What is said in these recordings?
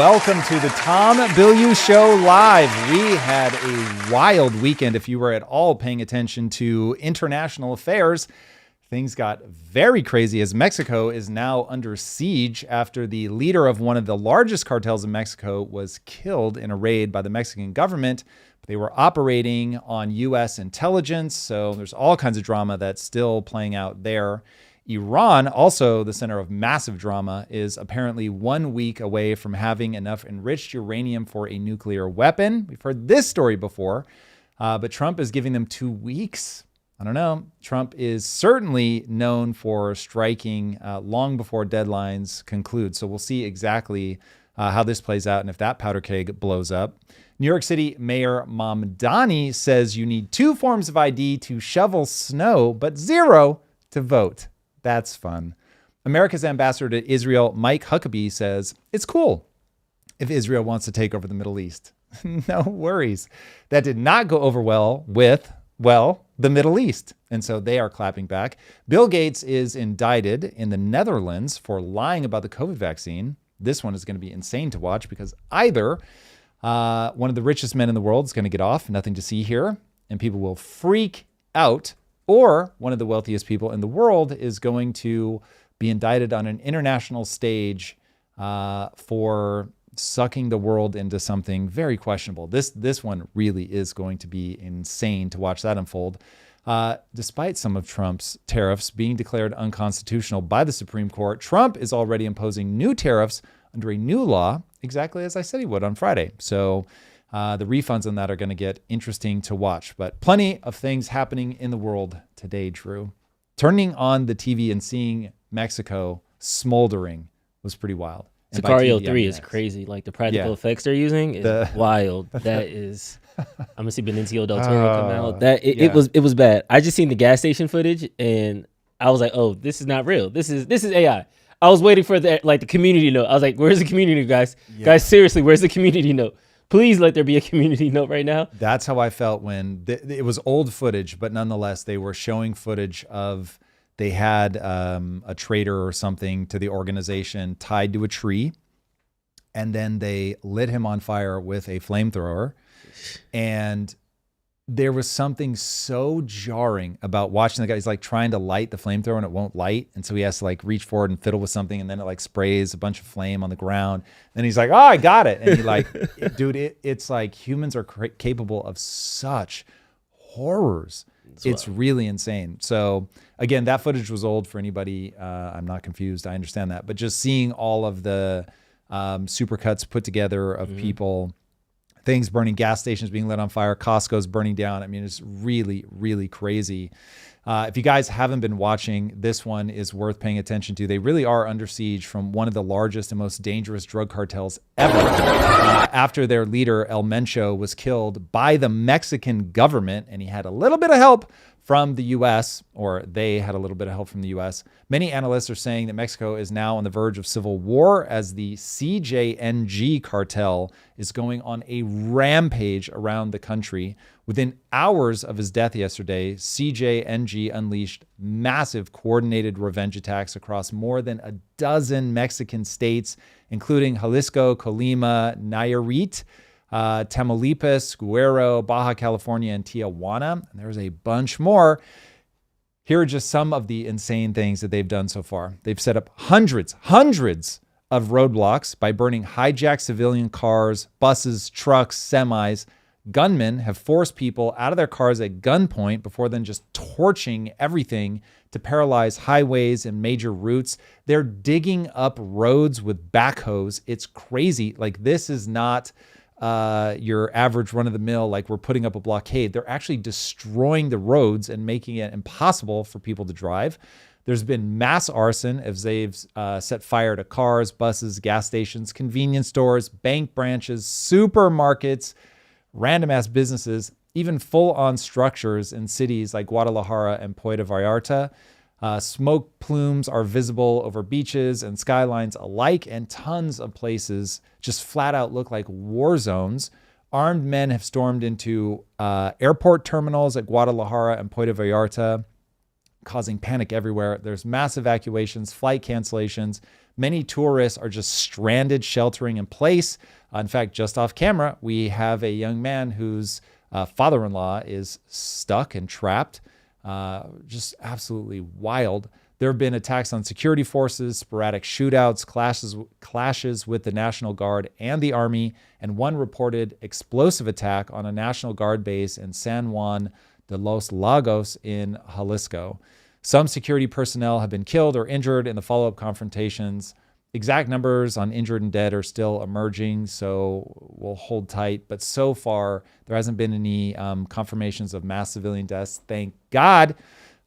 welcome to the Tom Bilyeu Show Live. We had a wild weekend. If you were at all paying attention to international affairs, things got very crazy as Mexico is now under siege after the leader of one of the largest cartels in Mexico was killed in a raid by the Mexican government. They were operating on U.S. intelligence, so there's all kinds of drama that's still playing out there. Iran, also the center of massive drama, is apparently 1 week away from having enough enriched uranium for a nuclear weapon. We've heard this story before, but Trump is giving them 2 weeks. I don't know. Trump is certainly known for striking long before deadlines conclude. So we'll see exactly how this plays out and if that powder keg blows up. New York City Mayor Mamdani says you need 2 forms of ID to shovel snow, but 0 to vote. That's fun. America's ambassador to Israel, Mike Huckabee, says it's cool if Israel wants to take over the Middle East. No worries. That did not go over well with, the Middle East. And so they are clapping back. Bill Gates is indicted in the Netherlands for lying about the COVID vaccine. This one is going to be insane to watch because either one of the richest men in the world is going to get off, nothing to see here, and people will freak out, or one of the wealthiest people in the world is going to be indicted on an international stage for sucking the world into something very questionable. This one really is going to be insane to watch that unfold. Despite some of Trump's tariffs being declared unconstitutional by the Supreme Court, Trump is already imposing new tariffs under a new law, exactly as I said he would on Friday. So the refunds on that are going to get interesting to watch, but plenty of things happening in the world today, Drew. Turning on the TV and seeing Mexico smoldering was pretty wild. Sicario 3 is crazy. Like the practical effects they're using is wild. That is, I'm gonna see Benicio del Toro come out. It was bad. I just seen the gas station footage and I was like, oh, this is not real. This is AI. I was waiting for the community note. I was like, where's the community, guys? Yeah. Guys, seriously, where's the community note? Please let there be a community note right now. That's how I felt when it was old footage, but nonetheless, they were showing footage of they had a traitor or something to the organization tied to a tree, and then they lit him on fire with a flamethrower. And there was something so jarring about watching the guy. He's like trying to light the flamethrower and it won't light. And so he has to like reach forward and fiddle with something. And then it like sprays a bunch of flame on the ground. And he's like, oh, I got it. And he like, dude, it's like humans are capable of such horrors. It's really insane. So again, that footage was old for anybody. I'm not confused. I understand that. But just seeing all of the supercuts put together of people, things burning, gas stations being lit on fire, Costco's burning down. I mean, it's really, really crazy. If you guys haven't been watching, this one is worth paying attention to. They really are under siege from one of the largest and most dangerous drug cartels ever. After their leader, El Mencho, was killed by the Mexican government, and he had a little bit of help from the U.S., or they had a little bit of help from the U.S. Many analysts are saying that Mexico is now on the verge of civil war as the CJNG cartel is going on a rampage around the country. Within hours of his death yesterday, CJNG unleashed massive coordinated revenge attacks across more than a dozen Mexican states, including Jalisco, Colima, Nayarit, Tamaulipas, Guerrero, Baja California, and Tijuana. And there's a bunch more. Here are just some of the insane things that they've done so far. They've set up hundreds of roadblocks by burning hijacked civilian cars, buses, trucks, semis. Gunmen have forced people out of their cars at gunpoint before then just torching everything to paralyze highways and major routes. They're digging up roads with backhoes. It's crazy. Like, this is not your average run-of-the-mill, like we're putting up a blockade. They're actually destroying the roads and making it impossible for people to drive. There's been mass arson as they've set fire to cars, buses, gas stations, convenience stores, bank branches, supermarkets, random-ass businesses, even full-on structures in cities like Guadalajara and Puerto Vallarta. Smoke plumes are visible over beaches and skylines alike, and tons of places just flat out look like war zones. Armed men have stormed into airport terminals at Guadalajara and Puerto Vallarta, causing panic everywhere. There's mass evacuations, flight cancellations. Many tourists are just stranded, sheltering in place. In fact, just off camera, we have a young man whose father-in-law is stuck and trapped. Just absolutely wild. There have been attacks on security forces, sporadic shootouts, clashes with the National Guard and the Army, and one reported explosive attack on a National Guard base in San Juan de los Lagos in Jalisco. Some security personnel have been killed or injured in the follow-up confrontations. Exact numbers on injured and dead are still emerging, so we'll hold tight. But so far, there hasn't been any confirmations of mass civilian deaths. Thank God.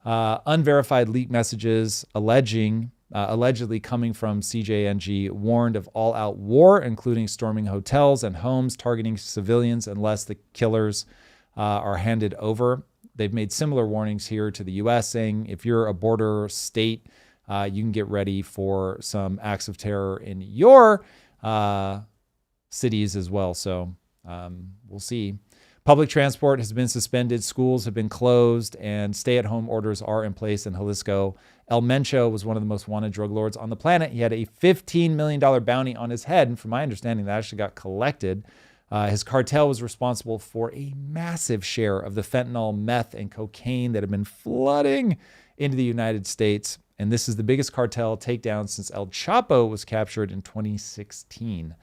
Unverified leaked messages allegedly coming from CJNG warned of all-out war, including storming hotels and homes, targeting civilians unless the killers are handed over. They've made similar warnings here to the U.S., saying if you're a border state, you can get ready for some acts of terror in your cities as well. So we'll see. Public transport has been suspended, schools have been closed, and stay-at-home orders are in place in Jalisco. El Mencho was one of the most wanted drug lords on the planet. He had a $15 million bounty on his head, and from my understanding, that actually got collected. His cartel was responsible for a massive share of the fentanyl, meth, and cocaine that have been flooding into the United States. And this is the biggest cartel takedown since El Chapo was captured in 2016.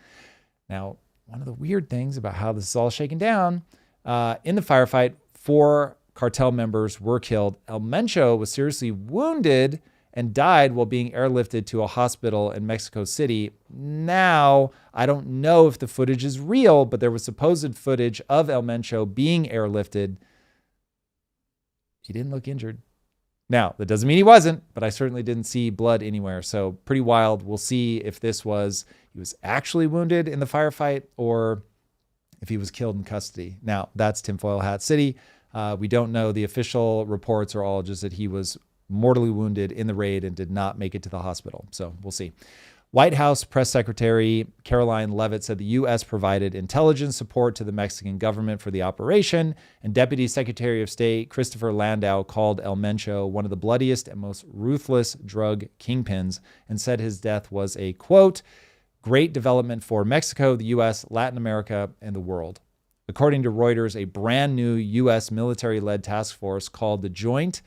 Now, one of the weird things about how this is all shaken down, in the firefight, 4 cartel members were killed. El Mencho was seriously wounded and died while being airlifted to a hospital in Mexico City. Now, I don't know if the footage is real, but there was supposed footage of El Mencho being airlifted. He didn't look injured. Now, that doesn't mean he wasn't, but I certainly didn't see blood anywhere. So pretty wild. We'll see if he was actually wounded in the firefight or if he was killed in custody. Now, that's Tinfoil Hat City. We don't know. The official reports are all just that he was mortally wounded in the raid and did not make it to the hospital. So we'll see. White House Press Secretary Caroline Leavitt said the U.S. provided intelligence support to the Mexican government for the operation, and Deputy Secretary of State Christopher Landau called El Mencho one of the bloodiest and most ruthless drug kingpins and said his death was a, quote, great development for Mexico, the U.S., Latin America, and the world. According to Reuters, a brand new U.S. military-led task force called the Joint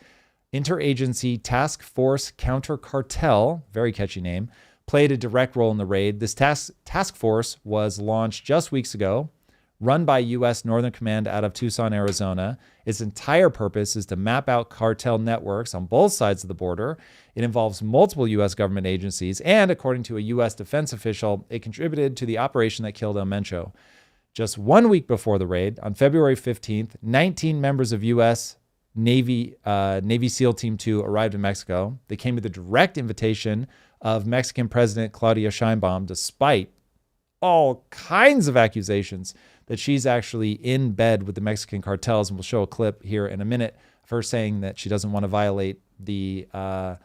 Interagency Task Force Counter Cartel, very catchy name, played a direct role in the raid. This task force was launched just weeks ago, run by U.S. Northern Command out of Tucson, Arizona. Its entire purpose is to map out cartel networks on both sides of the border. It involves multiple U.S. government agencies, and according to a U.S. defense official, it contributed to the operation that killed El Mencho. Just 1 week before the raid, on February 15th, 19 members of U.S. Navy SEAL Team 2 arrived in Mexico. They came at the direct invitation of Mexican President Claudia Sheinbaum, despite all kinds of accusations that she's actually in bed with the Mexican cartels. And we'll show a clip here in a minute of her saying that she doesn't want to violate the, what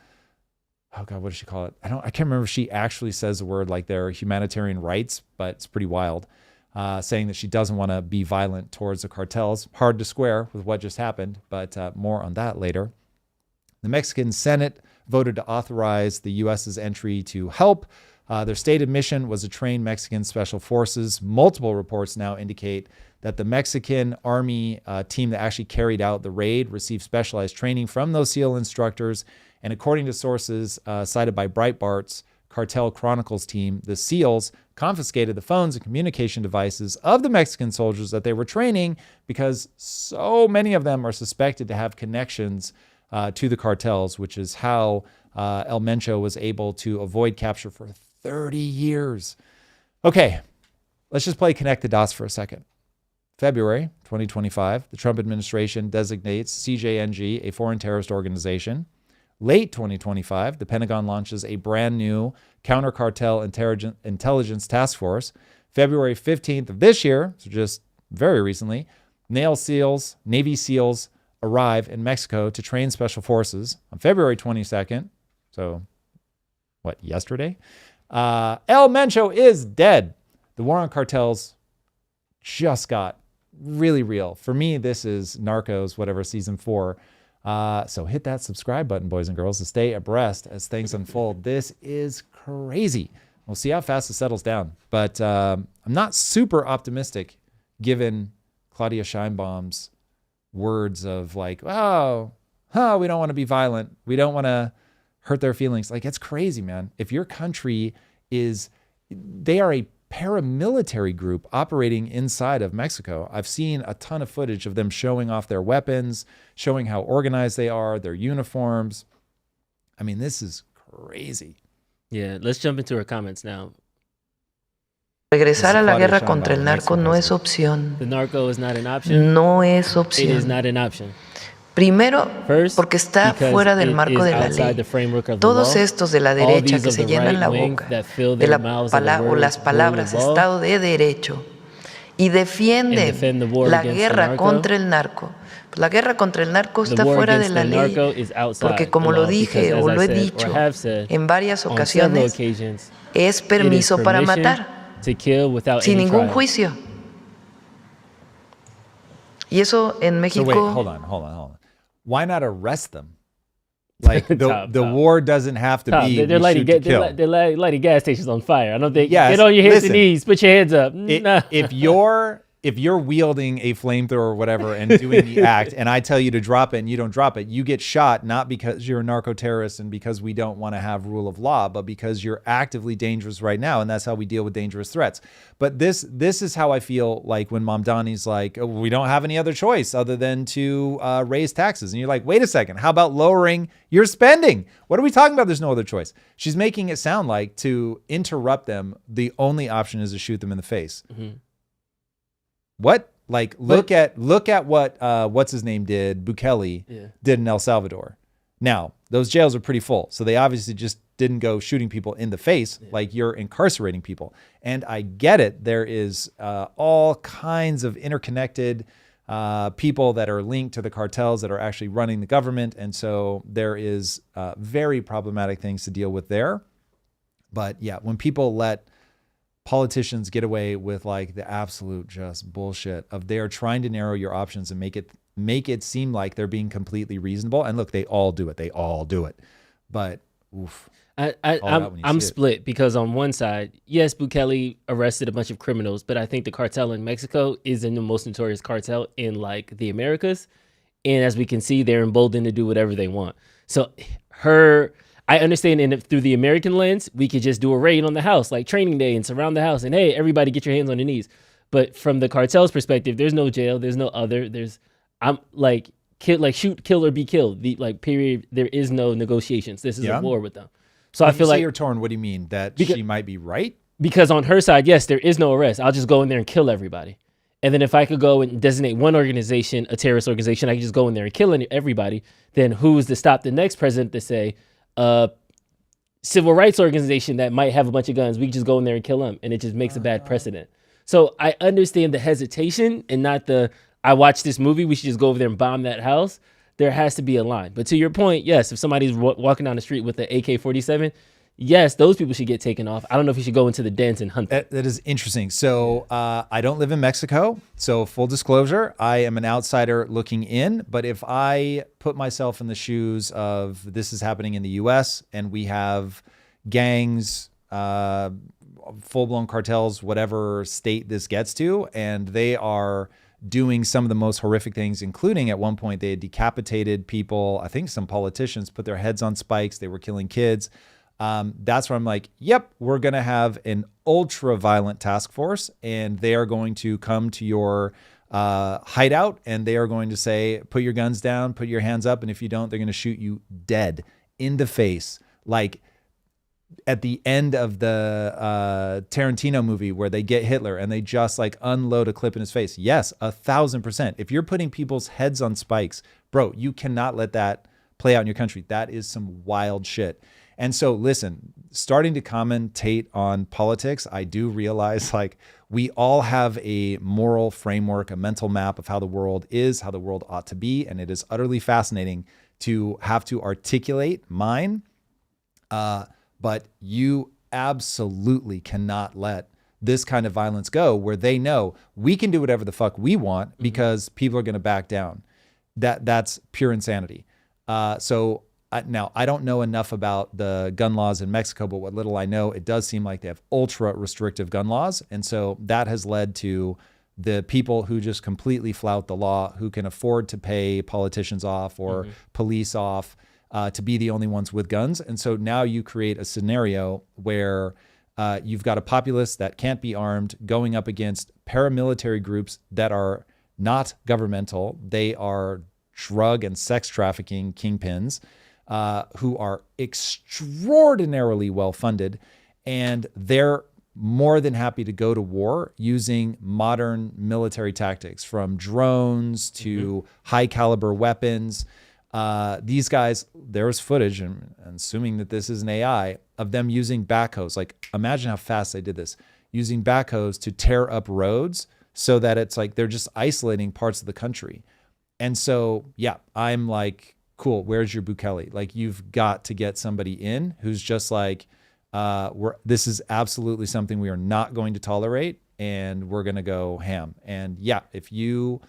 does she call it? I can't remember if she actually says the word like their humanitarian rights, but it's pretty wild. Saying that she doesn't want to be violent towards the cartels. Hard to square with what just happened, but more on that later. The Mexican Senate voted to authorize the U.S.'s entry to help. Their stated mission was to train Mexican special forces. Multiple reports now indicate that the Mexican Army team that actually carried out the raid received specialized training from those SEAL instructors. And according to sources cited by Breitbart's Cartel Chronicles team, the SEALs confiscated the phones and communication devices of the Mexican soldiers that they were training because so many of them are suspected to have connections to the cartels, which is how El Mencho was able to avoid capture for 30 years. Okay, let's just play connect the dots for a second. February 2025, the Trump administration designates CJNG a foreign terrorist organization. Late 2025, the Pentagon launches a brand new counter-cartel intelligence task force. February 15th of this year, so just very recently, Navy SEALs arrive in Mexico to train special forces. On February 22nd, so yesterday? El Mencho is dead. The war on cartels just got really real. For me, this is Narcos, season 4. So hit that subscribe button, boys and girls, to stay abreast as things unfold. This is crazy. We'll see how fast it settles down. But I'm not super optimistic given Claudia Scheinbaum's words of like, we don't want to be violent. We don't want to hurt their feelings. Like, it's crazy, man. If your country they are a paramilitary group operating inside of Mexico. I've seen a ton of footage of them showing off their weapons, showing how organized they are, their uniforms. I mean, this is crazy. Yeah, let's jump into our comments now. Regresar a la guerra contra el narco no es opción. The narco is not an option. No es opción. It is not an option. Primero, porque está fuera del marco de la ley. Todos estos de la derecha que se llenan la boca de las palabras Estado de Derecho y defienden la guerra contra el narco. La guerra contra el narco está fuera de la ley, porque como lo dije o lo he dicho en varias ocasiones, es permiso para matar, sin ningún juicio. Y eso en México... So wait, hold on. Why not arrest them? Like the war doesn't have to be. They're lighting gas stations on fire. I don't think. Get on your hands and knees. Put your hands up. If you're wielding a flamethrower or whatever and doing the act, and I tell you to drop it and you don't drop it, you get shot, not because you're a narco-terrorist and because we don't want to have rule of law, but because you're actively dangerous right now, and that's how we deal with dangerous threats. But this is how I feel like when Mamdani's like, we don't have any other choice other than to raise taxes. And you're like, wait a second, how about lowering your spending? What are we talking about? There's no other choice. She's making it sound like to interrupt them, the only option is to shoot them in the face. Mm-hmm. What? Like, look at what what's his name did, Bukele did in El Salvador. Now, those jails are pretty full, so they obviously just didn't go shooting people in the face like you're incarcerating people. And I get it. There is all kinds of interconnected people that are linked to the cartels that are actually running the government. And so there is very problematic things to deal with there. But yeah, when people let politicians get away with like the absolute just bullshit of they're trying to narrow your options and make it seem like they're being completely reasonable. And look, they all do it. But oof. I'm split because on one side, yes, Bukele arrested a bunch of criminals, but I think the cartel in Mexico is the most notorious cartel in like the Americas. And as we can see, they're emboldened to do whatever they want. So I understand through the American lens, we could just do a raid on the house, like Training Day, and surround the house, and hey, everybody get your hands on your knees. But from the cartel's perspective, there's no jail, there's no other. Shoot, kill, or be killed. Period. There is no negotiations. This is a war with them. So when I feel like you're torn. What do you mean that she might be right? Because on her side, yes, there is no arrest. I'll just go in there and kill everybody. And then if I could go and designate one organization, a terrorist organization, I could just go in there and kill everybody. Then who's to stop the next president to say, civil rights organization that might have a bunch of guns, we can just go in there and kill them, and it just makes a bad precedent. So I understand the hesitation and not I watched this movie, we should just go over there and bomb that house. There has to be a line. But to your point, yes, if somebody's walking down the street with an AK-47, yes, those people should get taken off. I don't know if you should go into the dens and hunt them. That is interesting. So I don't live in Mexico. So full disclosure, I am an outsider looking in. But if I put myself in the shoes of this is happening in the U.S. and we have gangs, full-blown cartels, whatever state this gets to, and they are doing some of the most horrific things, including at one point they had decapitated people. I think some politicians put their heads on spikes. They were killing kids. That's where I'm like, yep, we're going to have an ultra violent task force and they are going to come to your hideout and they are going to say, put your guns down, put your hands up. And if you don't, they're going to shoot you dead in the face. Like at the end of the Tarantino movie where they get Hitler and they just like unload a clip in his face. Yes, 1,000%. If you're putting people's heads on spikes, bro, you cannot let that play out in your country. That is some wild shit. And so listen, starting to commentate on politics, I do realize like we all have a moral framework, a mental map of how the world is, how the world ought to be. And it is utterly fascinating to have to articulate mine. But you absolutely cannot let this kind of violence go where they know we can do whatever the fuck we want because people are going to back down. That's pure insanity. Now, I don't know enough about the gun laws in Mexico, but what little I know, it does seem like they have ultra restrictive gun laws. And so that has led to the people who just completely flout the law, who can afford to pay politicians off or police off to be the only ones with guns. And so now you create a scenario where you've got a populace that can't be armed going up against paramilitary groups that are not governmental. They are drug and sex trafficking kingpins who are extraordinarily well-funded, and they're more than happy to go to war using modern military tactics, from drones to high-caliber weapons. These guys, there's footage, and assuming that this is an AI, of them using backhoes. Like, imagine how fast they did this, using backhoes to tear up roads so that it's like they're just isolating parts of the country. And so, yeah, I'm like, cool, where's your Bukele? Like, you've got to get somebody in who's just like, this is absolutely something we are not going to tolerate, and we're going to go ham. And yeah, if you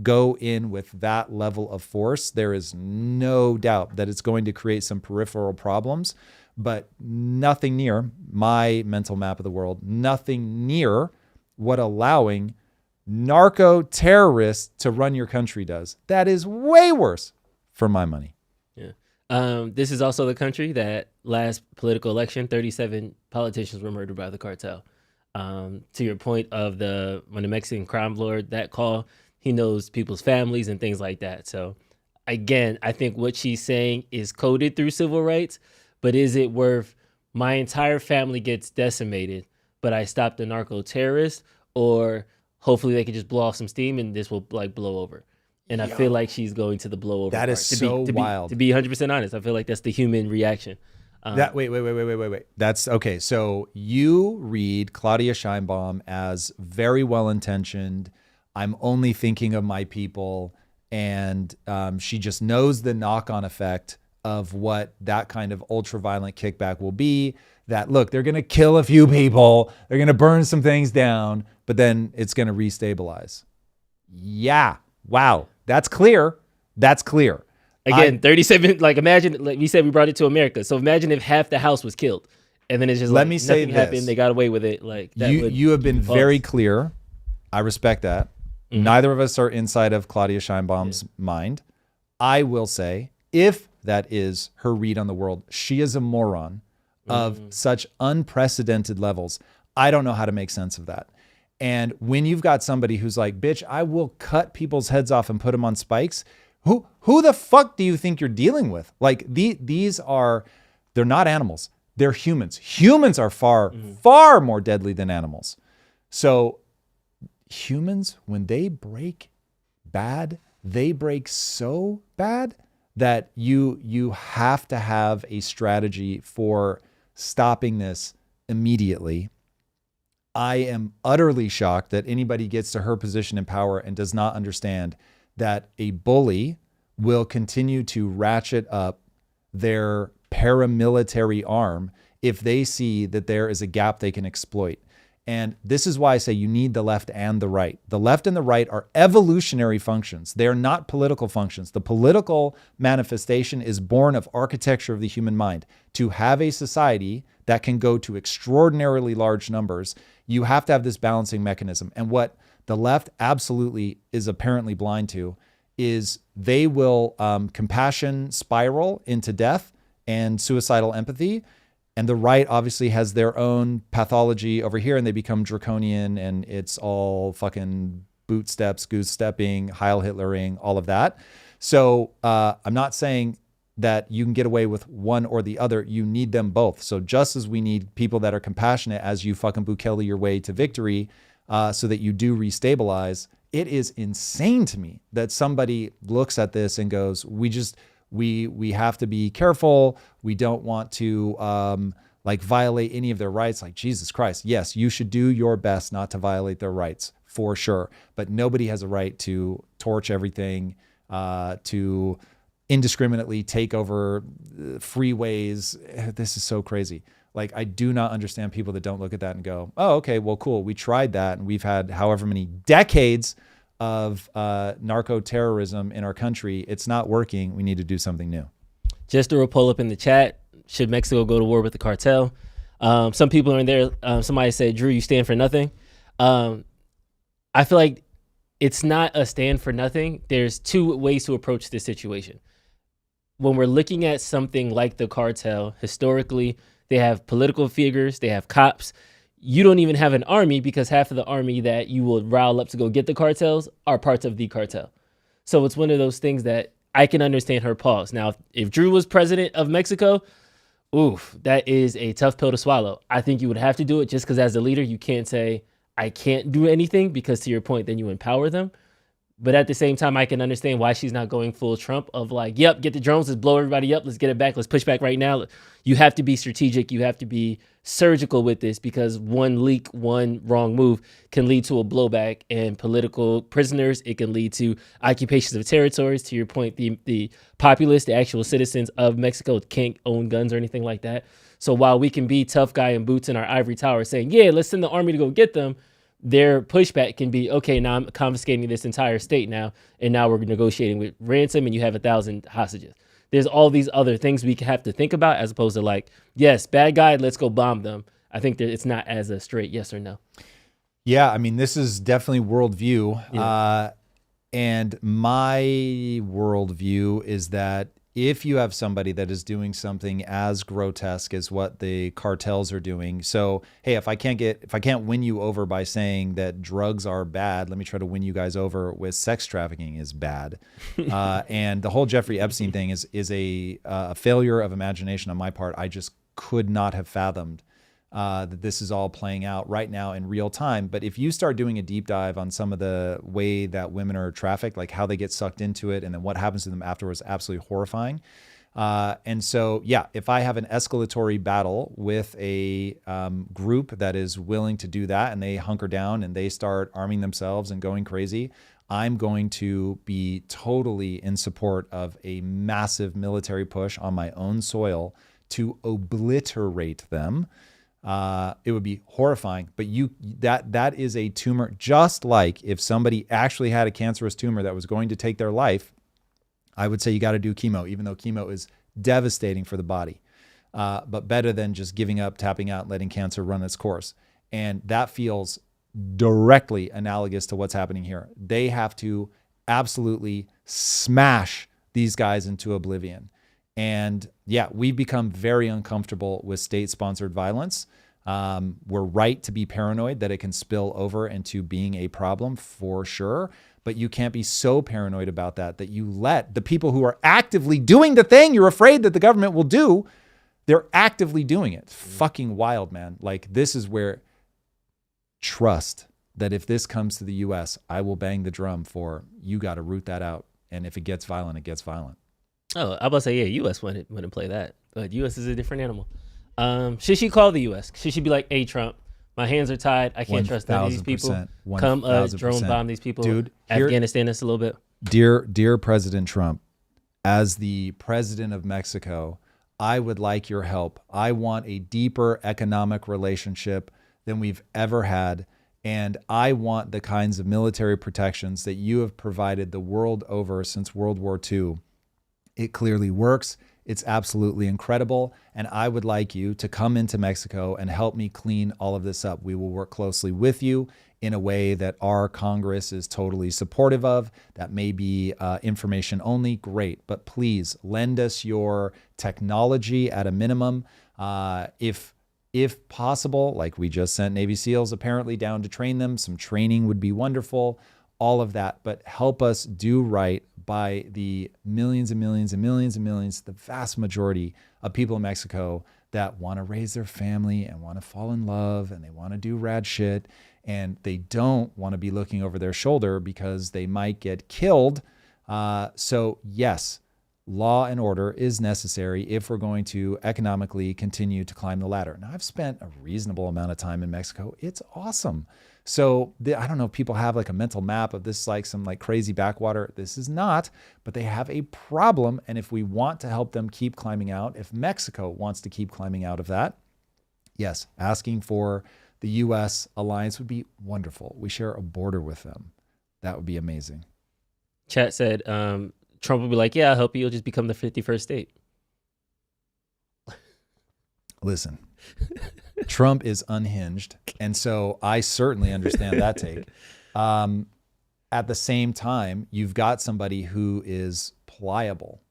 go in with that level of force, there is no doubt that it's going to create some peripheral problems, but nothing near my mental map of the world, nothing near what allowing narco terrorists to run your country does. That is way worse for my money. Yeah. This is also the country that last political election, 37 politicians were murdered by the cartel. To your point of when the Mexican crime lord, that call, he knows people's families and things like that. So again, I think what she's saying is coded through civil rights, but is it worth my entire family gets decimated, but I stopped the narco terrorist, or hopefully they could just blow off some steam and this will like blow over? And I feel like she's going to the blow over. That part. is wild. To be 100% honest, I feel like that's the human reaction. Wait. That's okay. So you read Claudia Sheinbaum as very well-intentioned. I'm only thinking of my people. And she just knows the knock-on effect of what that kind of ultra-violent kickback will be. That, look, they're going to kill a few people. They're going to burn some things down, but then it's going to restabilize. Yeah. Wow. That's clear. That's clear. Again, 37, like imagine, like we said, we brought it to America. So imagine if half the house was killed and then it's just let me say nothing happened. They got away with it. Like that you have been very clear. I respect that. Mm-hmm. Neither of us are inside of Claudia Sheinbaum's mind. I will say, if that is her read on the world, she is a moron of such unprecedented levels. I don't know how to make sense of that. And when you've got somebody who's like, bitch, I will cut people's heads off and put them on spikes. Who the fuck do you think you're dealing with? Like these are, they're not animals. They're humans. Humans are far more deadly than animals. So humans, when they break bad, they break so bad that you have to have a strategy for stopping this immediately. I am utterly shocked that anybody gets to her position in power and does not understand that a bully will continue to ratchet up their paramilitary arm if they see that there is a gap they can exploit. And this is why I say you need the left and the right. The left and the right are evolutionary functions. They are not political functions. The political manifestation is born of architecture of the human mind. To have a society that can go to extraordinarily large numbers, you have to have this balancing mechanism. And what the left absolutely is apparently blind to is they will compassion spiral into death and suicidal empathy. And the right obviously has their own pathology over here, and they become draconian, and it's all fucking boot steps, goose stepping, Heil Hitlering, all of that. So I'm not saying that you can get away with one or the other. You need them both. So just as we need people that are compassionate as you fucking Bukele your way to victory so that you do restabilize, it is insane to me that somebody looks at this and goes, we have to be careful. We don't want to violate any of their rights. Like, Jesus Christ. Yes, you should do your best not to violate their rights for sure. But nobody has a right to torch everything, to indiscriminately take over freeways. This is so crazy. Like, I do not understand people that don't look at that and go, oh, okay, well, cool. We tried that and we've had however many decades of narco-terrorism in our country. It's not working. We need to do something new. Just to pull up in the chat, should Mexico go to war with the cartel? Some people are in there. Somebody said, Drew, you stand for nothing. I feel like it's not a stand for nothing. There's two ways to approach this situation. When we're looking at something like the cartel, historically, they have political figures, they have cops. You don't even have an army because half of the army that you will rile up to go get the cartels are parts of the cartel. So it's one of those things that I can understand her pause. Now, if Drew was president of Mexico, oof, that is a tough pill to swallow. I think you would have to do it just because as a leader, you can't say, I can't do anything, because to your point, then you empower them. But at the same time, I can understand why she's not going full Trump of like, yep, get the drones, let's blow everybody up, let's get it back, let's push back right now. You have to be strategic, you have to be surgical with this, because one leak, one wrong move can lead to a blowback and political prisoners. It can lead to occupations of territories. To your point, the populace, the actual citizens of Mexico can't own guns or anything like that. So while we can be tough guy and boots in our ivory tower saying, yeah, let's send the army to go get them, their pushback can be, okay, now I'm confiscating this entire state now, and now we're negotiating with ransom and you have 1,000 hostages. There's all these other things we have to think about as opposed to like, yes, bad guy, let's go bomb them. I think that it's not as a straight yes or no. Yeah, I mean, this is definitely worldview. Yeah. And my worldview is that if you have somebody that is doing something as grotesque as what the cartels are doing, so hey, if I can't win you over by saying that drugs are bad, let me try to win you guys over with sex trafficking is bad. And the whole Jeffrey Epstein thing is a failure of imagination on my part. I just could not have fathomed that this is all playing out right now in real time. But if you start doing a deep dive on some of the way that women are trafficked, like how they get sucked into it and then what happens to them afterwards, absolutely horrifying. And so, yeah, if I have an escalatory battle with a group that is willing to do that and they hunker down and they start arming themselves and going crazy, I'm going to be totally in support of a massive military push on my own soil to obliterate them. It would be horrifying, but that is a tumor. Just like if somebody actually had a cancerous tumor that was going to take their life, I would say you got to do chemo, even though chemo is devastating for the body, but better than just giving up, tapping out, letting cancer run its course. And that feels directly analogous to what's happening here. They have to absolutely smash these guys into oblivion. And yeah, we've become very uncomfortable with state-sponsored violence. We're right to be paranoid that it can spill over into being a problem for sure. But you can't be so paranoid about that you let the people who are actively doing the thing you're afraid that the government will do, they're actively doing it. It's fucking wild, man. Like, this is where trust that if this comes to the U.S., I will bang the drum for you got to root that out. And if it gets violent, it gets violent. Oh, I was about to say, yeah, U.S. wouldn't play that. But U.S. is a different animal. Should she call the U.S.? Should she be like, hey, Trump, my hands are tied. I can't trust any of these people. Come drone bomb these people. Dude, Afghanistan us a little bit. Dear President Trump, as the president of Mexico, I would like your help. I want a deeper economic relationship than we've ever had. And I want the kinds of military protections that you have provided the world over since World War II. It clearly works. It's absolutely incredible. And I would like you to come into Mexico and help me clean all of this up. We will work closely with you in a way that our Congress is totally supportive of. That may be information only, great. But please lend us your technology at a minimum. If possible, like we just sent Navy SEALs apparently down to train them, some training would be wonderful, all of that. But help us do right by the millions and millions and millions and millions, the vast majority of people in Mexico that want to raise their family and want to fall in love and they want to do rad shit and they don't want to be looking over their shoulder because they might get killed. So yes, law and order is necessary if we're going to economically continue to climb the ladder. Now, I've spent a reasonable amount of time in Mexico. It's awesome. So I don't know if people have like a mental map of this, like some like crazy backwater. This is not, but they have a problem. And if we want to help them keep climbing out, if Mexico wants to keep climbing out of that, yes, asking for the U.S. alliance would be wonderful. We share a border with them. That would be amazing. Chat said Trump would be like, yeah, I'll help you. You'll just become the 51st state. Listen, Trump is unhinged. And so I certainly understand that take. At the same time, you've got somebody who is pliable.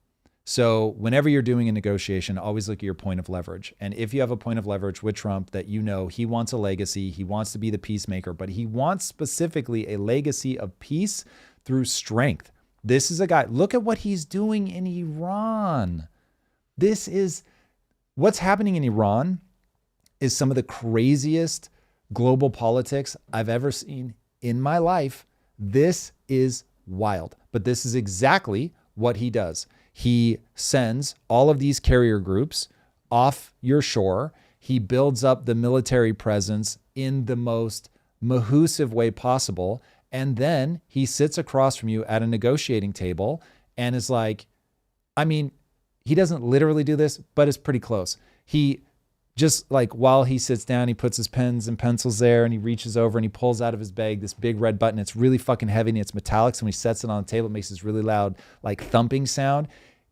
So whenever you're doing a negotiation, always look at your point of leverage. And if you have a point of leverage with Trump that you know he wants a legacy, he wants to be the peacemaker, but he wants specifically a legacy of peace through strength. This is a guy, look at what he's doing in Iran. This is, what's happening in Iran is some of the craziest global politics I've ever seen in my life. This is wild, but this is exactly what he does. He sends all of these carrier groups off your shore. He builds up the military presence in the most mahoosive way possible. And then he sits across from you at a negotiating table and is like, I mean, he doesn't literally do this, but it's pretty close. He just like while he sits down, he puts his pens and pencils there and he reaches over and he pulls out of his bag this big red button. It's really fucking heavy and it's metallic. So when he sets it on the table, it makes this really loud, like thumping sound,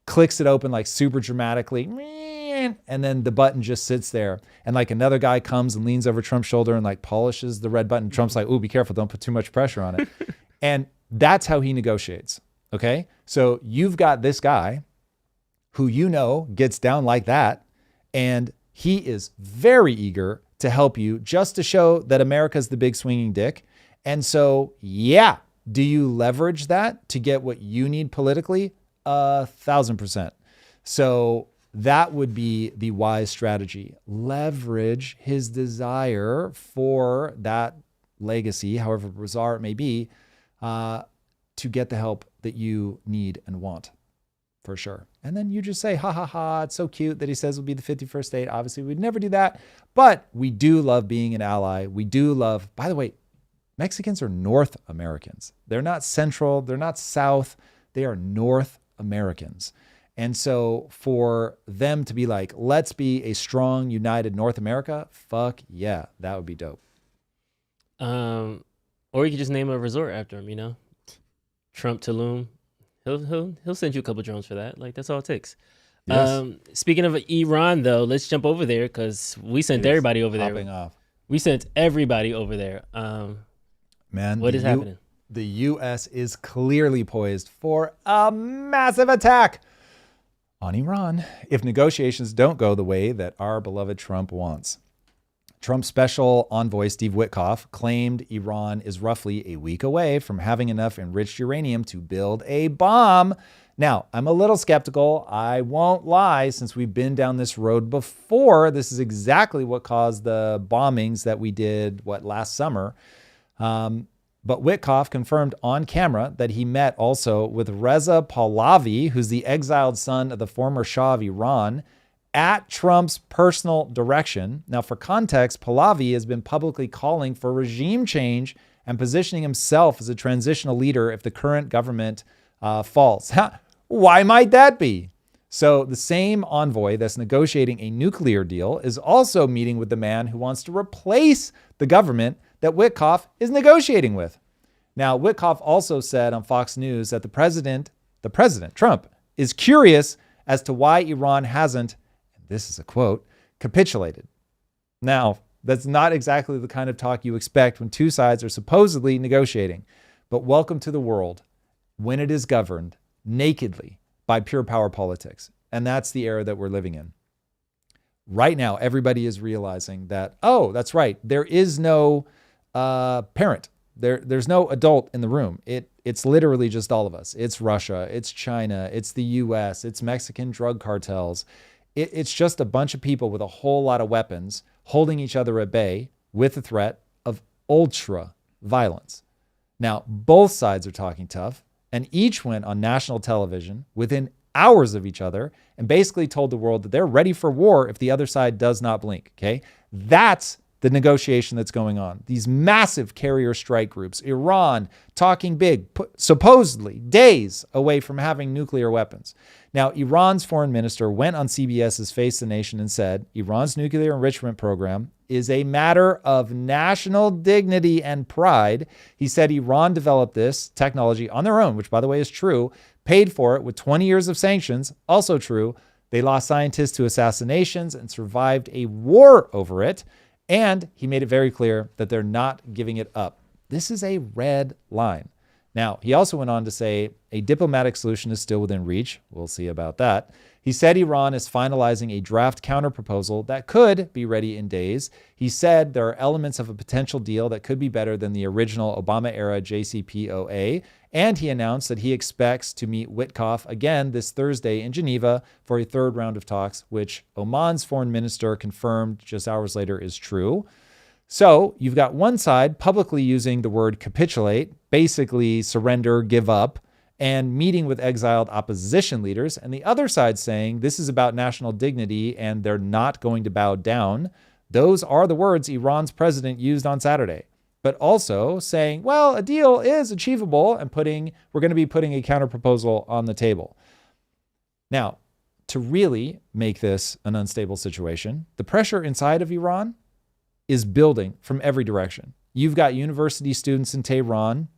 clicks it open like super dramatically. And then the button just sits there. And like another guy comes and leans over Trump's shoulder and like polishes the red button. Trump's like, ooh, be careful. Don't put too much pressure on it. And that's how he negotiates. Okay. So you've got this guy who, you know, gets down like that. And he is very eager to help you just to show that America's the big swinging dick. And so, yeah, do you leverage that to get what you need politically? 1,000%. So that would be the wise strategy. Leverage his desire for that legacy, however bizarre it may be, to get the help that you need and want. For sure. And then you just say, ha ha ha, it's so cute that he says we'll be the 51st state. Obviously, we'd never do that. But we do love being an ally. We do love, by the way, Mexicans are North Americans. They're not Central. They're not South. They are North Americans. And so for them to be like, let's be a strong, united North America, fuck yeah, that would be dope. Or you could just name a resort after him, you know? Trump Tulum. He'll send you a couple drones for that. Like, that's all it takes. Yes. Speaking of Iran, though, let's jump over there because we sent everybody over there. Off. We sent everybody over there. Man, what is happening? The U.S. is clearly poised for a massive attack on Iran if negotiations don't go the way that our beloved Trump wants. Trump's special envoy, Steve Witkoff, claimed Iran is roughly a week away from having enough enriched uranium to build a bomb. Now, I'm a little skeptical. I won't lie, since we've been down this road before. This is exactly what caused the bombings that we did, last summer. But Witkoff confirmed on camera that he met also with Reza Pahlavi, who's the exiled son of the former Shah of Iran, at Trump's personal direction. Now, for context, Pahlavi has been publicly calling for regime change and positioning himself as a transitional leader if the current government falls. Why might that be? So the same envoy that's negotiating a nuclear deal is also meeting with the man who wants to replace the government that Witkoff is negotiating with. Now, Witkoff also said on Fox News that the president, Trump, is curious as to why Iran hasn't, this is a quote, capitulated. Now, that's not exactly the kind of talk you expect when two sides are supposedly negotiating. But welcome to the world when it is governed nakedly by pure power politics. And that's the era that we're living in. Right now, everybody is realizing that, oh, that's right, there is no parent. There's no adult in the room. It's literally just all of us. It's Russia, it's China, it's the US, it's Mexican drug cartels. It's just a bunch of people with a whole lot of weapons holding each other at bay with the threat of ultra violence. Now, both sides are talking tough, and each went on national television within hours of each other and basically told the world that they're ready for war if the other side does not blink, okay? That's the negotiation that's going on. These massive carrier strike groups, Iran talking big, supposedly days away from having nuclear weapons. Now, Iran's foreign minister went on CBS's Face the Nation and said, Iran's nuclear enrichment program is a matter of national dignity and pride. He said Iran developed this technology on their own, which, by the way, is true, paid for it with 20 years of sanctions, also true. They lost scientists to assassinations and survived a war over it. And he made it very clear that they're not giving it up. This is a red line. Now, he also went on to say a diplomatic solution is still within reach. We'll see about that. He said Iran is finalizing a draft counterproposal that could be ready in days. He said there are elements of a potential deal that could be better than the original Obama-era JCPOA. And he announced that he expects to meet Witkoff again this Thursday in Geneva for a third round of talks, which Oman's foreign minister confirmed just hours later is true. So you've got one side publicly using the word capitulate, basically surrender, give up, and meeting with exiled opposition leaders, and the other side saying this is about national dignity and they're not going to bow down. Those are the words Iran's president used on Saturday, but also saying, well, a deal is achievable and we're going to be putting a counterproposal on the table. Now, to really make this an unstable situation, the pressure inside of Iran is building from every direction. You've got university students in Tehran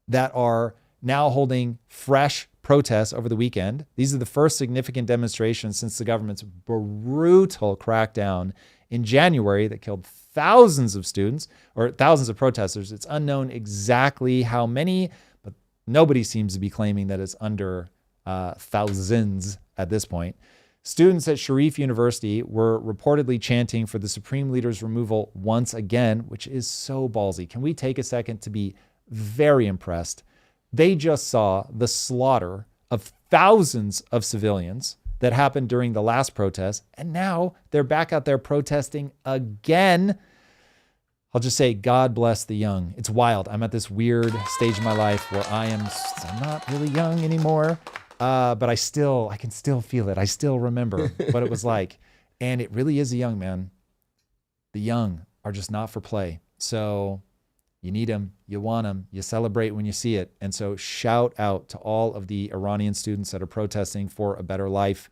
that are now holding fresh protests over the weekend. These are the first significant demonstrations since the government's brutal crackdown in January that killed thousands of students or thousands of protesters. It's unknown exactly how many, but nobody seems to be claiming that it's under thousands at this point. Students at Sharif University were reportedly chanting for the supreme leader's removal once again, which is so ballsy. Can we take a second to be very impressed? They just saw the slaughter of thousands of civilians that happened during the last protest, and now they're back out there protesting again. I'll just say, God bless the young. It's wild. I'm at this weird stage in my life where I'm not really young anymore. But I can still feel it. I still remember what it was like. And it really is a young man. The young are just not for play. So you need them, you want them, you celebrate when you see it. And so shout out to all of the Iranian students that are protesting for a better life.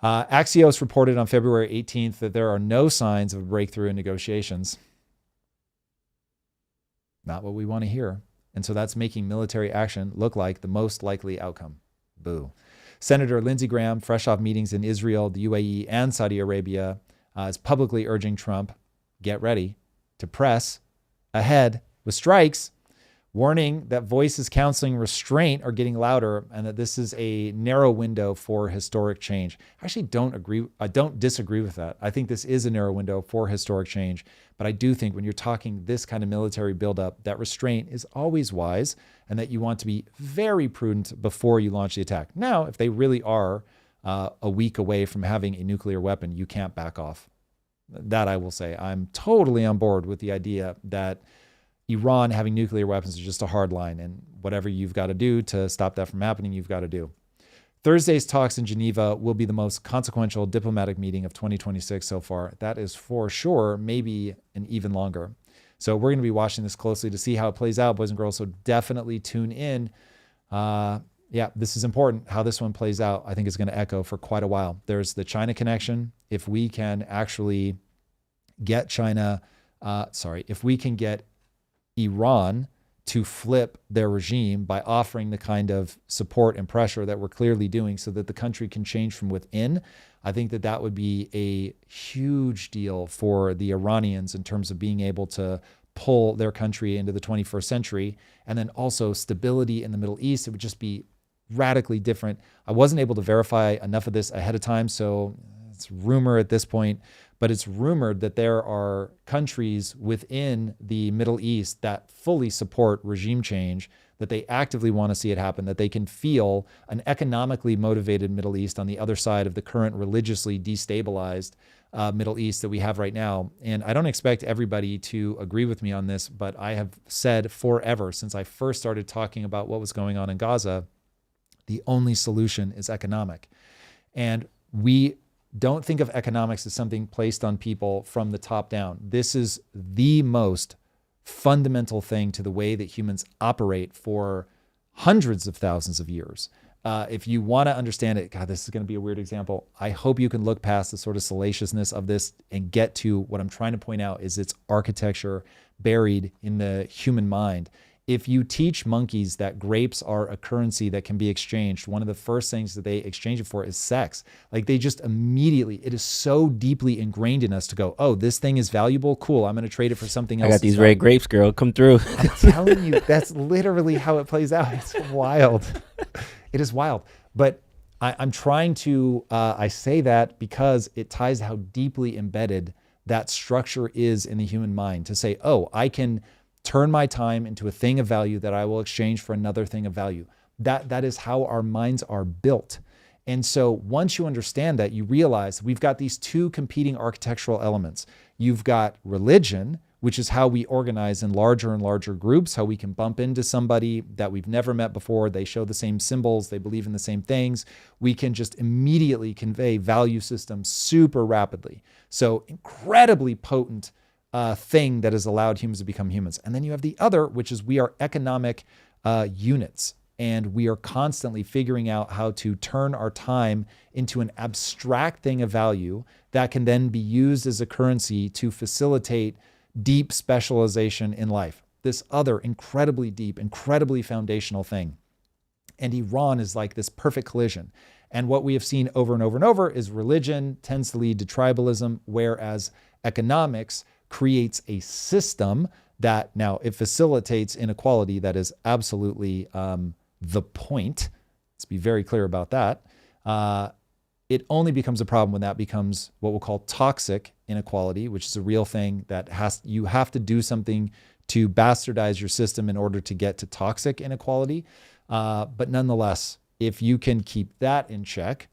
Axios reported on February 18th that there are no signs of a breakthrough in negotiations. Not what we want to hear. And so that's making military action look like the most likely outcome. Boo. Senator Lindsey Graham, fresh off meetings in Israel, the UAE, and Saudi Arabia, is publicly urging Trump, get ready, to press ahead with strikes, warning that voices counseling restraint are getting louder and that this is a narrow window for historic change. I actually don't disagree with that. I think this is a narrow window for historic change, but I do think when you're talking this kind of military buildup, that restraint is always wise and that you want to be very prudent before you launch the attack. Now, if they really are a week away from having a nuclear weapon, you can't back off. That I will say. I'm totally on board with the idea that Iran having nuclear weapons is just a hard line, and whatever you've got to do to stop that from happening, you've got to do. Thursday's talks in Geneva will be the most consequential diplomatic meeting of 2026 so far. That is for sure, maybe an even longer. So we're going to be watching this closely to see how it plays out, boys and girls. So definitely tune in. Yeah, this is important. How this one plays out, I think is going to echo for quite a while. There's the China connection. If we can actually get if we can get Iran to flip their regime by offering the kind of support and pressure that we're clearly doing so that the country can change from within, I think that that would be a huge deal for the Iranians in terms of being able to pull their country into the 21st century. And then also stability in the Middle East. It would just be radically different. I wasn't able to verify enough of this ahead of time, so it's rumor at this point, but it's rumored that there are countries within the Middle East that fully support regime change, that they actively want to see it happen, that they can feel an economically motivated Middle East on the other side of the current religiously destabilized Middle East that we have right now. And I don't expect everybody to agree with me on this, but I have said forever, since I first started talking about what was going on in Gaza, the only solution is economic. And we don't think of economics as something placed on people from the top down. This is the most fundamental thing to the way that humans operate for hundreds of thousands of years. If you want to understand it, God, this is going to be a weird example. I hope you can look past the sort of salaciousness of this and get to what I'm trying to point out is its architecture buried in the human mind. If you teach monkeys that grapes are a currency that can be exchanged, one of the first things that they exchange it for is sex. Like they just immediately, it is so deeply ingrained in us to go, oh, this thing is valuable. Cool. I'm going to trade it for something else. I got these red grapes, girl. Come through. I'm telling you, that's literally how it plays out. It's wild. It is wild. But I'm trying to, I say that because it ties how deeply embedded that structure is in the human mind to say, oh, I can turn my time into a thing of value that I will exchange for another thing of value. That is how our minds are built. And so once you understand that, you realize we've got these two competing architectural elements. You've got religion, which is how we organize in larger and larger groups, how we can bump into somebody that we've never met before. They show the same symbols. They believe in the same things. We can just immediately convey value systems super rapidly. So incredibly potent thing that has allowed humans to become humans. And then you have the other, which is we are economic units. And we are constantly figuring out how to turn our time into an abstract thing of value that can then be used as a currency to facilitate deep specialization in life. This other incredibly deep, incredibly foundational thing. And Iran is like this perfect collision. And what we have seen over and over and over is religion tends to lead to tribalism, whereas economics creates a system that now it facilitates inequality. That is absolutely the point. Let's be very clear about that. It only becomes a problem when that becomes what we'll call toxic inequality, which is a real thing that you have to do something to bastardize your system in order to get to toxic inequality. But nonetheless, if you can keep that in check,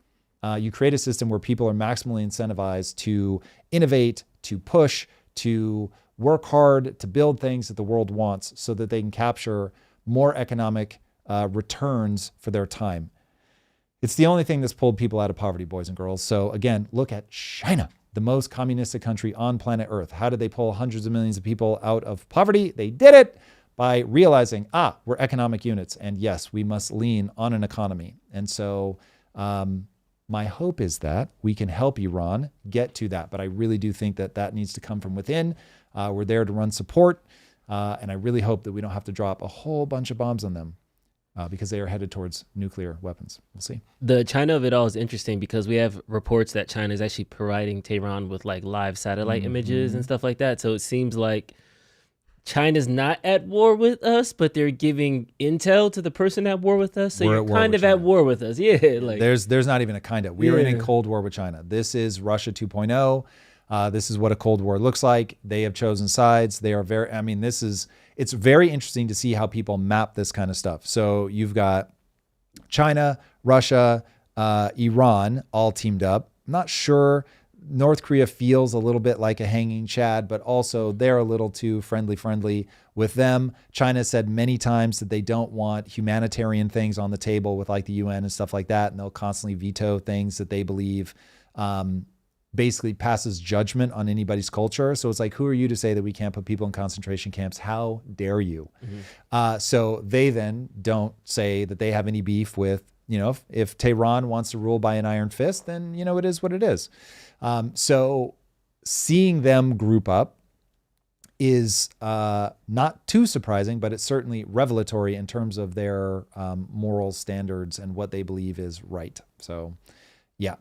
you create a system where people are maximally incentivized to innovate, to push, to work hard, to build things that the world wants so that they can capture more economic returns for their time. It's the only thing that's pulled people out of poverty, boys and girls. So again, look at China, the most communistic country on planet Earth. How did they pull hundreds of millions of people out of poverty? They did it by realizing, we're economic units. And yes, we must lean on an economy. And so my hope is that we can help Iran get to that. But I really do think that that needs to come from within. We're there to run support. And I really hope that we don't have to drop a whole bunch of bombs on them because they are headed towards nuclear weapons. We'll see. The China of it all is interesting because we have reports that China is actually providing Tehran with like live satellite images and stuff like that. So it seems like China's not at war with us, but they're giving intel to the person at war with us. So you're kind of at war with us. Yeah. Like there's not even a kind of. We are in a Cold War with China. This is Russia 2.0. This is what a Cold War looks like. They have chosen sides. They are very, it's very interesting to see how people map this kind of stuff. So you've got China, Russia, Iran all teamed up. I'm not sure. North Korea feels a little bit like a hanging Chad, but also they're a little too friendly with them. China said many times that they don't want humanitarian things on the table with like the UN and stuff like that. And they'll constantly veto things that they believe basically passes judgment on anybody's culture. So it's like, who are you to say that we can't put people in concentration camps? How dare you? So they then don't say that they have any beef with, if Tehran wants to rule by an iron fist, then, it is what it is. So seeing them group up is not too surprising, but it's certainly revelatory in terms of their moral standards and what they believe is right. So, yeah.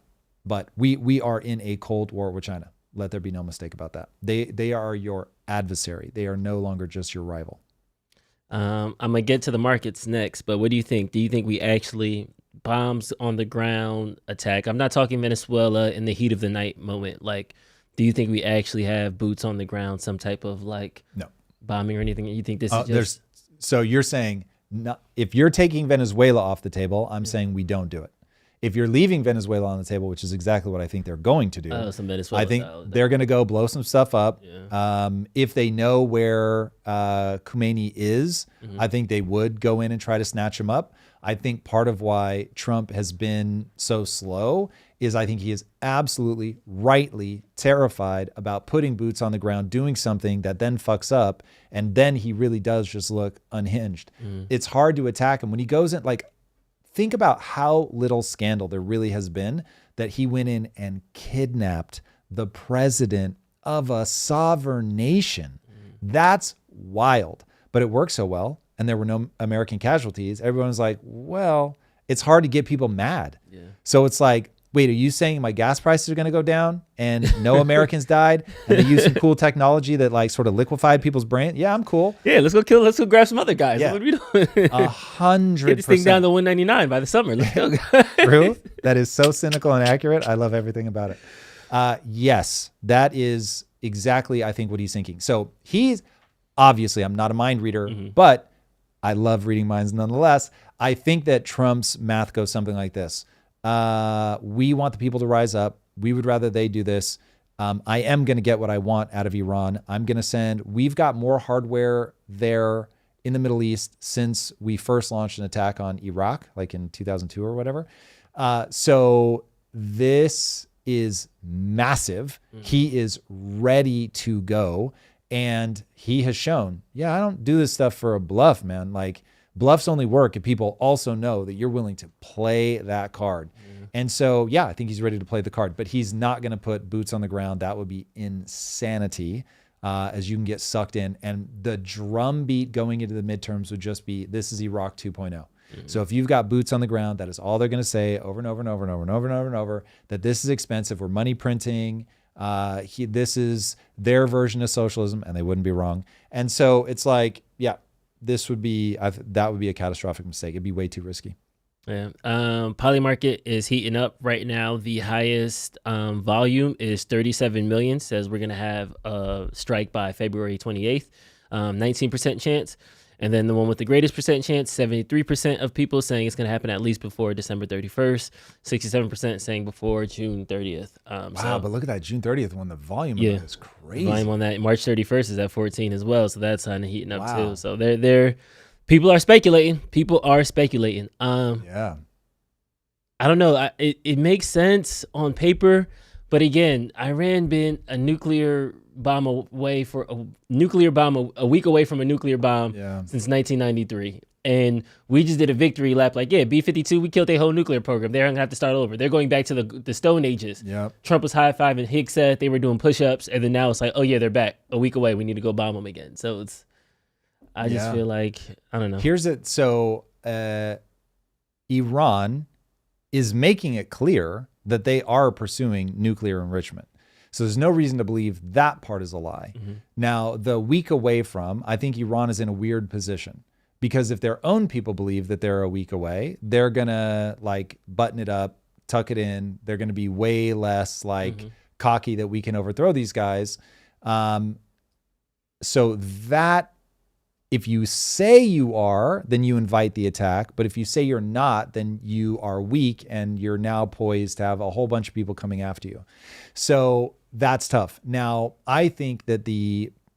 But we are in a Cold War with China. Let there be no mistake about that. They are your adversary. They are no longer just your rival. I'm going to get to the markets next, but what do you think? Do you think we actually bombs on the ground attack? I'm not talking Venezuela in the heat of the night moment. Like, do you think we actually have boots on the ground, some type of like bombing or anything? You think this is just... So you're saying, if you're taking Venezuela off the table, I'm saying we don't do it. If you're leaving Venezuela on the table, which is exactly what I think they're going to do, I think they're going to go blow some stuff up. Yeah. If they know where Khomeini is, I think they would go in and try to snatch him up. I think part of why Trump has been so slow is I think he is absolutely rightly terrified about putting boots on the ground, doing something that then fucks up. And then he really does just look unhinged. It's hard to attack him when he goes in. Like, think about how little scandal there really has been that he went in and kidnapped the president of a sovereign nation. That's wild, but it worked so well. And there were no American casualties. Everyone was like, well, it's hard to get people mad. Yeah. So it's like, wait, are you saying my gas prices are going to go down and no Americans died and they used some cool technology that like sort of liquefied people's brain? Yeah, I'm cool. Yeah, let's go grab some other guys. Yeah. What are we doing? 100%. Get this thing down to 199 by the summer. Let's go. True. That is so cynical and accurate. I love everything about it. Yes, that is exactly, I think, what he's thinking. So he's obviously, I'm not a mind reader, but I love reading minds nonetheless. I think that Trump's math goes something like this. We want the people to rise up. We would rather they do this. I am going to get what I want out of Iran. I'm going to we've got more hardware there in the Middle East since we first launched an attack on Iraq, like in 2002 or whatever. So this is massive. He is ready to go. And he has shown, yeah, I don't do this stuff for a bluff, man. Like, bluffs only work if people also know that you're willing to play that card. And so, yeah, I think he's ready to play the card, but he's not going to put boots on the ground. That would be insanity, as you can get sucked in. And the drumbeat going into the midterms would just be, this is Iraq 2.0. So if you've got boots on the ground, that is all they're going to say over and over and over and over and over and over and over, that this is expensive. We're money printing. This is their version of socialism, and they wouldn't be wrong. And so it's like, yeah, this would be, that would be a catastrophic mistake. It'd be way too risky. Yeah. Poly market is heating up right now. The highest volume is 37 million. Says we're going to have a strike by February 28th, 19% chance. And then the one with the greatest percent chance, 73% of people saying it's going to happen at least before December 31st, 67% saying before June 30th. Wow, but look at that June 30th one. The volume of it is crazy. The volume on that March 31st is at 14 as well, so that's kind of heating up too. So they're people are speculating. Yeah. I don't know. It makes sense on paper, but again, Iran been a nuclear bomb away a week away from a nuclear bomb since 1993. And we just did a victory lap like, yeah, B-52, we killed their whole nuclear program. They're going to have to start over. They're going back to the Stone Ages. Yep. Trump was high-fiving Higgs said they were doing push-ups, and then now it's like, oh, yeah, they're back a week away. We need to go bomb them again. So I just feel like, I don't know. Here's it. So Iran is making it clear that they are pursuing nuclear enrichment. So there's no reason to believe that part is a lie. Now, the week away from, I think Iran is in a weird position because if their own people believe that they're a week away, they're going to like button it up, tuck it in. They're going to be way less like cocky that we can overthrow these guys. So that if you say you are, then you invite the attack. But if you say you're not, then you are weak and you're now poised to have a whole bunch of people coming after you. So that's tough. Now, I think that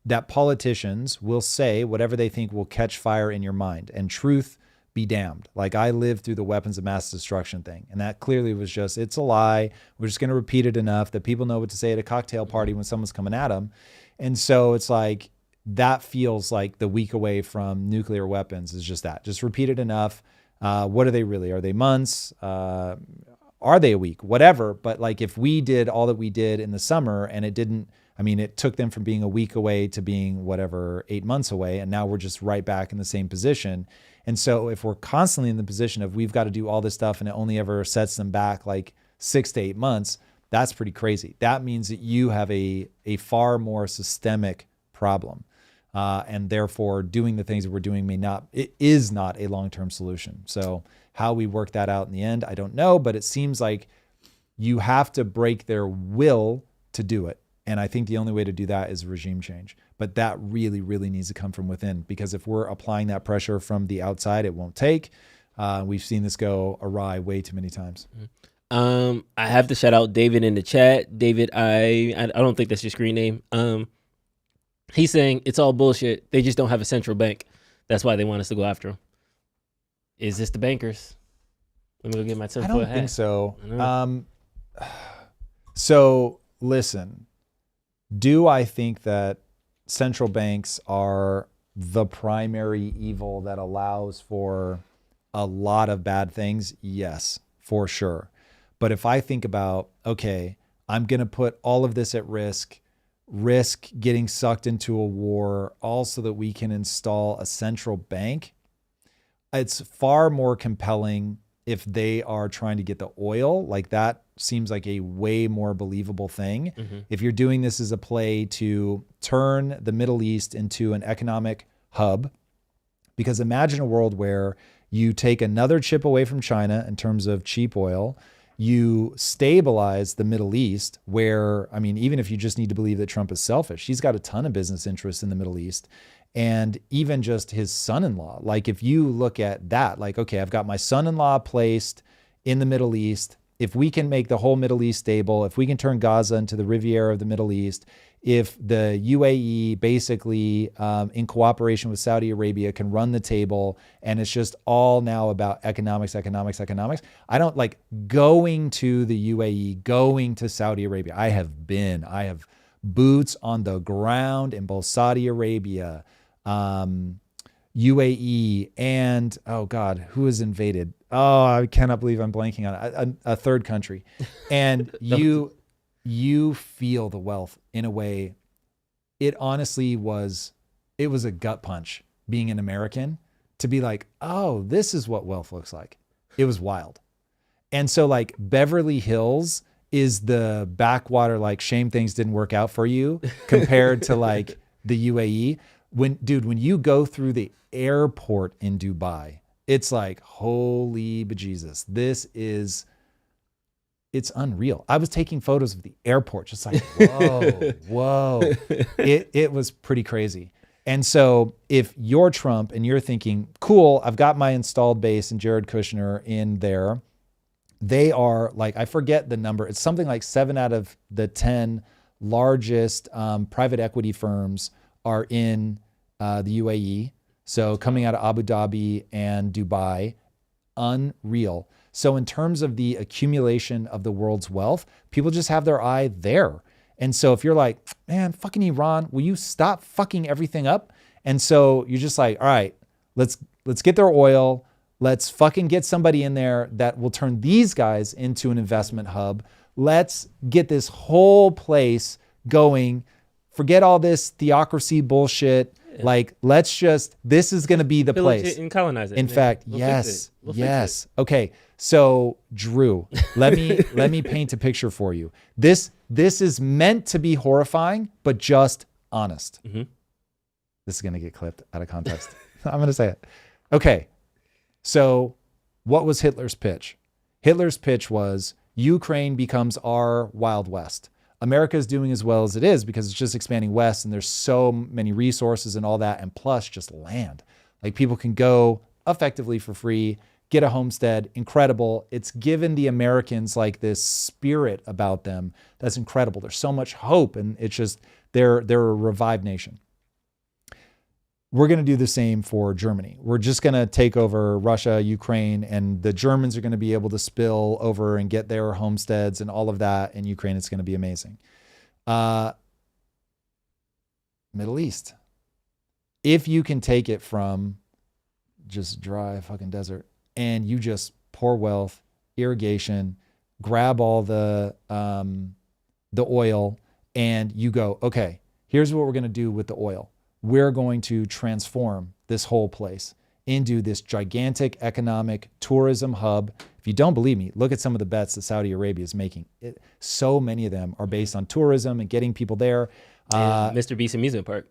that politicians will say whatever they think will catch fire in your mind, and truth be damned. Like, I lived through the weapons of mass destruction thing, and that clearly was just, it's a lie. We're just going to repeat it enough that people know what to say at a cocktail party when someone's coming at them. And so it's like, that feels like the week away from nuclear weapons is just that. Just repeat it enough. What are they really? Are they months? Are they a week? Whatever. But like, if we did all that we did in the summer and it didn't, I mean, it took them from being a week away to being whatever, 8 months away. And now we're just right back in the same position. And so if we're constantly in the position of we've got to do all this stuff and it only ever sets them back like 6 to 8 months, that's pretty crazy. That means that you have a far more systemic problem. And therefore doing the things that we're doing it is not a long-term solution. So how we work that out in the end, I don't know, but it seems like you have to break their will to do it. And I think the only way to do that is regime change. But that really, really needs to come from within, because if we're applying that pressure from the outside, it won't take. We've seen this go awry way too many times. I have to shout out David in the chat. David, I don't think that's your screen name. He's saying it's all bullshit. They just don't have a central bank. That's why they want us to go after them. Is this the bankers? Let me go get my 10-foot hat. I don't think so. So listen, do I think that central banks are the primary evil that allows for a lot of bad things? Yes, for sure. But if I think about, okay, I'm going to put all of this at risk getting sucked into a war, all so that we can install a central bank, it's far more compelling if they are trying to get the oil. Like, that seems like a way more believable thing. Mm-hmm. If you're doing this as a play to turn the Middle East into an economic hub, because imagine a world where you take another chip away from China in terms of cheap oil, you stabilize the Middle East, where, I mean, even if you just need to believe that Trump is selfish, he's got a ton of business interests in the Middle East. And even just his son-in-law, like, if you look at that, like, okay, I've got my son-in-law placed in the Middle East. If we can make the whole Middle East stable, if we can turn Gaza into the Riviera of the Middle East, if the UAE basically, in cooperation with Saudi Arabia, can run the table, and it's just all now about economics. I don't like going to the UAE, going to Saudi Arabia. I have boots on the ground in both Saudi Arabia, UAE, and, oh God, who has invaded? Oh, I cannot believe I'm blanking on a third country. And you feel the wealth in a way. It honestly was a gut punch being an American to be like, oh, this is what wealth looks like. It was wild. And so, like, Beverly Hills is the backwater, like, shame things didn't work out for you, compared to like the UAE. When you go through the airport in Dubai, it's like, holy bejesus, it's unreal. I was taking photos of the airport, just like, whoa. It was pretty crazy. And so if you're Trump and you're thinking, cool, I've got my installed base and Jared Kushner in there, they are, like, I forget the number. It's something like 7 out of the 10 largest private equity firms are in the UAE. So coming out of Abu Dhabi and Dubai, unreal. So in terms of the accumulation of the world's wealth, people just have their eye there. And so if you're like, man, fucking Iran, will you stop fucking everything up? And so you're just like, all right, let's get their oil. Let's fucking get somebody in there that will turn these guys into an investment hub. Let's get this whole place going. Forget all this theocracy bullshit. Yeah. Like, this is going to be the place. And colonize it. In fact, yes. Okay. So Drew, let me paint a picture for you. This is meant to be horrifying, but just honest. Mm-hmm. This is going to get clipped out of context. I'm going to say it. Okay. So what was Hitler's pitch? Hitler's pitch was Ukraine becomes our Wild West. America is doing as well as it is because it's just expanding west, and there's so many resources and all that, and plus just land. Like, people can go effectively for free, get a homestead, incredible. It's given the Americans like this spirit about them that's incredible. There's so much hope, and it's just they're a revived nation. We're going to do the same for Germany. We're just going to take over Russia, Ukraine, and the Germans are going to be able to spill over and get their homesteads and all of that in Ukraine. It's going to be amazing. Middle East. If you can take it from just dry fucking desert and you just pour wealth, irrigation, grab all the oil, and you go, okay, here's what we're going to do with the oil. We're going to transform this whole place into this gigantic economic tourism hub. If you don't believe me, look at some of the bets that Saudi Arabia is making. So many of them are based on tourism and getting people there. Mr. Beast Amusement Park.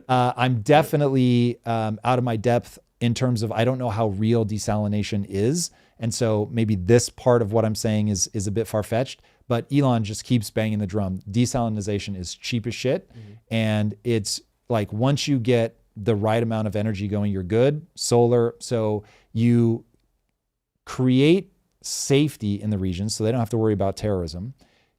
I'm definitely out of my depth in terms of, I don't know how real desalination is. And so maybe this part of what I'm saying is a bit far-fetched. But Elon just keeps banging the drum. Desalination is cheap as shit. Mm-hmm. And it's like, once you get the right amount of energy going, you're good. Solar. So you create safety in the region so they don't have to worry about terrorism.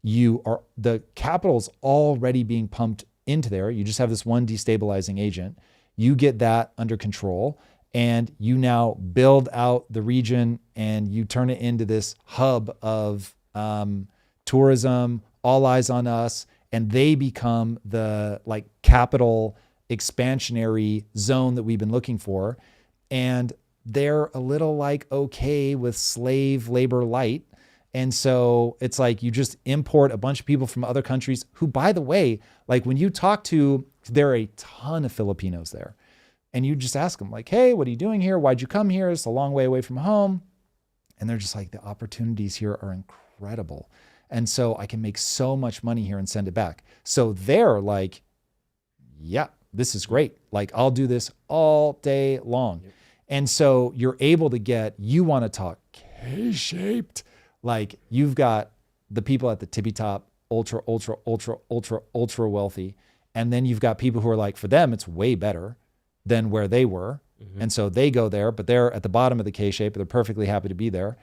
The capital's already being pumped into there. You just have this one destabilizing agent. You get that under control. and you now build out the region and you turn it into this hub of tourism, all eyes on us, and they become the like capital expansionary zone that we've been looking for. And they're a little like okay with slave labor light. And so it's like you just import a bunch of people from other countries who, by the way, like when you talk to, there are a ton of Filipinos there. And you just ask them like, hey, what are you doing here? Why'd you come here? It's a long way away from home. And they're just like, the opportunities here are incredible. And so I can make so much money here and send it back. So they're like, yeah, this is great. Like I'll do this all day long. Yep. And so you're able to get, you want to talk K-shaped. Like you've got the people at the tippy top, ultra wealthy. And then you've got people who are like, for them, it's way better than where they were. Mm-hmm. And so they go there, but they're at the bottom of the K-shape. They're perfectly happy to be there,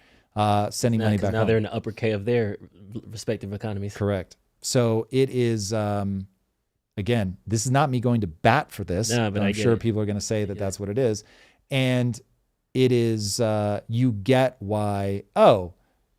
sending money back now home. They're in the upper K of their respective economies. Correct. So it is, again, this is not me going to bat for this. No, but I'm sure people are going to say that that's what it is. And it is, you get why,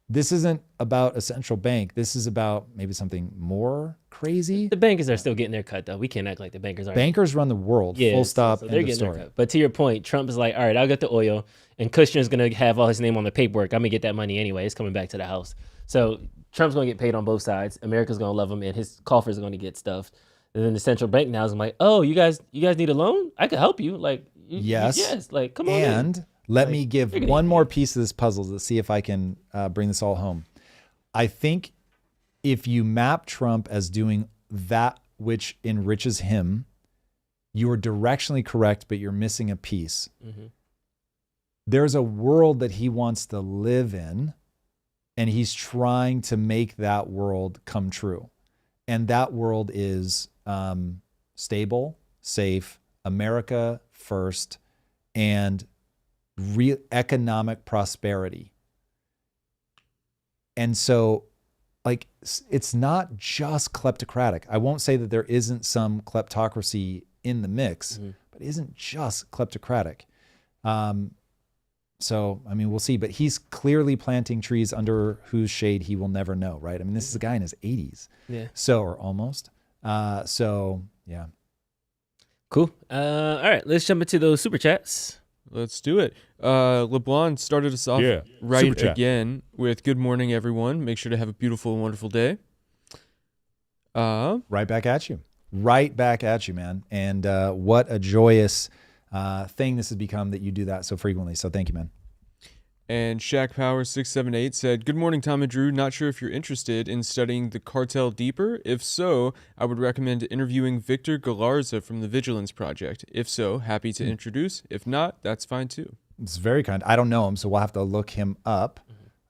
this isn't about a central bank. This is about maybe something more crazy. The bankers are still getting their cut, though. We can't act like the bankers are. Bankers run the world, full stop, so they're end of getting story. their cut. But to your point, Trump is like, all right, I'll get the oil, and Kushner's going to have all his name on the paperwork. I'm going to get that money anyway. It's coming back to the house. So Trump's going to get paid on both sides. America's going to love him, and his coffers are going to get stuffed. And then the central bank now is like, oh, you guys need a loan? I could help you. Like, yes. Like, come on. And let me give one more piece of this puzzle to see if I can bring this all home. I think if you map Trump as doing that which enriches him, you are directionally correct, but you're missing a piece. Mm-hmm. There's a world that he wants to live in, and he's trying to make that world come true. And that world is stable, safe, America first, and real economic prosperity. And so, like, it's not just kleptocratic. I won't say that there isn't some kleptocracy in the mix, but it isn't just kleptocratic. So, I mean, we'll see. But he's clearly planting trees under whose shade he will never know, right? I mean, this is a guy in his 80s. Yeah. So, or almost. So, yeah. Cool. All right, let's jump into those super chats. Let's do it. LeBlanc started us off right again with good morning, everyone. Make sure to have a beautiful and wonderful day. Right back at you. Right back at you, man. And what a joyous thing this has become that you do that so frequently. So thank you, man. And Shaq Power 678 said, good morning, Tom and Drew. Not sure if you're interested in studying the cartel deeper. If so, I would recommend interviewing Victor Galarza from the Vigilance Project. If so, happy to introduce. If not, that's fine too. It's very kind. I don't know him, so we'll have to look him up.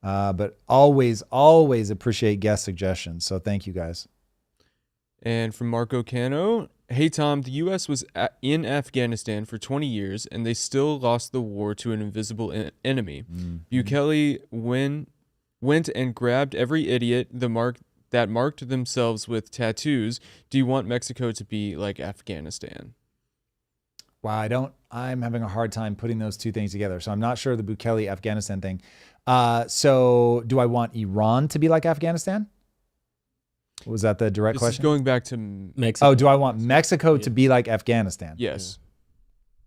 But always appreciate guest suggestions. So thank you, guys. And from Marco Cano, hey, Tom, the U.S. was in Afghanistan for 20 years, and they still lost the war to an invisible enemy. Mm-hmm. Bukele went and grabbed every idiot that marked themselves with tattoos. Do you want Mexico to be like Afghanistan? Wow, I'm having a hard time putting those two things together. So I'm not sure the Bukele Afghanistan thing. So do I want Iran to be like Afghanistan? Was that the direct question? This is going back to Mexico. Oh, do I want Mexico to be like Afghanistan? Yes.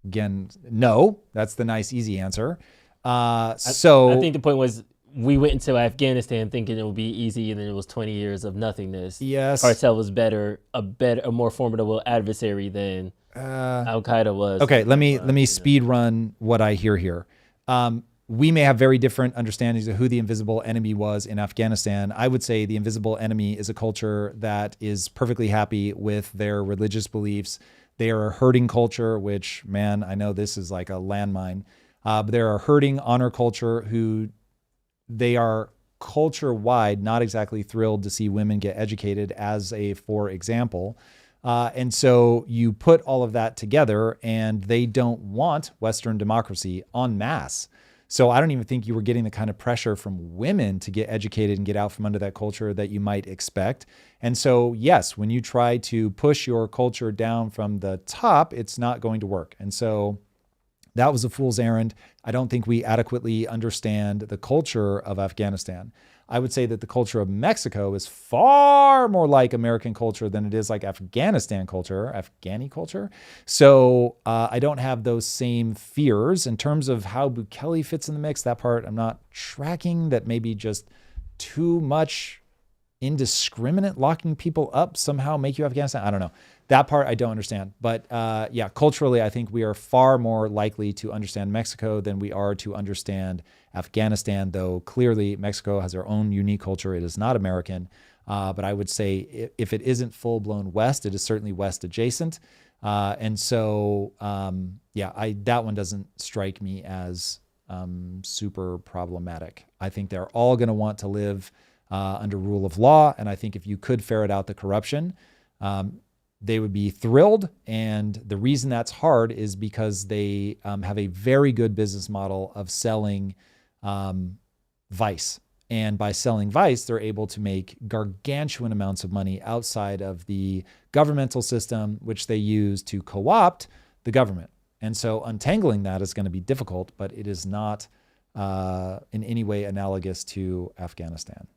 Again, no. That's the nice, easy answer. I think the point was we went into Afghanistan thinking it would be easy, and then it was 20 years of nothingness. Yes. Cartel was a more formidable adversary than Al Qaeda was. Okay, let me speed run what I hear here. We may have very different understandings of who the invisible enemy was in Afghanistan. I would say the invisible enemy is a culture that is perfectly happy with their religious beliefs. They are a herding culture, which, man, I know this is like a landmine. But they're a herding honor culture who they are culture-wide not exactly thrilled to see women get educated as for example. And so you put all of that together, and they don't want Western democracy en masse. So I don't even think you were getting the kind of pressure from women to get educated and get out from under that culture that you might expect. And so, yes, when you try to push your culture down from the top, it's not going to work. And so That was a fool's errand. I don't think we adequately understand the culture of Afghanistan. I would say that the culture of Mexico is far more like American culture than it is like Afghanistan culture, Afghani culture. So I don't have those same fears. In terms of how Bukele fits in the mix, that part I'm not tracking. That maybe just too much indiscriminate locking people up somehow make you Afghanistan. I don't know. That part I don't understand. But yeah, culturally, I think we are far more likely to understand Mexico than we are to understand Afghanistan, though clearly Mexico has their own unique culture. It is not American. But I would say if it isn't full-blown West, it is certainly West adjacent. And so, yeah, that one doesn't strike me as super problematic. I think they're all going to want to live under rule of law. And I think if you could ferret out the corruption, they would be thrilled. And the reason that's hard is because they have a very good business model of selling vice. And by selling vice, they're able to make gargantuan amounts of money outside of the governmental system, which they use to co-opt the government. And so untangling that is going to be difficult, but it is not in any way analogous to Afghanistan.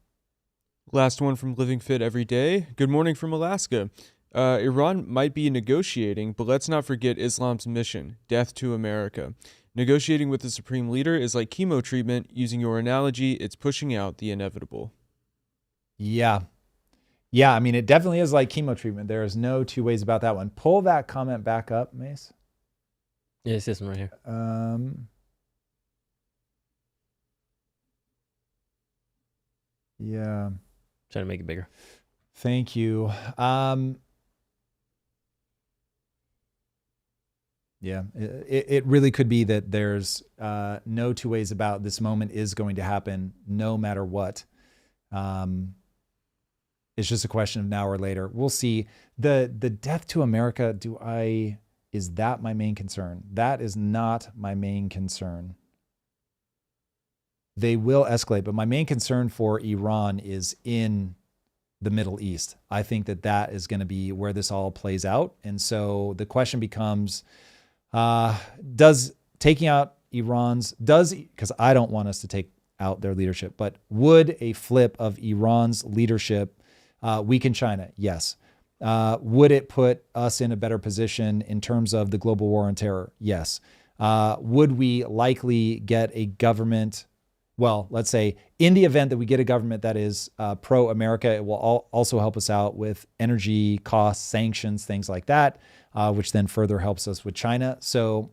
Last one from Living Fit Every Day. Good morning from Alaska. Iran might be negotiating, but let's not forget Islam's mission, death to America. Negotiating with the supreme leader is like chemo treatment. Using your analogy, it's pushing out the inevitable. Yeah. Yeah, I mean, it definitely is like chemo treatment. There is no two ways about that one. Pull that comment back up, Mace. Yeah, it's this one right here. Yeah. Trying to make it bigger. Thank you. Yeah, it really could be that there's no two ways about this moment is going to happen no matter what. It's just a question of now or later. We'll see. The death to America, is that my main concern? That is not my main concern. They will escalate, but my main concern for Iran is in the Middle East. I think that is going to be where this all plays out. And so the question becomes, does taking out because I don't want us to take out their leadership, but would a flip of Iran's leadership weaken China? Yes. Would it put us in a better position in terms of the global war on terror? Yes. Would we likely get a government? Well, let's say in the event that we get a government that is pro-America, it will also help us out with energy costs, sanctions, things like that, which then further helps us with China. So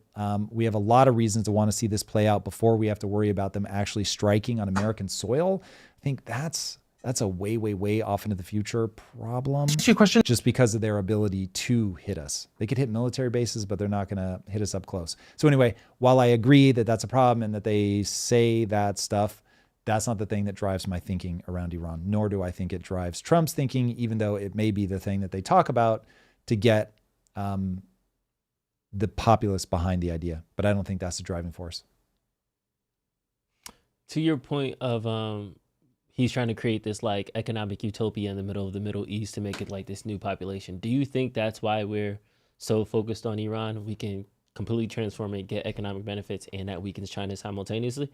we have a lot of reasons to want to see this play out before we have to worry about them actually striking on American soil. I think that's a way, way, way off into the future problem. Ask you a question. Just because of their ability to hit us. They could hit military bases, but they're not going to hit us up close. So anyway, while I agree that that's a problem and that they say that stuff, that's not the thing that drives my thinking around Iran, nor do I think it drives Trump's thinking, even though it may be the thing that they talk about to get the populace behind the idea. But I don't think that's the driving force. To your point of he's trying to create this like economic utopia in the middle of the Middle East to make it like this new population. Do you think that's why we're so focused on Iran? We can completely transform it, get economic benefits, and that weakens China simultaneously?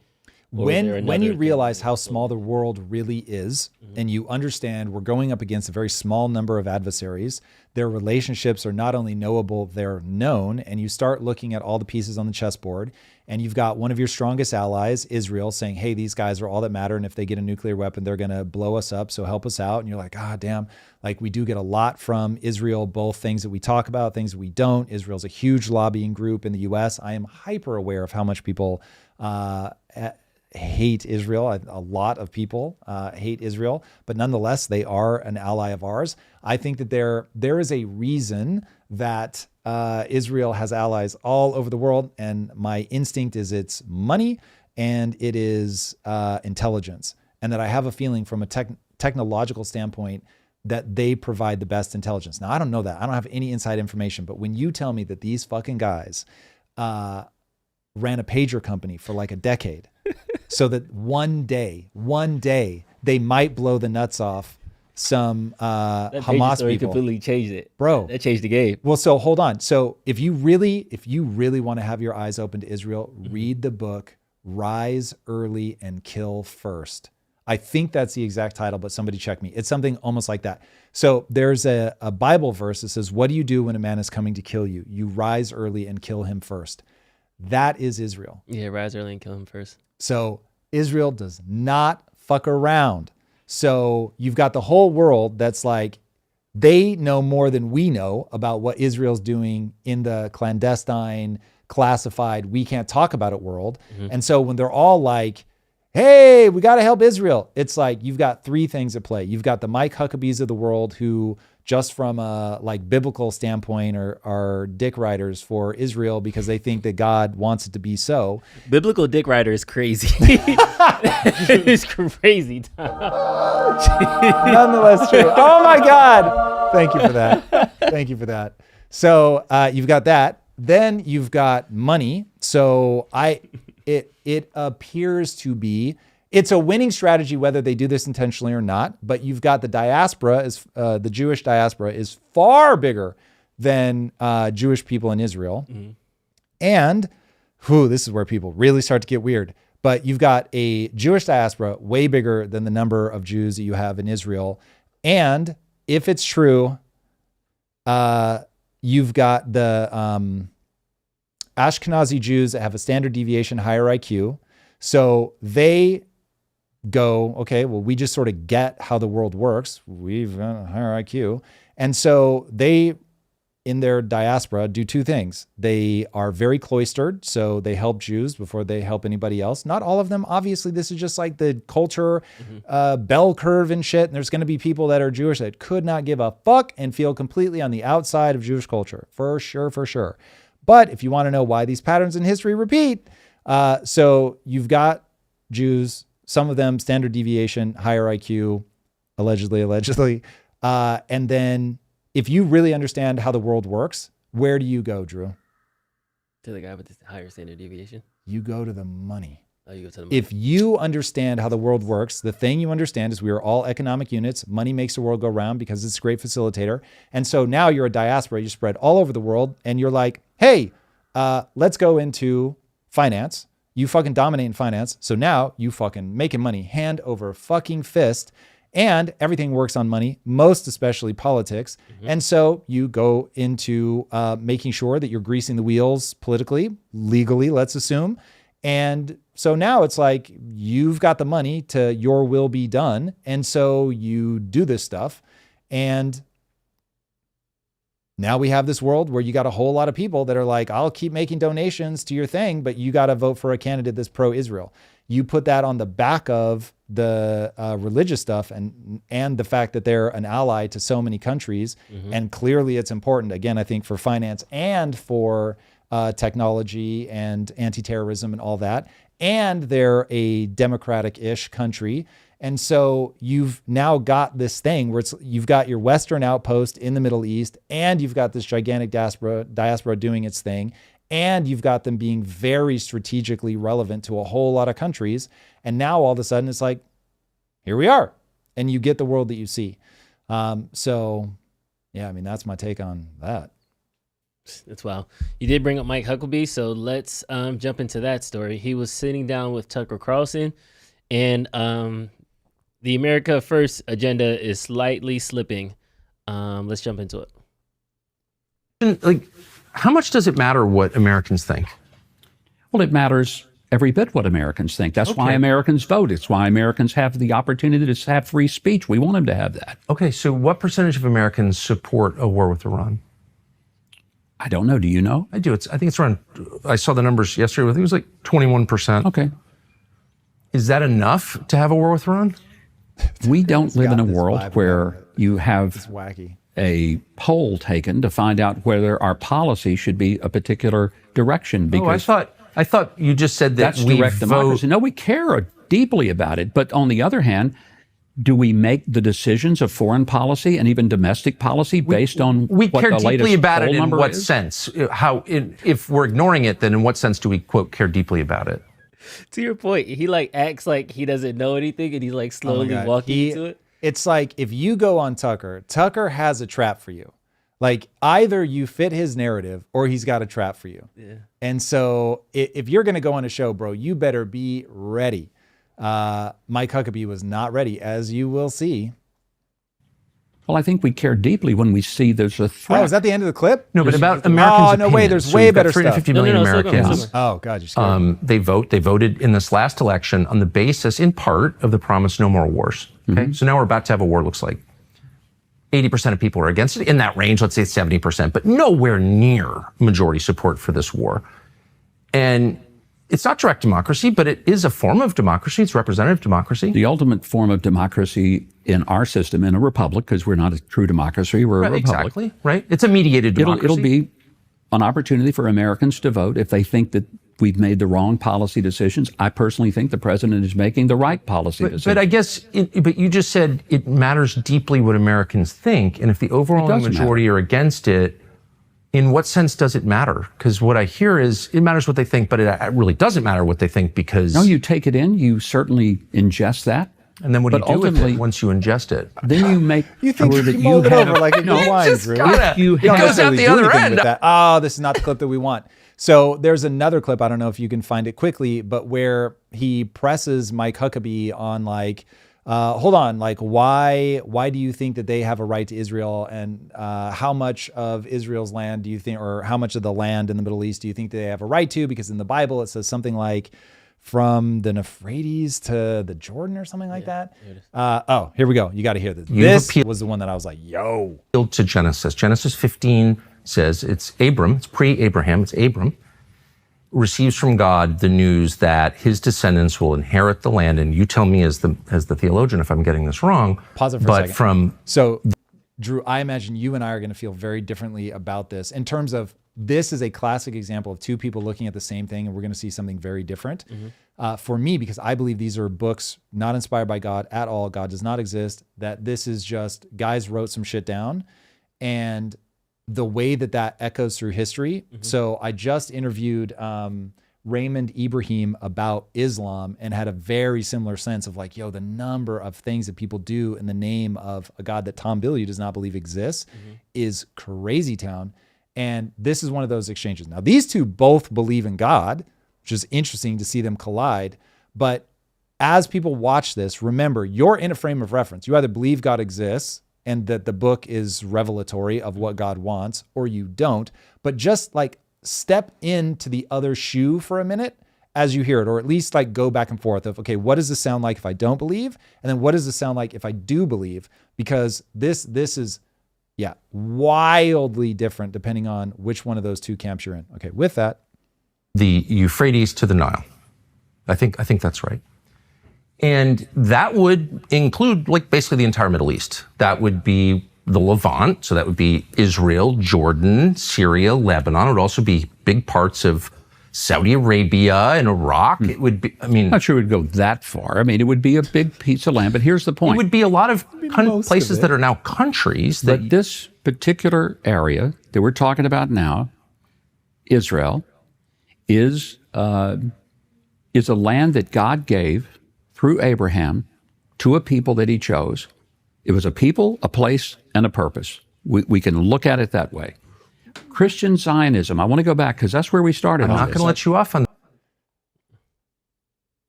When you realize how small the world really is, and you understand we're going up against a very small number of adversaries, their relationships are not only knowable, they're known, and you start looking at all the pieces on the chessboard, and you've got one of your strongest allies, Israel, saying, hey, these guys are all that matter, and if they get a nuclear weapon, they're going to blow us up, so help us out. And you're like, ah, damn, like we do get a lot from Israel, both things that we talk about, things that we don't. Israel's a huge lobbying group in the US. I am hyper aware of how much people hate Israel. A lot of people hate Israel, but nonetheless, they are an ally of ours. I think that there is a reason that Israel has allies all over the world, and my instinct is it's money and it is intelligence, and that I have a feeling from a technological standpoint that they provide the best intelligence. Now, I don't know that. I don't have any inside information, but when you tell me that these fucking guys ran a pager company for like a decade so that one day they might blow the nuts off some that Hamas story people. Completely changed it, bro. That changed the game. Well, so hold on. So if you really want to have your eyes open to Israel, read the book Rise Early and Kill First. I think that's the exact title, but somebody check me. It's something almost like that. So there's a Bible verse that says, what do you do when a man is coming to kill you? You rise early and kill him first. That is Israel. Yeah, rise early and kill him first. So Israel does not fuck around. So you've got the whole world that's like, they know more than we know about what Israel's doing in the clandestine, classified, we can't talk about it world. And so when they're all like, hey, we got to help Israel, it's like you've got three things at play. You've got the Mike Huckabees of the world who just from a like biblical standpoint are dick riders for Israel because they think that God wants it to be so. Biblical dick rider is crazy. It's crazy. Nonetheless true. Oh my God. Thank you for that. Thank you for that. So you've got that. Then you've got money. So it appears to be, it's a winning strategy whether they do this intentionally or not, but you've got the diaspora, the Jewish diaspora is far bigger than Jewish people in Israel. And this is where people really start to get weird. But you've got a Jewish diaspora way bigger than the number of Jews that you have in Israel. And if it's true, you've got the Ashkenazi Jews that have a standard deviation higher IQ. So they go, okay, well, we just sort of get how the world works. We've got a higher IQ. And so they, in their diaspora, do two things. They are very cloistered, so they help Jews before they help anybody else. Not all of them. Obviously, this is just like the culture bell curve and shit. And there's going to be people that are Jewish that could not give a fuck and feel completely on the outside of Jewish culture. For sure, for sure. But if you want to know why these patterns in history repeat, so you've got Jews, some of them standard deviation, higher IQ, allegedly. And then if you really understand how the world works, where do you go, Drew? To the guy with the higher standard deviation. You go to the money. Oh, you go to the money. If you understand how the world works, the thing you understand is we are all economic units. Money makes the world go round because it's a great facilitator. And so now you're a diaspora, you spread all over the world, and you're like, hey, let's go into finance. You fucking dominate in finance. So now you fucking making money hand over fucking fist, and everything works on money, most especially politics. And so you go into making sure that you're greasing the wheels politically, legally, let's assume. And so now it's like you've got the money to your will be done. And so you do this stuff. And now we have this world where you got a whole lot of people that are like, I'll keep making donations to your thing, but you got to vote for a candidate that's pro-Israel. You put that on the back of the religious stuff and the fact that they're an ally to so many countries. And clearly it's important, again, I think for finance and for technology and anti-terrorism and all that. And they're a democratic-ish country. And so you've now got this thing where you've got your Western outpost in the Middle East, and you've got this gigantic diaspora doing its thing, and you've got them being very strategically relevant to a whole lot of countries. And now all of a sudden it's like, here we are. And you get the world that you see. So yeah, I mean, that's my take on that. That's wow. You did bring up Mike Huckabee, so let's jump into that story. He was sitting down with Tucker Carlson, and the America First agenda is slightly slipping. Let's jump into it. Like, how much does it matter what Americans think? Well, it matters every bit what Americans think. That's why Americans vote. It's why Americans have the opportunity to have free speech. We want them to have that. Okay, so what percentage of Americans support a war with Iran? I don't know. Do you know? I do. I think it's around, I saw the numbers yesterday. I think it was like 21%. Okay. Is that enough to have a war with Iran? We don't live in a world where you have a poll taken to find out whether our policy should be a particular direction. Because I thought you just said that that's direct democracy. No, we care deeply about it. But on the other hand, do we make the decisions of foreign policy and even domestic policy based on we what care the deeply latest about poll it in number what is? sense? If we're ignoring it, then in what sense do we, quote, care deeply about it? To your point, he like acts like he doesn't know anything, and he's like slowly walking into it. It's like if you go on Tucker, Tucker has a trap for you. Like either you fit his narrative or he's got a trap for you. Yeah. And so if you're going to go on a show, bro, you better be ready. Mike Huckabee was not ready, as you will see. Well, I think we care deeply when we see there's a threat. Oh, is that the end of the clip? No, but about Americans' Oh, no, wait, there's So way you've got better 350 stuff. million No, Americans. Oh, God, you're scared. They voted in this last election on the basis, in part, of the promise no more wars. Okay, so now we're about to have a war. Looks like 80% of people are against it. In that range, let's say 70%, but nowhere near majority support for this war. And it's not direct democracy, but it is a form of democracy. It's representative democracy. The ultimate form of democracy in our system, in a republic, because we're not a true democracy, we're a republic. Exactly, right? It's a mediated democracy. It'll be an opportunity for Americans to vote if they think that we've made the wrong policy decisions. I personally think the president is making the right policy decisions. But I guess, but you just said it matters deeply what Americans think, and if the overwhelming majority are against it, in what sense does it matter? Because what I hear is it matters what they think, but it really doesn't matter what they think because... No, you take it in, you certainly ingest that. And then what do you do with it once you ingest it? Then you make you think sure that you mold it have... over like a good wine, Drew. It goes out the other end. Oh, this is not the clip that we want. So there's another clip, I don't know if you can find it quickly, but where he presses Mike Huckabee on like, hold on, like why do you think that they have a right to Israel, and how much of Israel's land do you think, or how much of the land in the Middle East do you think they have a right to? Because in the Bible it says something like from the Euphrates to the Jordan or something like that. Oh, here we go. You got to hear this. This was the one that I was like, yo. To Genesis. Genesis 15 says it's Abram, it's pre-Abraham, it's Abram, receives from God the news that his descendants will inherit the land. And you tell me as the theologian if I'm getting this wrong. Pause it for a second. So, Drew, I imagine you and I are going to feel very differently about this in terms of this is a classic example of two people looking at the same thing, and we're going to see something very different. For me, because I believe these are books not inspired by God at all. God does not exist. That this is just guys wrote some shit down, and the way that echoes through history. So I just interviewed Raymond Ibrahim about Islam and had a very similar sense of like, yo, the number of things that people do in the name of a God that Tom Bilyeu does not believe exists is crazy town. And this is one of those exchanges. Now, these two both believe in God, which is interesting to see them collide. But as people watch this, remember, you're in a frame of reference. You either believe God exists and that the book is revelatory of what God wants, or you don't. But just like step into the other shoe for a minute as you hear it, or at least like go back and forth of, okay, what does this sound like if I don't believe? And then what does this sound like if I do believe? Because this is, yeah, wildly different depending on which one of those two camps you're in. Okay, with that. The Euphrates to the Nile. I think that's right. And that would include like basically the entire Middle East. That would be the Levant. So that would be Israel, Jordan, Syria, Lebanon. It would also be big parts of Saudi Arabia and Iraq. It would be, I mean. Not sure it would go that far. I mean, it would be a big piece of land, but here's the point. It would be a lot of places that are now countries. But this particular area that we're talking about now, Israel, is a land that God gave through Abraham to a people that he chose. It was a people, a place, and a purpose. We can look at it that way. Christian Zionism, I want to go back because that's where we started. I'm not going to let you off on that.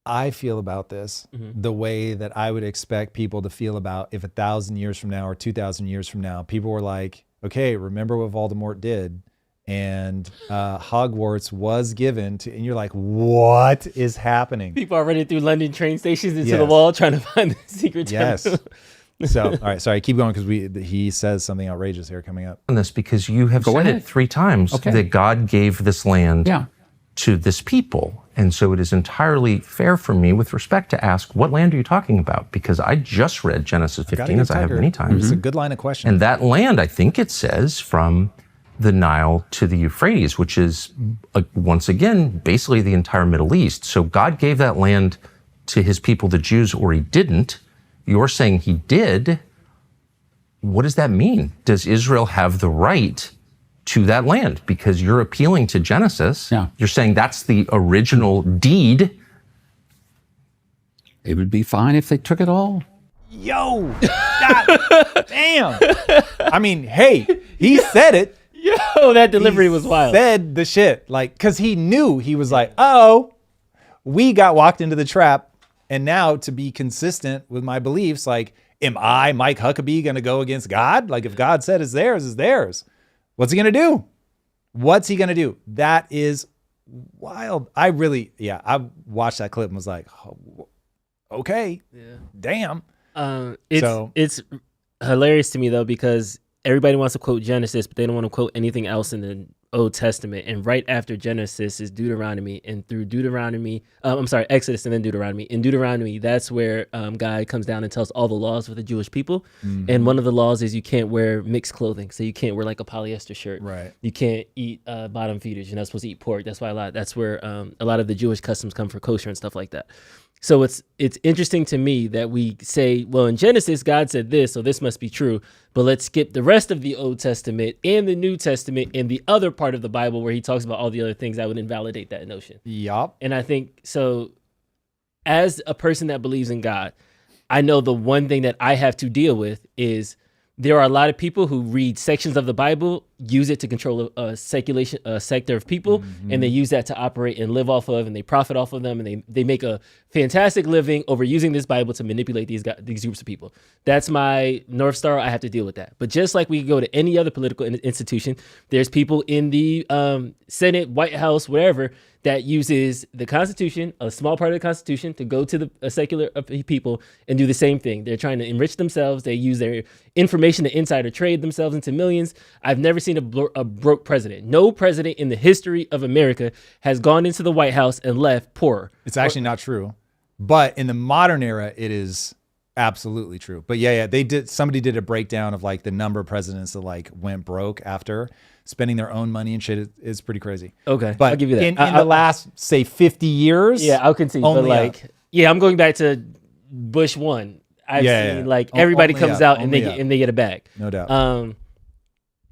I feel about this the way that I would expect people to feel about if 1,000 years from now or 2,000 years from now, people were like, okay, remember what Voldemort did? And Hogwarts was given to, and you're like, what is happening? People are running through London train stations into the wall trying to find the secret temple. So, all right, sorry, keep going because he says something outrageous here coming up. On this, because you have said it 3 times that God gave this land to this people. And so it is entirely fair for me with respect to ask, what land are you talking about? Because I just read Genesis 15, as I have many times. It's a good line of question. And that land, I think it says, from the Nile to the Euphrates, which is, once again, basically the entire Middle East. So God gave that land to his people, the Jews, or he didn't. You're saying he did. What does that mean? Does Israel have the right to that land? Because you're appealing to Genesis. You're saying that's the original deed. It would be fine if they took it all. Yo, God damn. I mean, hey, he said it. Yo, that delivery was wild. Said the shit. Like, because he knew, he was like, oh, we got walked into the trap. And now to be consistent with my beliefs, like, am I, Mike Huckabee, going to go against God? Like, if God said it's theirs, it's theirs. What's he going to do? What's he going to do? That is wild. I watched that clip and was like, oh, okay, damn. It's hilarious to me though, because everybody wants to quote Genesis, but they don't want to quote anything else in the Old Testament. And right after Genesis is Deuteronomy, and through Exodus and then Deuteronomy. In Deuteronomy, that's where God comes down and tells all the laws for the Jewish people. Mm-hmm. And one of the laws is you can't wear mixed clothing. So you can't wear like a polyester shirt. Right. You can't eat bottom feeders. You're not supposed to eat pork. That's why that's where a lot of the Jewish customs come for kosher and stuff like that. So it's interesting to me that we say, well, in Genesis, God said this, so this must be true. But let's skip the rest of the Old Testament and the New Testament and the other part of the Bible where he talks about all the other things that would invalidate that notion. Yup. And I think, so as a person that believes in God, I know the one thing that I have to deal with is there are a lot of people who read sections of the Bible, use it to control a sector of people, mm-hmm. and they use that to operate and live off of, and they profit off of them, and they make a fantastic living over using this Bible to manipulate these groups of people. That's my North Star. I have to deal with that. But just like we go to any other political institution, there's people in the Senate, White House, wherever, that uses the Constitution, a small part of the Constitution, to go to the secular people and do the same thing. They're trying to enrich themselves. They use their information to insider trade themselves into millions. I've never seen a broke president. No president in the history of America has gone into the White House and left poorer. It's actually not true. But in the modern era, it is absolutely true. But somebody did a breakdown of like the number of presidents that like went broke after spending their own money and shit. Is pretty crazy. Okay, but I'll give you that. In the last, say, 50 years. Yeah, I'll concede. But like, I'm going back to Bush 1. I've seen like everybody comes out and they get a bag. No doubt.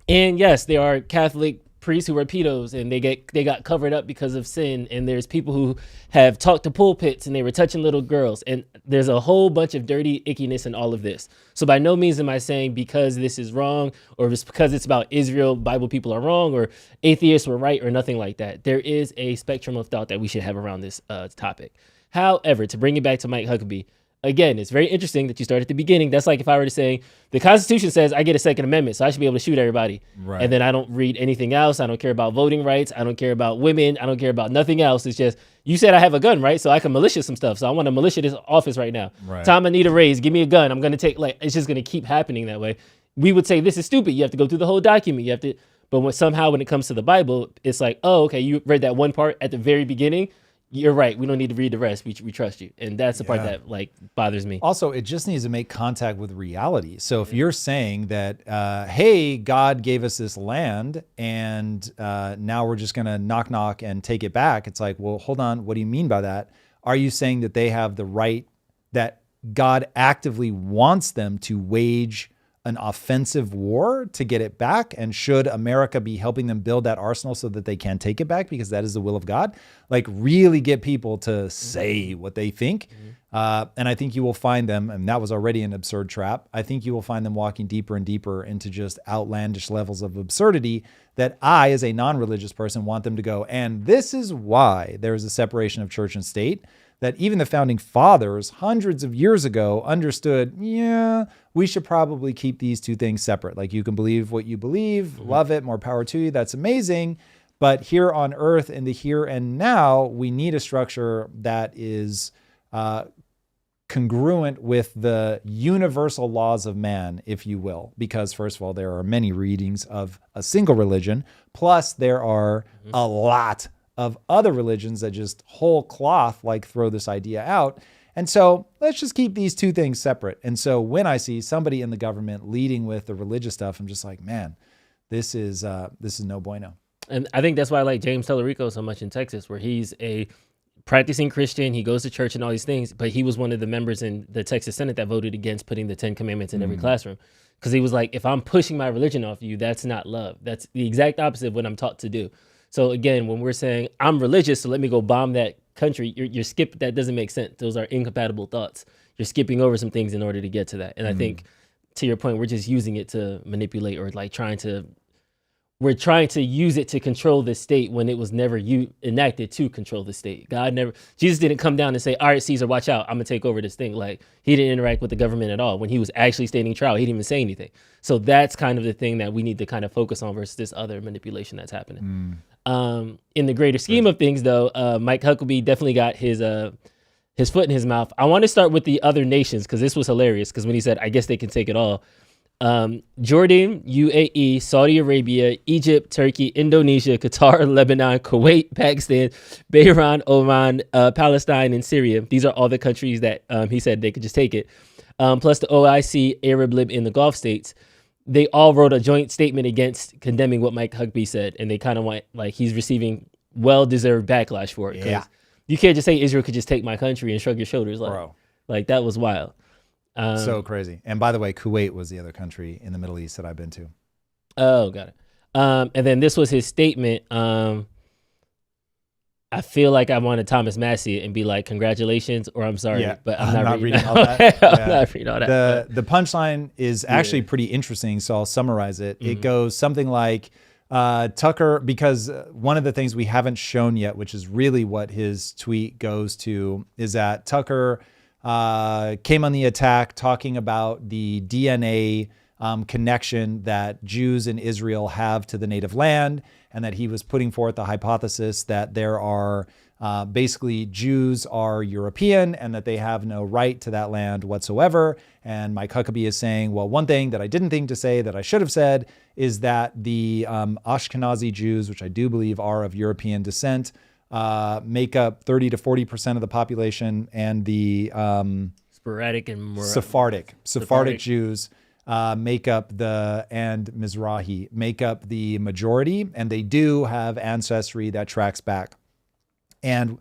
And yes, there are Catholic priests who are pedos and they got covered up because of sin. And there's people who have talked to pulpits and they were touching little girls. And there's a whole bunch of dirty ickiness in all of this. So by no means am I saying because this is wrong or just because it's about Israel, Bible people are wrong, or atheists were right, or nothing like that. There is a spectrum of thought that we should have around this topic. However, to bring it back to Mike Huckabee, again, it's very interesting that you start at the beginning. That's like if I were to say, the Constitution says I get a Second Amendment, so I should be able to shoot everybody. Right. And then I don't read anything else. I don't care about voting rights. I don't care about women. I don't care about nothing else. It's just, you said I have a gun, right? So I can militia some stuff. So I want to militia this office right now. Right. Tom, I need a raise. Give me a gun. I'm going to take, it's just going to keep happening that way. We would say, this is stupid. You have to go through the whole document. You have to, but when it comes to the Bible, it's like, oh, okay, you read that one part at the very beginning. You're right. We don't need to read the rest. We trust you. And that's the part that like bothers me. Also, it just needs to make contact with reality. So if you're saying that, hey, God gave us this land and now we're just going to knock and take it back. It's like, well, hold on. What do you mean by that? Are you saying that they have the right, that God actively wants them to wage an offensive war to get it back? And should America be helping them build that arsenal so that they can take it back because that is the will of God? Like really get people to say what they think. And I think you will find them, and that was already an absurd trap. I think you will find them walking deeper and deeper into just outlandish levels of absurdity that I, as a non-religious person, want them to go. And this is why there is a separation of church and state, that even the founding fathers hundreds of years ago understood, we should probably keep these two things separate. Like you can believe what you believe, love it, more power to you. That's amazing. But here on earth, in the here and now, we need a structure that is congruent with the universal laws of man, if you will. Because first of all, there are many readings of a single religion. Plus there are a lot of other religions that just whole cloth like throw this idea out. And so let's just keep these two things separate. And so when I see somebody in the government leading with the religious stuff, I'm just like, man, this is no bueno. And I think that's why I like James Tellerico so much in Texas, where he's a practicing Christian. He goes to church and all these things, but he was one of the members in the Texas Senate that voted against putting the 10 Commandments in every classroom. Because he was like, if I'm pushing my religion off you, that's not love. That's the exact opposite of what I'm taught to do. So again, when we're saying I'm religious, so let me go bomb that country, you're skip. That doesn't make sense. Those are incompatible thoughts. you're skipping over some things in order to get to that. And I think, to your point, we're just using it to manipulate, or like we're trying to use it to control the state when it was never enacted to control the state. Jesus didn't come down and say, all right, Caesar, watch out, I'm gonna take over this thing. Like, he didn't interact with the government at all. When he was actually standing trial, he didn't even say anything. So that's kind of the thing that we need to kind of focus on versus this other manipulation that's happening. In the greater scheme of things, though, Mike Huckabee definitely got his foot in his mouth. I want to start with the other nations, because this was hilarious, because when he said, I guess they can take it all, Jordan, UAE, Saudi Arabia, Egypt, Turkey, Indonesia, Qatar, Lebanon, Kuwait, Pakistan, Bahrain, Oman, Palestine, and Syria. These are all the countries that he said they could just take it. Plus the OIC, Arab Lib, and the Gulf states. They all wrote a joint statement against condemning what Mike Huckabee said, and they kind of went like he's receiving well-deserved backlash for it. Yeah. You can't just say Israel could just take my country and shrug your shoulders. Like that was wild. So crazy. And by the way, Kuwait was the other country in the Middle East that I've been to. Oh, got it. And then this was his statement. I feel like I wanted Thomas Massey and be like, congratulations, or I'm sorry, but I'm not reading all that. I'm not reading all that. The punchline is actually pretty interesting, so I'll summarize it. It goes something like, Tucker, because one of the things we haven't shown yet, which is really what his tweet goes to, is that Tucker came on the attack talking about the DNA connection that Jews in Israel have to the native land, and that he was putting forth the hypothesis that there are basically Jews are European and that they have no right to that land whatsoever. And Mike Huckabee is saying, well, one thing that I didn't think to say that I should have said is that the Ashkenazi Jews, which I do believe are of European descent, make up 30 to 40% of the population, and the sporadic and Sephardic Jews make up and Mizrahi make up the majority, and they do have ancestry that tracks back. And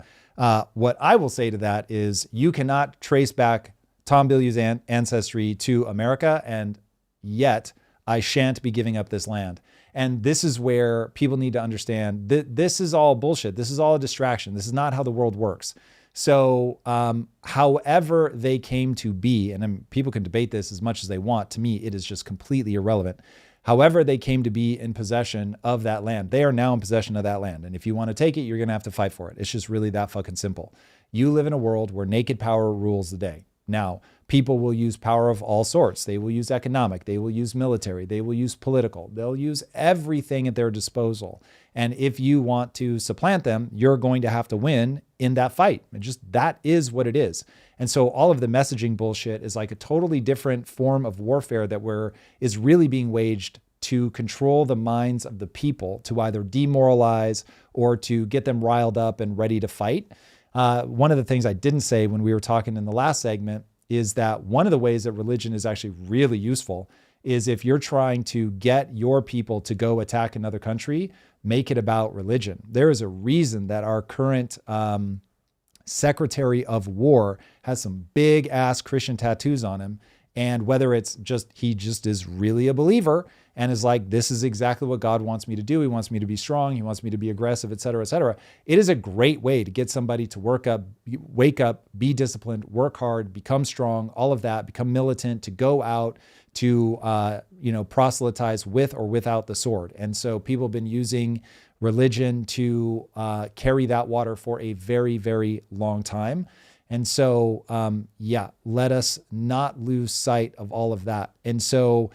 what I will say to that is, you cannot trace back Tom Bilyeu's ancestry to America, and yet I shan't be giving up this land. And this is where people need to understand that this is all bullshit. This is all a distraction. This is not how the world works. So however they came to be, and people can debate this as much as they want, to me, it is just completely irrelevant. However they came to be in possession of that land, they are now in possession of that land. And if you want to take it, you're going to have to fight for it. It's just really that fucking simple. You live in a world where naked power rules the day. Now, people will use power of all sorts. They will use economic, they will use military, they will use political, they'll use everything at their disposal. And if you want to supplant them, you're going to have to win in that fight. And just that is what it is. And so all of the messaging bullshit is like a totally different form of warfare that is really being waged to control the minds of the people, to either demoralize or to get them riled up and ready to fight. One of the things I didn't say when we were talking in the last segment is that one of the ways that religion is actually really useful is if you're trying to get your people to go attack another country, make it about religion. There is a reason that our current Secretary of War has some big ass Christian tattoos on him. And whether it's he just is really a believer and is like, this is exactly what God wants me to do. He wants me to be strong. He wants me to be aggressive, et cetera, et cetera. It is a great way to get somebody to wake up, be disciplined, work hard, become strong, all of that, become militant, to go out to, proselytize with or without the sword. And so people have been using religion to carry that water for a very, very long time. And so, let us not lose sight of all of that. And so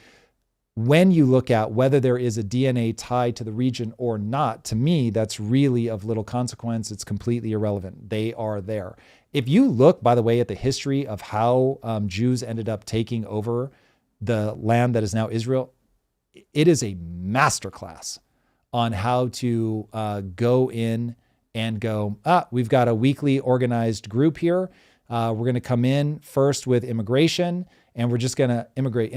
when you look at whether there is a DNA tied to the region or not, to me, that's really of little consequence. It's completely irrelevant. They are there. If you look, by the way, at the history of how Jews ended up taking over the land that is now Israel, it is a masterclass on how to go in and go, we've got a weakly organized group here. We're going to come in first with immigration, and we're just going to immigrate,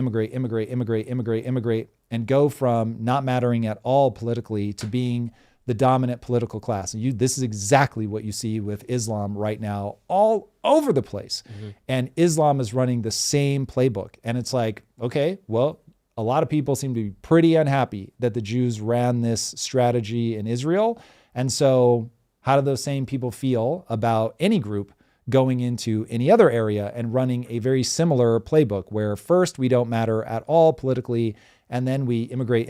and go from not mattering at all politically to being the dominant political class. And this is exactly what you see with Islam right now all over the place. Mm-hmm. And Islam is running the same playbook. And it's like, okay, well, a lot of people seem to be pretty unhappy that the Jews ran this strategy in Israel. And so how do those same people feel about any group going into any other area and running a very similar playbook where first we don't matter at all politically, and then we immigrate.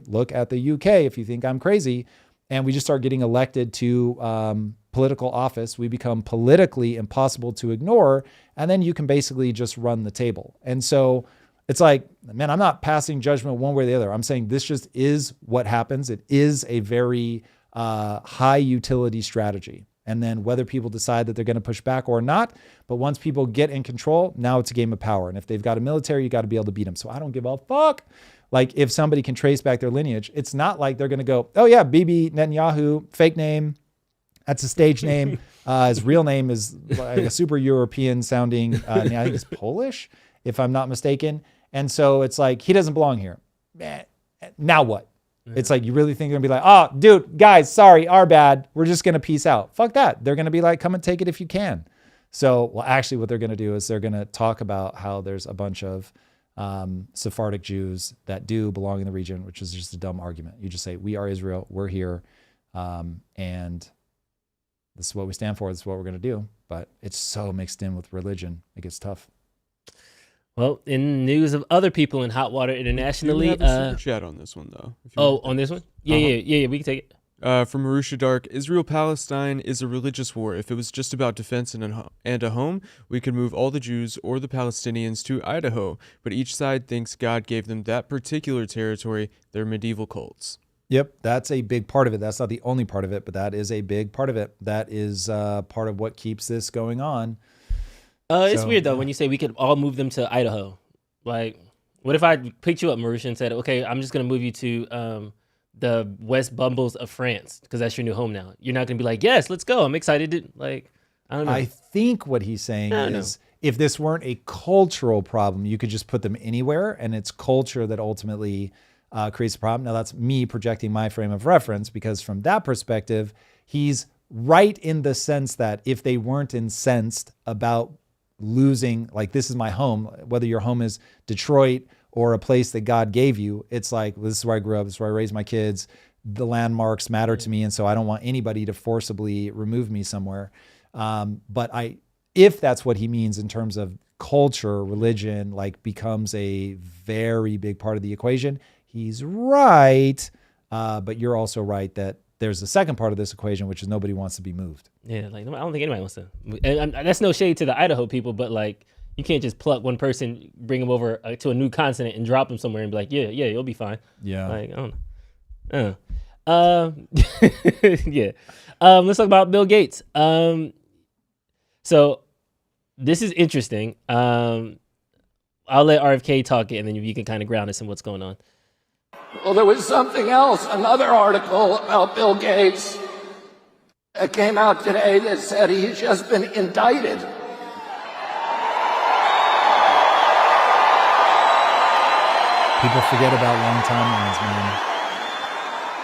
Look at the UK if you think I'm crazy. And we just start getting elected to political office. We become politically impossible to ignore. And then you can basically just run the table. And so it's like, man, I'm not passing judgment one way or the other. I'm saying this just is what happens. It is a very high utility strategy. And then whether people decide that they're going to push back or not, but once people get in control, now it's a game of power. And if they've got a military, you got to be able to beat them. So I don't give a fuck. Like if somebody can trace back their lineage, it's not like they're going to go, oh yeah, Bibi Netanyahu, fake name. That's a stage name. His real name is like a super European sounding, I think it's Polish, if I'm not mistaken. And so it's like, he doesn't belong here. Now what? Yeah. It's like, you really think they're gonna be like, oh, dude, guys, sorry, our bad. We're just gonna peace out. Fuck that. They're gonna be like, come and take it if you can. So, well, actually what they're gonna do is they're gonna talk about how there's a bunch of Sephardic Jews that do belong in the region, which is just a dumb argument. You just say, we are Israel, we're here, and this is what we stand for, this is what we're gonna do. But it's so mixed in with religion, it gets tough. Well, in news of other people in hot water internationally, we have a super chat on this one though. On this one? Yeah, we can take it. From Marusha Dark, Israel-Palestine is a religious war. If it was just about defense and a home, we could move all the Jews or the Palestinians to Idaho. But each side thinks God gave them that particular territory. They're medieval cults. Yep, that's a big part of it. That's not the only part of it, but that is a big part of it. That is part of what keeps this going on. It's weird though when you say we could all move them to Idaho. Like, what if I picked you up, Marusha, and said, "Okay, I'm just gonna move you to the West Bumbles of France because that's your new home now." You're not gonna be like, "Yes, let's go. I'm excited to like." I don't know. I think what he's saying is, if this weren't a cultural problem, you could just put them anywhere, and it's culture that ultimately creates a problem. Now that's me projecting my frame of reference because from that perspective, he's right in the sense that if they weren't incensed about losing, like, this is my home, whether your home is Detroit or a place that God gave you, it's like, well, this is where I grew up, this is where I raised my kids, the landmarks matter to me, and so I don't want anybody to forcibly remove me somewhere. But if that's what he means in terms of culture, religion, like, becomes a very big part of the equation, he's right. But you're also right that there's a second part of this equation, which is nobody wants to be moved. Yeah, like, I don't think anybody wants to. And that's no shade to the Idaho people, but like, you can't just pluck one person, bring them over to a new continent and drop them somewhere and be like, yeah, you'll be fine. Yeah. Like, I don't know. Yeah. Let's talk about Bill Gates. So this is interesting. I'll let RFK talk it, and then you can kind of ground us in what's going on. Well, there was something else, another article about Bill Gates that came out today that said he's just been indicted. People forget about long timelines, man.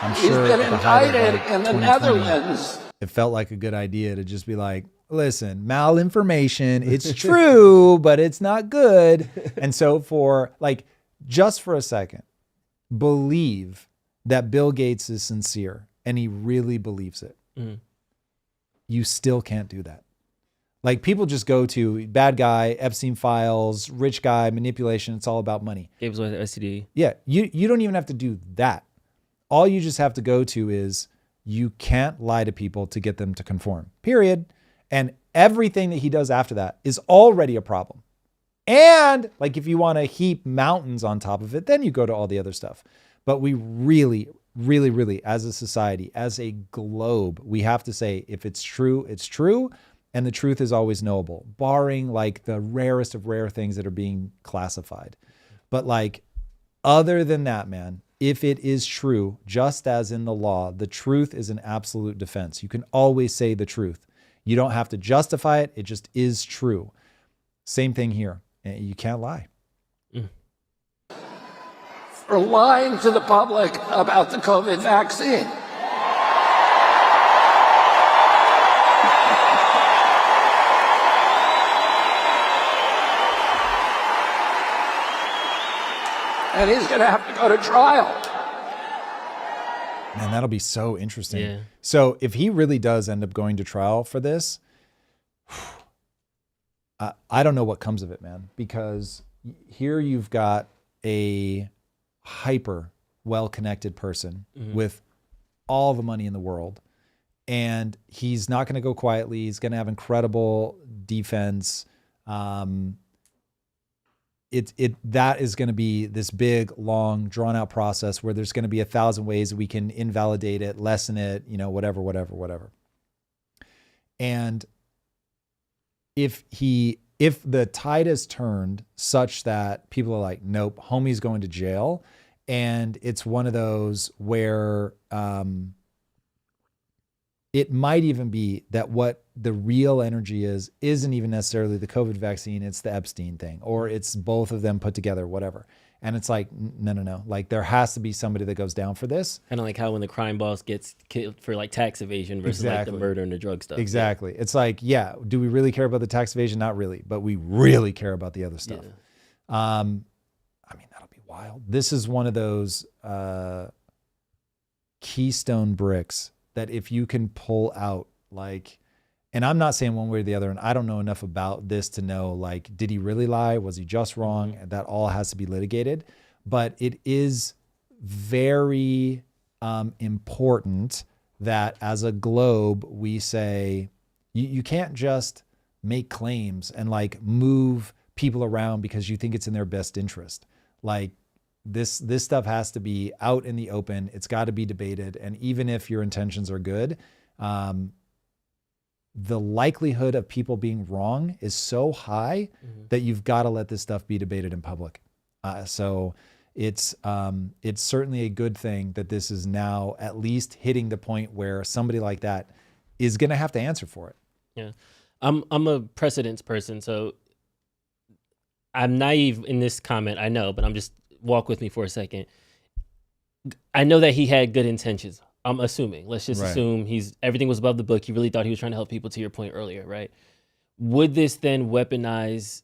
I'm sure he's been indicted in the Netherlands. It felt like a good idea to just be like, listen, malinformation, it's true, but it's not good. And so just for a second, believe that Bill Gates is sincere and he really believes it. Mm-hmm. You still can't do that. Like, people just go to bad guy, Epstein files, rich guy, manipulation. It's all about money. Gabe's with STD. Yeah. You don't even have to do that. All you just have to go to is, you can't lie to people to get them to conform, period. And everything that he does after that is already a problem. And like, if you want to heap mountains on top of it, then you go to all the other stuff. But we really, really, really, as a society, as a globe, we have to say, if it's true, it's true. And the truth is always knowable, barring like the rarest of rare things that are being classified. But like, other than that, man, if it is true, just as in the law, the truth is an absolute defense. You can always say the truth. You don't have to justify it. It just is true. Same thing here. You can't lie. For lying to the public about the COVID vaccine. And he's going to have to go to trial. And that'll be so interesting. Yeah. So if he really does end up going to trial for this, I don't know what comes of it, man, because here you've got a hyper well-connected person with all the money in the world, and he's not going to go quietly. He's going to have incredible defense. That is going to be this big, long, drawn-out process where there's going to be 1,000 ways we can invalidate it, lessen it, whatever. And if the tide has turned such that people are like, nope, homie's going to jail, and it's one of those where it might even be that what the real energy isn't even necessarily the COVID vaccine, it's the Epstein thing, or it's both of them put together, whatever. And it's like, no. Like, there has to be somebody that goes down for this. Kind of like how when the crime boss gets killed for like tax evasion versus like the murder and the drug stuff. Exactly. Yeah. It's like, yeah, do we really care about the tax evasion? Not really, but we really care about the other stuff. Yeah. I mean, that'll be wild. This is one of those keystone bricks that if you can pull out, like, and I'm not saying one way or the other, and I don't know enough about this to know, like, did he really lie? Was he just wrong? And that all has to be litigated. But it is very important that as a globe, we say, you can't just make claims and like move people around because you think it's in their best interest. Like, this stuff has to be out in the open. It's got to be debated. And even if your intentions are good, the likelihood of people being wrong is so high that you've got to let this stuff be debated in public. So it's certainly a good thing that this is now at least hitting the point where somebody like that is going to have to answer for it. Yeah. I'm a precedents person, so I'm naive in this comment, I know, but I'm just walk with me for a second. I know that he had good intentions. I'm assuming. Let's just assume everything was above the book. He really thought he was trying to help people, to your point earlier, right? Would this then weaponize,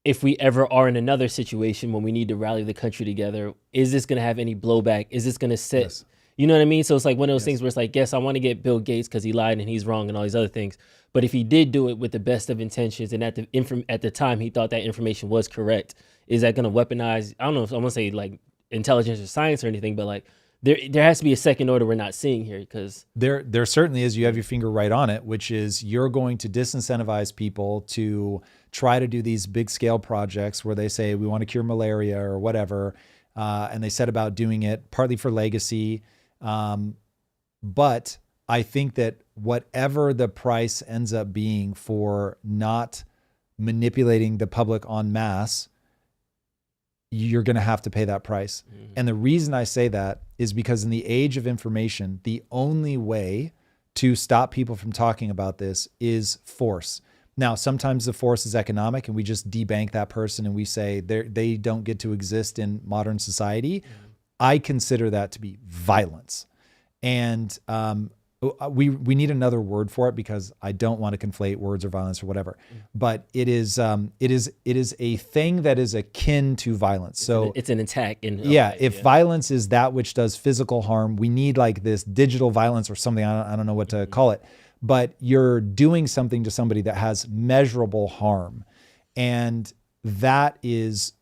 if we ever are in another situation when we need to rally the country together? Is this going to have any blowback? Is this going to set, Yes. You know what I mean? So it's like one of those things where it's like, yes, I want to get Bill Gates because he lied and he's wrong and all these other things. But if he did do it with the best of intentions and at the time he thought that information was correct, is that going to weaponize? I don't know if I'm going to say like intelligence or science or anything, but like there has to be a second order we're not seeing here, because there certainly is. You have your finger right on it, which is you're going to disincentivize people to try to do these big scale projects where they say we want to cure malaria or whatever, and they set about doing it partly for legacy. But I think that whatever the price ends up being for not manipulating the public en masse, you're going to have to pay that price. And the reason I say that is because in the age of information, the only way to stop people from talking about this is force. Now, sometimes the force is economic and we just debank that person and we say they don't get to exist in modern society. I consider that to be violence. And we need another word for it because I don't want to conflate words or violence or whatever. But it is a thing that is akin to violence. So it's an attack. If violence is that which does physical harm, we need like this digital violence or something. I don't know what to call it. But you're doing something to somebody that has measurable harm, and that is,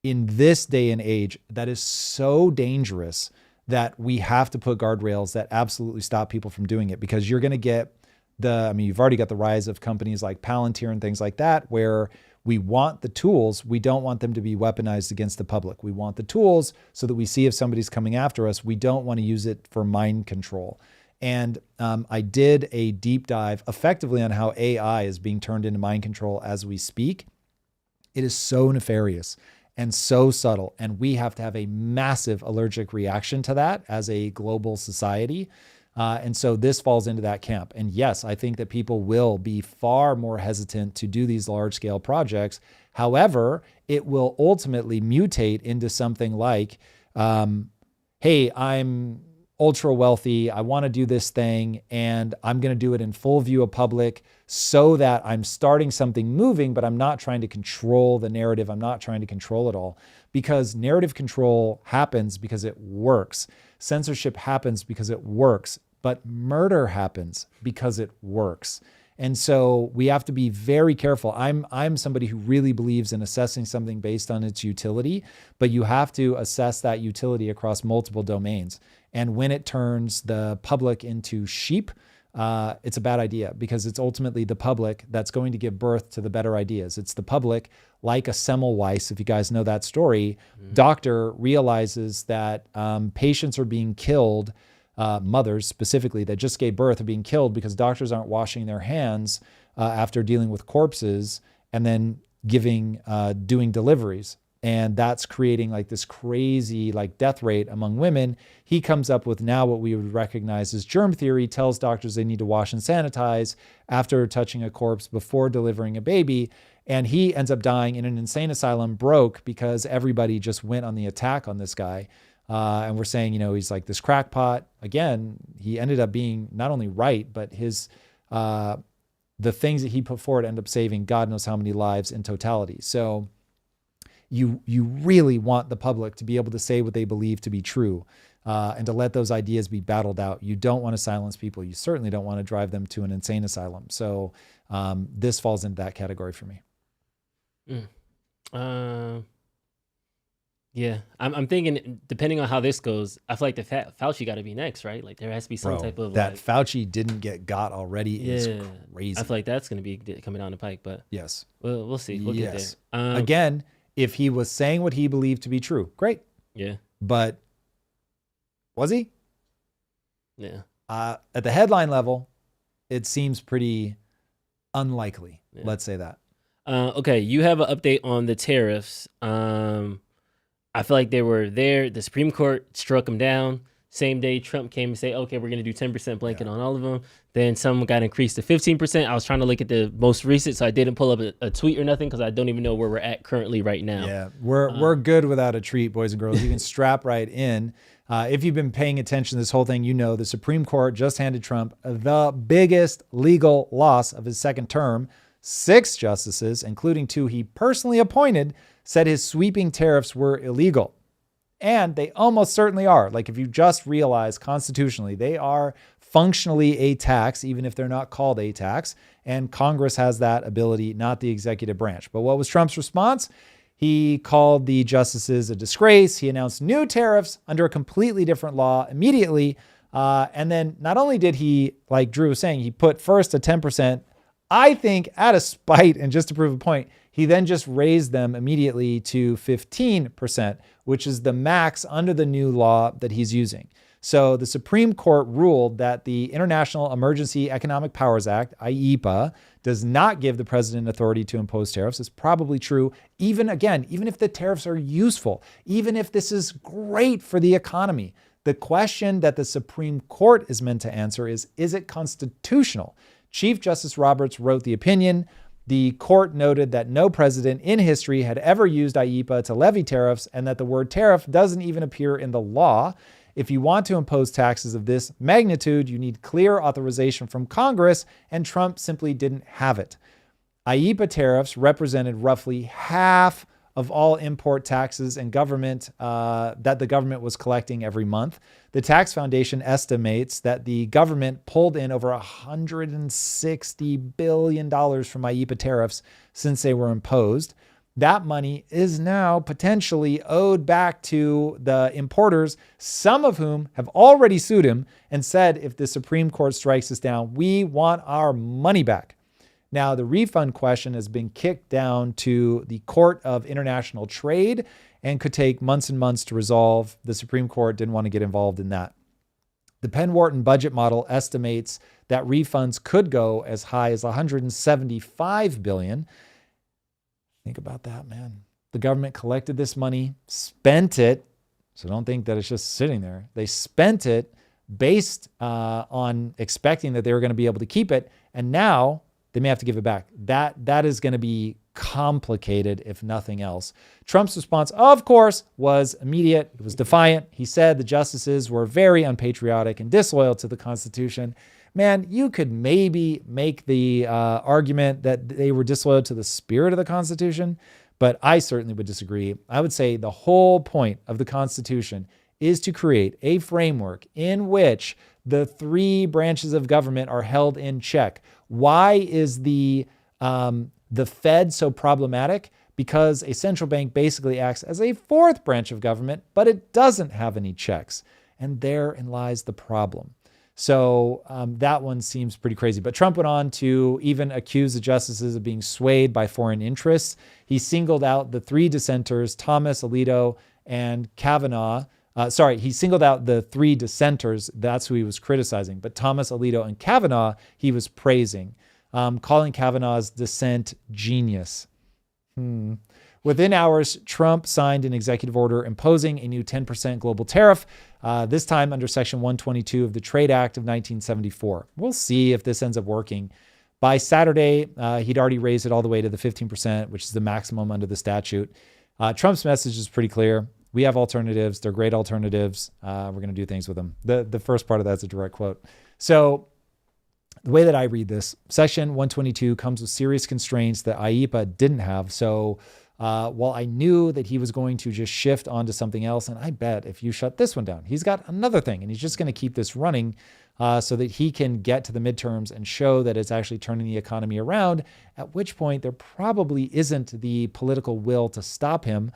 in this day and age, that is so dangerous that we have to put guardrails that absolutely stop people from doing it, because you're going to get you've already got the rise of companies like Palantir and things like that, where we want the tools. We don't want them to be weaponized against the public. We want the tools so that we see if somebody's coming after us. We don't want to use it for mind control. And I did a deep dive effectively on how AI is being turned into mind control as we speak. It is so nefarious and so subtle. And we have to have a massive allergic reaction to that as a global society. And so this falls into that camp. And yes, I think that people will be far more hesitant to do these large scale projects. However, it will ultimately mutate into something like, hey, I'm ultra wealthy. I want to do this thing and I'm going to do it in full view of public so that I'm starting something moving, but I'm not trying to control the narrative. I'm not trying to control it all, because narrative control happens because it works. censorship happens because it works, but murder happens because it works. And so we have to be very careful. I'm somebody who really believes in assessing something based on its utility, but you have to assess that utility across multiple domains. And when it turns the public into sheep, it's a bad idea, because it's ultimately the public that's going to give birth to the better ideas. It's the public, like a Semmelweis, if you guys know that story. Doctor realizes that patients are being killed, mothers specifically that just gave birth are being killed because doctors aren't washing their hands after dealing with corpses and then doing deliveries. And that's creating like this crazy like death rate among women. He comes up with now what we would recognize as germ theory, tells doctors they need to wash and sanitize after touching a corpse before delivering a baby. And he ends up dying in an insane asylum, broke, because everybody just went on the attack on this guy. And we're saying, he's like this crackpot. Again, he ended up being not only right, but his the things that he put forward end up saving God knows how many lives in totality. So you really want the public to be able to say what they believe to be true, and to let those ideas be battled out. You don't want to silence people. You certainly don't want to drive them to an insane asylum. So this falls into that category for me. Yeah, I'm thinking, depending on how this goes, I feel like the Fauci got to be next, right? Like there has to be some type of that Fauci didn't get got already is crazy. I feel like that's going to be coming down the pike, but yes, we'll see. We'll get there. Again, if he was saying what he believed to be true, great. Yeah, but was he? Yeah. At the headline level, it seems pretty unlikely. Yeah. Let's say that. Okay, you have an update on the tariffs. I feel like they were there. The Supreme Court struck them down. Same day, Trump came and say, okay, we're going to do 10% blanket on all of them. Then some got increased to 15%. I was trying to look at the most recent, so I didn't pull up a tweet or nothing because I don't even know where we're at currently right now. Yeah, we're good without a treat, boys and girls. You can strap right in. If you've been paying attention to this whole thing, the Supreme Court just handed Trump the biggest legal loss of his second term. 6 justices, including 2 he personally appointed, said his sweeping tariffs were illegal. And they almost certainly are. Like, if you just realize constitutionally, they are functionally a tax, even if they're not called a tax. And Congress has that ability, not the executive branch. But what was Trump's response? He called the justices a disgrace. He announced new tariffs under a completely different law immediately. And then not only did he, like Drew was saying, he put first a 10%, I think out of spite and just to prove a point, he then just raised them immediately to 15%, which is the max under the new law that he's using. So the Supreme Court ruled that the International Emergency Economic Powers Act, IEEPA, does not give the president authority to impose tariffs. It's probably true, even if the tariffs are useful, even if this is great for the economy. The question that the Supreme Court is meant to answer is it constitutional? Chief Justice Roberts wrote the opinion. The court noted that no president in history had ever used IEEPA to levy tariffs and that the word tariff doesn't even appear in the law. If you want to impose taxes of this magnitude, you need clear authorization from Congress, and Trump simply didn't have it. IEEPA tariffs represented roughly half of all import taxes and government that the government was collecting every month. The Tax Foundation estimates that the government pulled in over $160 billion from IEEPA tariffs since they were imposed. That money is now potentially owed back to the importers, some of whom have already sued him and said, if the Supreme Court strikes us down, we want our money back. Now, the refund question has been kicked down to the Court of International Trade and could take months and months to resolve. The Supreme Court didn't want to get involved in that. The Penn-Wharton budget model estimates that refunds could go as high as $175 billion. Think about that, man. The government collected this money, spent it, so don't think that it's just sitting there. They spent it based on expecting that they were going to be able to keep it, and now they may have to give it back. That is going to be complicated, if nothing else. Trump's response, of course, was immediate. It was defiant. He said the justices were very unpatriotic and disloyal to the Constitution. Man, you could maybe make the argument that they were disloyal to the spirit of the Constitution, but I certainly would disagree. I would say the whole point of the Constitution is to create a framework in which the three branches of government are held in check. Why is the Fed so problematic? Because a central bank basically acts as a fourth branch of government, but it doesn't have any checks. And therein lies the problem. So that one seems pretty crazy. But Trump went on to even accuse the justices of being swayed by foreign interests. He singled out the three dissenters, Thomas, Alito, and Kavanaugh. He singled out the three dissenters. That's who he was criticizing. But Thomas, Alito, and Kavanaugh, he was praising, calling Kavanaugh's dissent genius. Within hours, Trump signed an executive order imposing a new 10% global tariff, this time under Section 122 of the Trade Act of 1974. We'll see if this ends up working. By Saturday, he'd already raised it all the way to the 15%, which is the maximum under the statute. Trump's message is pretty clear. We have alternatives. They're great alternatives. We're going to do things with them. The first part of that's a direct quote. So the way that I read this, Section 122 comes with serious constraints that IEPA didn't have. So while I knew that he was going to just shift onto something else, and I bet if you shut this one down, he's got another thing, and he's just going to keep this running so that he can get to the midterms and show that it's actually turning the economy around, at which point there probably isn't the political will to stop him,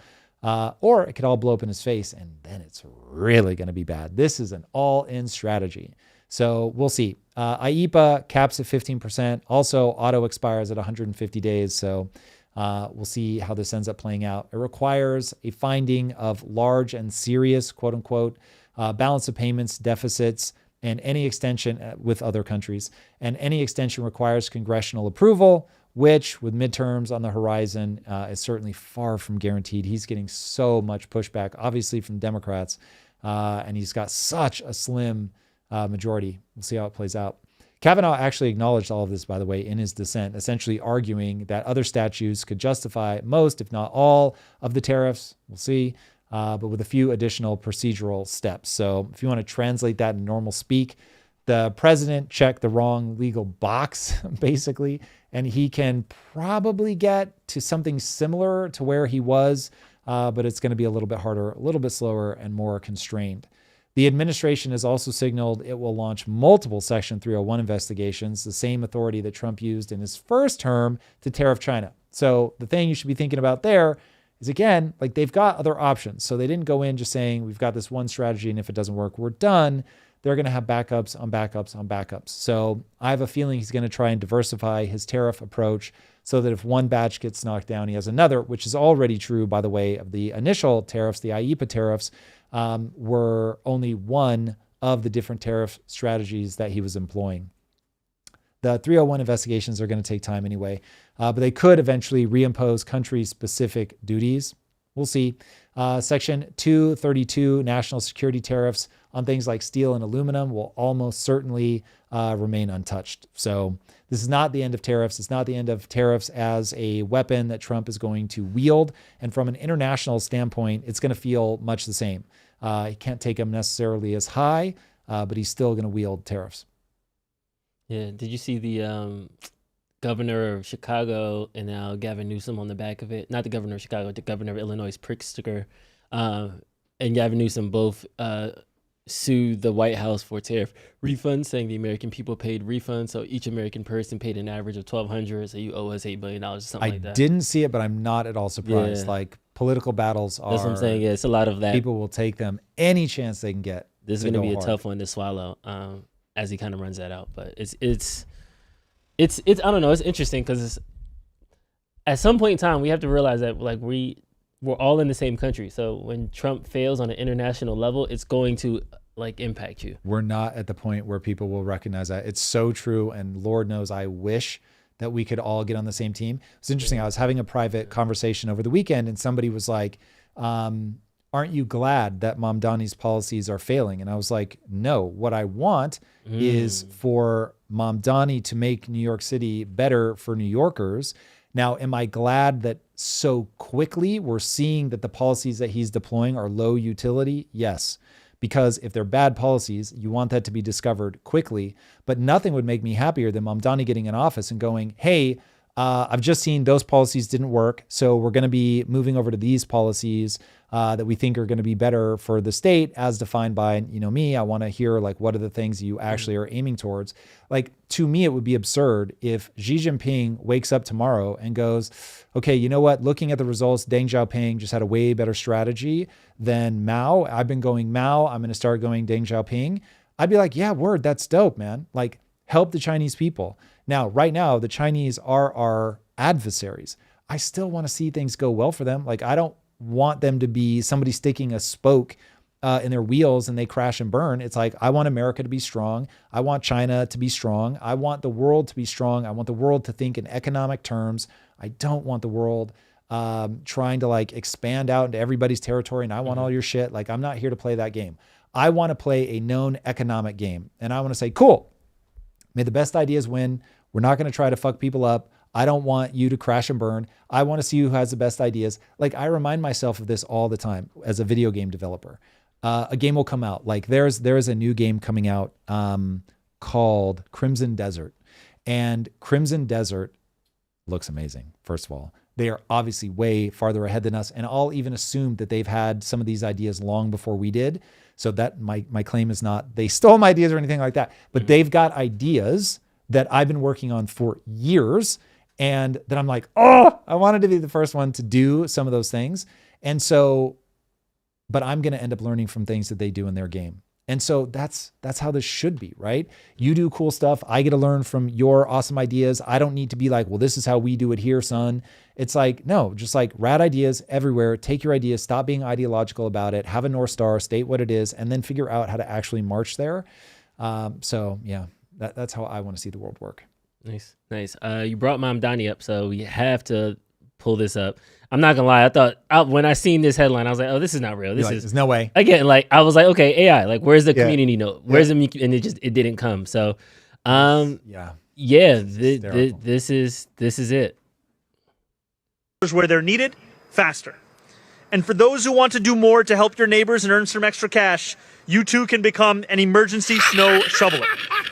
or it could all blow up in his face, and then it's really going to be bad. This is an all-in strategy. So we'll see. IEPA caps at 15%. Also, auto expires at 150 days. So we'll see how this ends up playing out. It requires a finding of large and serious, quote unquote, balance of payments deficits, and any extension with other countries. And any extension requires congressional approval, which with midterms on the horizon is certainly far from guaranteed. He's getting so much pushback, obviously from Democrats, and he's got such a slim majority. We'll see how it plays out. Kavanaugh actually acknowledged all of this, by the way, in his dissent, essentially arguing that other statutes could justify most, if not all, of the tariffs. We'll see, but with a few additional procedural steps. So if you want to translate that in normal speak, the president checked the wrong legal box, basically, and he can probably get to something similar to where he was, but it's going to be a little bit harder, a little bit slower, and more constrained. The administration has also signaled it will launch multiple Section 301 investigations, the same authority that Trump used in his first term to tariff China. So the thing you should be thinking about there is, again, like they've got other options. So they didn't go in just saying, we've got this one strategy, and if it doesn't work, we're done. They're going to have backups on backups on backups. So I have a feeling he's going to try and diversify his tariff approach so that if one batch gets knocked down, he has another, which is already true, by the way, of the initial tariffs, the IEPA tariffs, were only one of the different tariff strategies that he was employing. The 301 investigations are going to take time anyway, but they could eventually reimpose country-specific duties. We'll see. Section 232, national security tariffs on things like steel and aluminum will almost certainly remain untouched. So this is not the end of tariffs. It's not the end of tariffs as a weapon that Trump is going to wield. And from an international standpoint, it's going to feel much the same. He can't take them necessarily as high, but he's still going to wield tariffs. Yeah. Did you see the governor of Chicago and now Gavin Newsom on the back of it? Not the governor of Chicago, the governor of Illinois' prick sticker. And Gavin Newsom both sued the White House for tariff refunds, saying the American people paid refunds. So each American person paid an average of $1,200. So you owe us $8 billion or something like that. I didn't see it, but I'm not at all surprised. Yeah. Like political battles are. That's what I'm saying. Yeah, it's a lot of that. People will take them any chance they can get. This is going to be a tough one to swallow as he kind of runs that out. But it's I don't know. It's interesting because at some point in time we have to realize that like we're all in the same country. So when Trump fails on an international level, it's going to like impact you. We're not at the point where people will recognize that. It's so true. And Lord knows, I wish that we could all get on the same team. It's interesting. I was having a private conversation over the weekend and somebody was like, aren't you glad that Mamdani's policies are failing? And I was like, no, what I want is for Mamdani to make New York City better for New Yorkers. Now, am I glad that so quickly we're seeing that the policies that he's deploying are low utility? Yes, because if they're bad policies, you want that to be discovered quickly. But nothing would make me happier than Mamdani getting in office and going, hey, I've just seen those policies didn't work. So we're going to be moving over to these policies that we think are going to be better for the state as defined by, me. I want to hear like, what are the things you actually are aiming towards? Like, to me, it would be absurd if Xi Jinping wakes up tomorrow and goes, okay, you know what? Looking at the results, Deng Xiaoping just had a way better strategy than Mao. I've been going Mao. I'm going to start going Deng Xiaoping. I'd be like, yeah, word, that's dope, man. Like, help the Chinese people. Now, right now, the Chinese are our adversaries. I still want to see things go well for them. Like, I don't want them to be somebody sticking a spoke in their wheels and they crash and burn. It's like, I want America to be strong. I want China to be strong. I want the world to be strong. I want the world to think in economic terms. I don't want the world trying to like expand out into everybody's territory and I want all your shit. Like, I'm not here to play that game. I want to play a known economic game. And I want to say, cool, may the best ideas win. We're not going to try to fuck people up. I don't want you to crash and burn. I want to see who has the best ideas. Like, I remind myself of this all the time as a video game developer. A game will come out. Like, there's a new game coming out called Crimson Desert. And Crimson Desert looks amazing, first of all. They are obviously way farther ahead than us. And I'll even assume that they've had some of these ideas long before we did. So that my claim is not they stole my ideas or anything like that. But they've got ideas that I've been working on for years. And then I'm like, oh, I wanted to be the first one to do some of those things. And so, but I'm going to end up learning from things that they do in their game. And so that's how this should be, right? You do cool stuff. I get to learn from your awesome ideas. I don't need to be like, well, this is how we do it here, son. It's like, no, just like rad ideas everywhere. Take your ideas, stop being ideological about it, have a North Star, state what it is, and then figure out how to actually march there. So yeah, that's how I want to see the world work. Nice. You brought Mamdani up, so we have to pull this up. I'm not gonna lie. I thought when I seen this headline, I was like, "Oh, this is not real. There's no way." Again, like I was like, "Okay, AI. Like, where's the community note? Where's the?" And it didn't come. So, this is it. Where they're needed, faster. And for those who want to do more to help your neighbors and earn some extra cash, you too can become an emergency snow shoveler.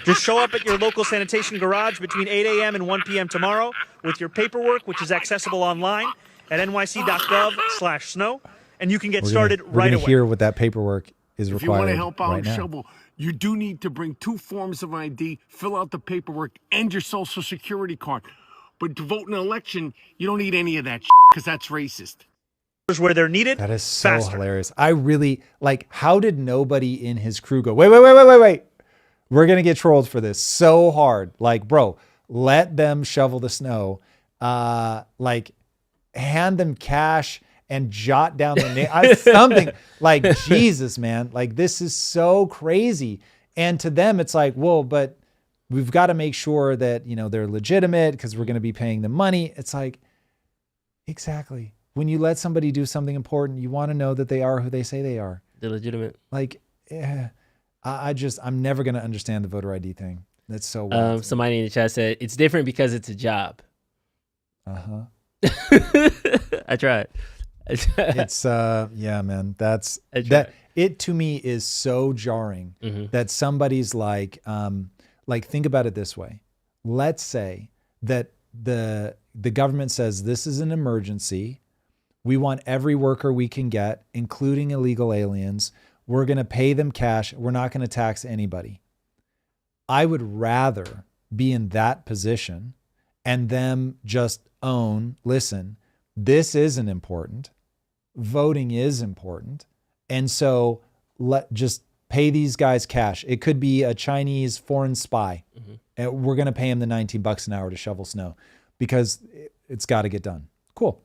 Just show up at your local sanitation garage between 8 a.m. and 1 p.m. tomorrow with your paperwork, which is accessible online at nyc.gov/snow, and you can get started right away. We're going to hear what that paperwork is required. If you want to help out right now. shovel, you do need to bring 2 forms of ID, fill out the paperwork, and your social security card. But to vote in an election, you don't need any of that because that's racist. Where they're needed, that is so faster. Hilarious. I really like, how did nobody in his crew go, wait. We're going to get trolled for this so hard. Like, bro, let them shovel the snow. Like, hand them cash and jot down their name. Something like, Jesus, man. Like, this is so crazy. And to them, it's like, well, but we've got to make sure that, they're legitimate because we're going to be paying them money. It's like, exactly. When you let somebody do something important, you want to know that they are who they say they are. They're legitimate. Like, I'm never going to understand the voter ID thing. That's so wild. Somebody in the chat said, it's different because it's a job. Uh-huh. I tried. It's, yeah, man, it to me is so jarring that somebody's like, think about it this way. Let's say that the government says this is an emergency. We want every worker we can get, including illegal aliens. We're going to pay them cash. We're not going to tax anybody. I would rather be in that position and them just listen, this isn't important. Voting is important. And so just pay these guys cash. It could be a Chinese foreign spy. And we're going to pay him the $19 an hour to shovel snow because it's got to get done. Cool.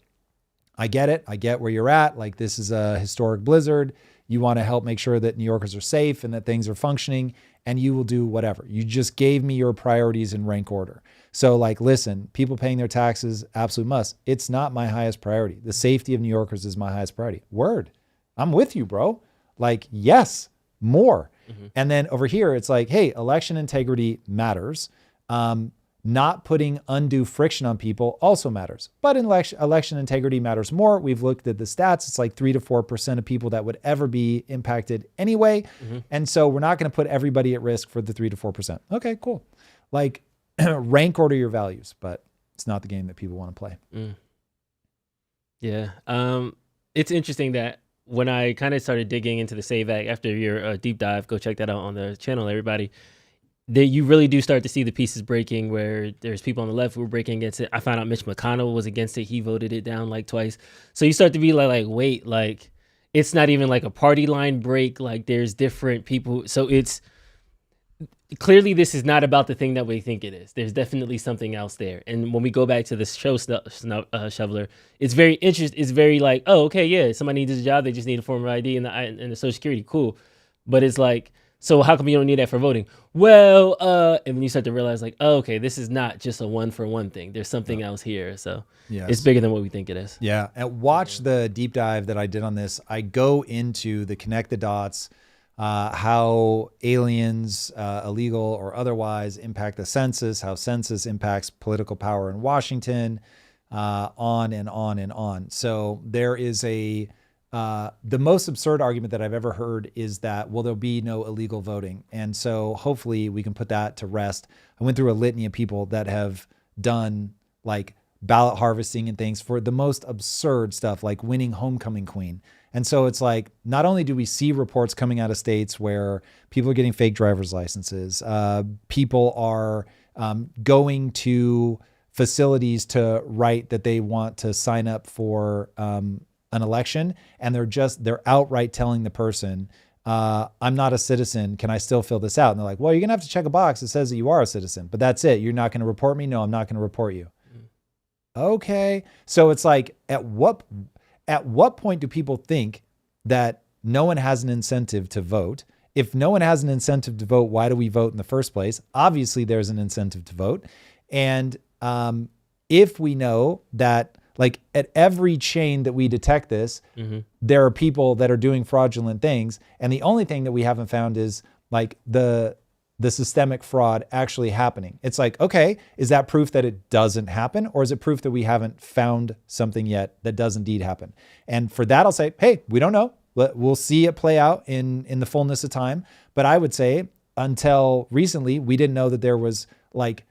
I get it. I get where you're at. Like, this is a historic blizzard. You want to help make sure that New Yorkers are safe and that things are functioning, and you will do whatever. You just gave me your priorities in rank order. So like, listen, people paying their taxes, absolute must. It's not my highest priority. The safety of New Yorkers is my highest priority. Word. I'm with you, bro. Like, yes, more. And then over here, it's like, hey, election integrity matters. Not putting undue friction on people also matters. But in election integrity matters more. We've looked at the stats. It's like 3 to 4% of people that would ever be impacted anyway. And so we're not going to put everybody at risk for the 3 to 4%. Okay, cool. Like, rank order your values. But It's not the game that people want to play. Yeah. It's interesting that when I kind of started digging into the SAVE Act after your deep dive, go check that out on the channel, everybody. You really do start to see the pieces breaking where there's people on the left who were breaking against it. I found out Mitch McConnell was against it. He voted it down like twice. So you start to be like, wait, like it's not even like a party line break. Like there's different people. So it's clearly this is not about the thing that we think it is. There's definitely something else there. And when we go back to the show shoveler, it's very interesting. It's very like, oh, okay, yeah, somebody needs a job. They just need a form of ID and the Social Security. Cool. But it's like, so how come you don't need that for voting? Well, and when you start to realize like, oh, okay, this is not just a 1-for-1 thing. There's something else here. So it's bigger than what we think it is. Yeah. And watch the deep dive that I did on this. I go into the connect the dots, how aliens, illegal or otherwise, impact the census, how census impacts political power in Washington, on and on and on. So there is the most absurd argument that I've ever heard is that, well, there'll be no illegal voting. And so hopefully we can put that to rest. I went through a litany of people that have done like ballot harvesting and things for the most absurd stuff, like winning homecoming queen. And so it's like, not only do we see reports coming out of states where people are getting fake driver's licenses, people are going to facilities to write that they want to sign up for an election, and they're outright telling the person, I'm not a citizen. Can I still fill this out? And they're like, well, you're going to have to check a box that says that you are a citizen, but that's it. You're not going to report me? No, I'm not going to report you. Okay. So it's like, at what point do people think that no one has an incentive to vote? If no one has an incentive to vote, why do we vote in the first place? Obviously there's an incentive to vote. And if we know that, like, at every chain that we detect this, there are people that are doing fraudulent things. And the only thing that we haven't found is like the systemic fraud actually happening. It's like, okay, is that proof that it doesn't happen? Or is it proof that we haven't found something yet that does indeed happen? And for that, I'll say, hey, we don't know. We'll see it play out in the fullness of time. But I would say until recently, we didn't know that there was like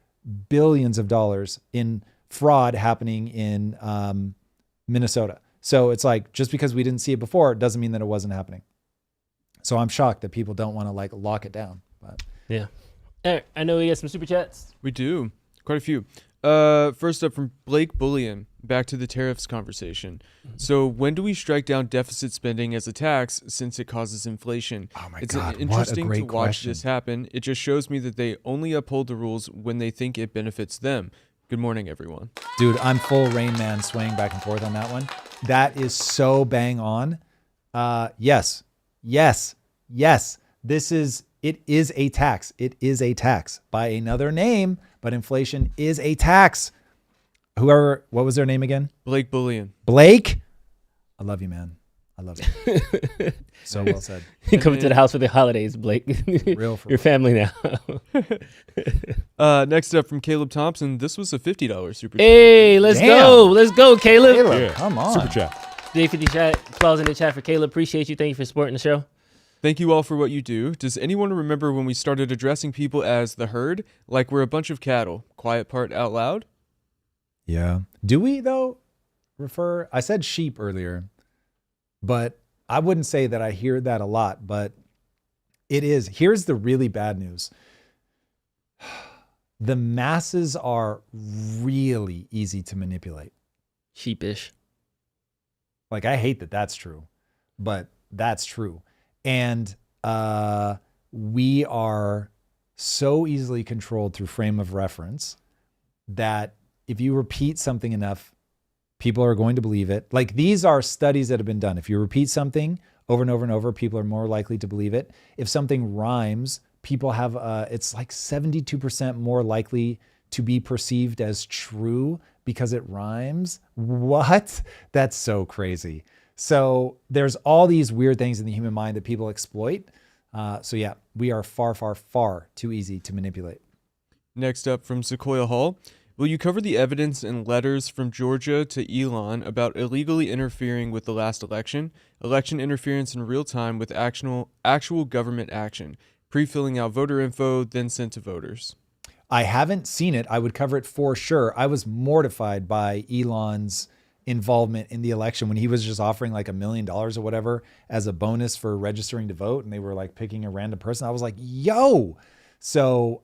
billions of dollars in fraud happening in Minnesota. So it's like, just because we didn't see it before doesn't mean that it wasn't happening. So I'm shocked that people don't want to like lock it down. But yeah. All right, I know we got some super chats. We do. Quite a few. First up from Blake Bullion, back to the tariffs conversation. So when do we strike down deficit spending as a tax since it causes inflation? Oh my it's God, interesting what a to great watch question. this happen. It just shows me that they only uphold the rules when they think it benefits them. Good morning, everyone. Dude, I'm full Rain Man swaying back and forth on that one. That is so bang on. Yes. It is a tax. It is a tax by another name, but inflation is a tax. What was their name again? Blake Bullion. Blake? I love you, man. I love you. So well said. You coming to the house for the holidays, Blake. Real for Your family now. Next up from Caleb Thompson. This was a $50 super chat. Hey, let's go. Let's go, Caleb. Yeah. Come on. Super chat. J50 chat. Applause in the chat for Caleb. Appreciate you. Thank you for supporting the show. Thank you all for what you do. Does anyone remember when we started addressing people as the herd? Like we're a bunch of cattle. Quiet part out loud? Yeah. Do we, though, I said sheep earlier, but I wouldn't say that I hear that a lot, but it is. Here's the really bad news. The masses are really easy to manipulate. Sheepish. Like, I hate that that's true, but that's true. And we are so easily controlled through frame of reference that if you repeat something enough, people are going to believe it. Like, these are studies that have been done. If you repeat something over and over and over, people are more likely to believe it. If something rhymes, people have, it's like 72% more likely to be perceived as true because it rhymes. What? That's so crazy. So there's all these weird things in the human mind that people exploit. So yeah, we are far, far, far too easy to manipulate. Next up from Sequoia Hall. Will you cover the evidence in letters from Georgia to Elon about illegally interfering with the last election interference in real time with actual government action, pre-filling out voter info, then sent to voters? I haven't seen it. I would cover it for sure. I was mortified by Elon's involvement in the election when he was just offering like $1 million or whatever as a bonus for registering to vote. And they were like picking a random person. I was like, yo. So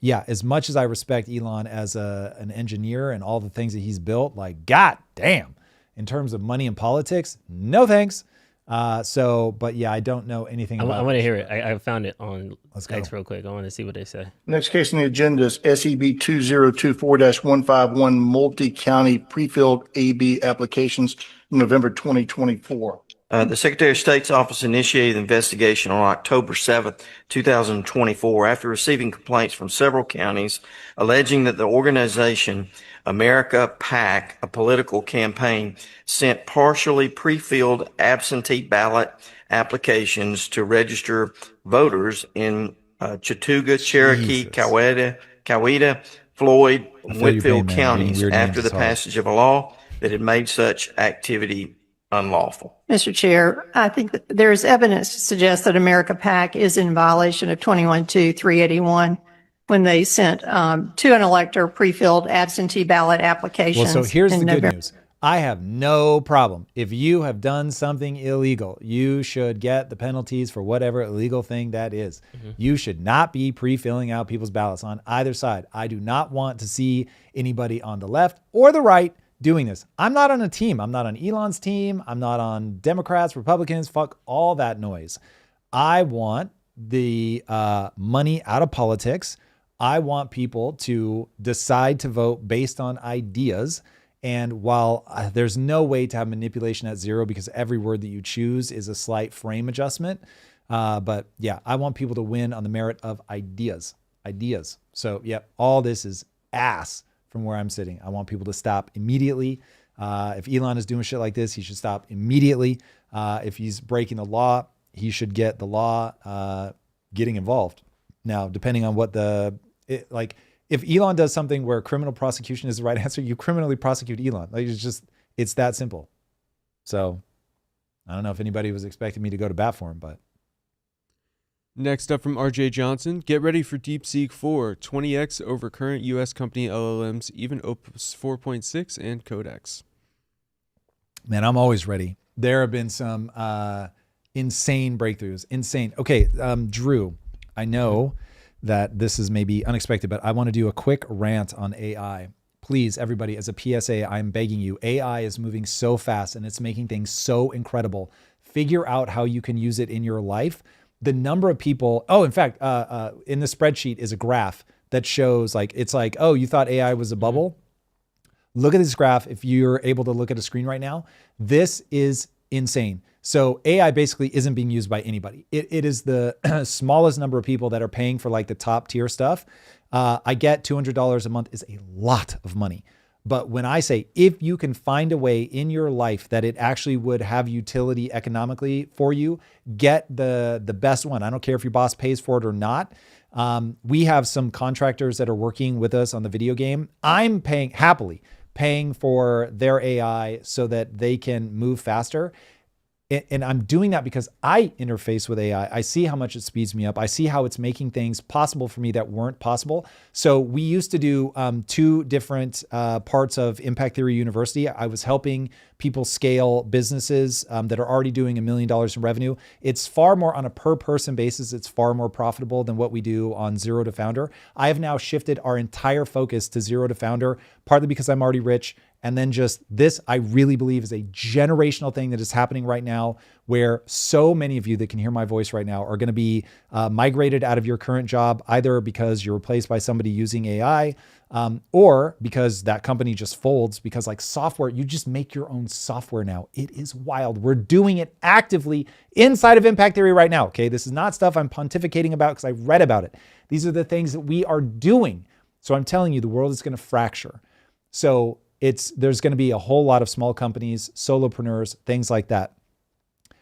yeah, as much as I respect Elon as an engineer and all the things that he's built, like, God damn, in terms of money and politics, no thanks. But yeah, I don't know anything about it. I want to hear it. I found it on X real quick. I want to see what they say. Next case on the agenda is SEB 2024-151 multi-county pre-filled AB applications in November 2024. The Secretary of State's office initiated an investigation on October 7th, 2024, after receiving complaints from several counties alleging that the organization America PAC, a political campaign, sent partially pre-filled absentee ballot applications to register voters in Chattooga, Cherokee, Coweta, Floyd, Whitfield counties after the passage of a law that had made such activity unlawful. Mr. Chair, I think that there is evidence to suggest that America PAC is in violation of 21-381 when they sent to an elector pre-filled absentee ballot applications. Well, so here's the good news. I have no problem. If you have done something illegal, you should get the penalties for whatever illegal thing that is. Mm-hmm. You should not be pre-filling out people's ballots on either side. I do not want to see anybody on the left or the right doing this. I'm not on a team. I'm not on Elon's team. I'm not on Democrats, Republicans, fuck all that noise. I want the money out of politics. I want people to decide to vote based on ideas. And while there's no way to have manipulation at zero because every word that you choose is a slight frame adjustment. But yeah, I want people to win on the merit of ideas. So yeah, all this is ass. From where I'm sitting, I want people to stop immediately. If Elon is doing shit like this, he should stop immediately. If he's breaking the law, he should get the law getting involved. Now, depending on what if Elon does something where criminal prosecution is the right answer, you criminally prosecute Elon. Like it's that simple. So I don't know if anybody was expecting me to go to bat for him, but. Next up from RJ Johnson, get ready for DeepSeek 4, 20x over current U.S. company LLMs, even Opus 4.6 and Codex. Man, I'm always ready. There have been some insane breakthroughs. Insane. Okay, Drew, I know that this is maybe unexpected, but I want to do a quick rant on AI. Please, everybody, as a PSA, I'm begging you. AI is moving so fast and it's making things so incredible. Figure out how you can use it in your life. The number of people, in fact, in the spreadsheet is a graph that shows you thought AI was a bubble. Look at this graph. If you're able to look at a screen right now, this is insane. So AI basically isn't being used by anybody. It is the smallest number of people that are paying for like the top tier stuff. I get $200 a month is a lot of money. But when I say, if you can find a way in your life that it actually would have utility economically for you, get the best one. I don't care if your boss pays for it or not. We have some contractors that are working with us on the video game. I'm happily paying for their AI so that they can move faster. And I'm doing that because I interface with AI. I see how much it speeds me up. I see how it's making things possible for me that weren't possible. So we used to do two different parts of Impact Theory University. I was helping people scale businesses that are already doing $1 million in revenue. It's far more on a per person basis. It's far more profitable than what we do on Zero to Founder. I have now shifted our entire focus to Zero to Founder, partly because I'm already rich. And then just this, I really believe, is a generational thing that is happening right now where so many of you that can hear my voice right now are going to be migrated out of your current job, either because you're replaced by somebody using AI or because that company just folds because like software, you just make your own software now. It is wild. We're doing it actively inside of Impact Theory right now. Okay. This is not stuff I'm pontificating about because I read about it. These are the things that we are doing. So I'm telling you, the world is going to fracture. So there's going to be a whole lot of small companies, solopreneurs, things like that.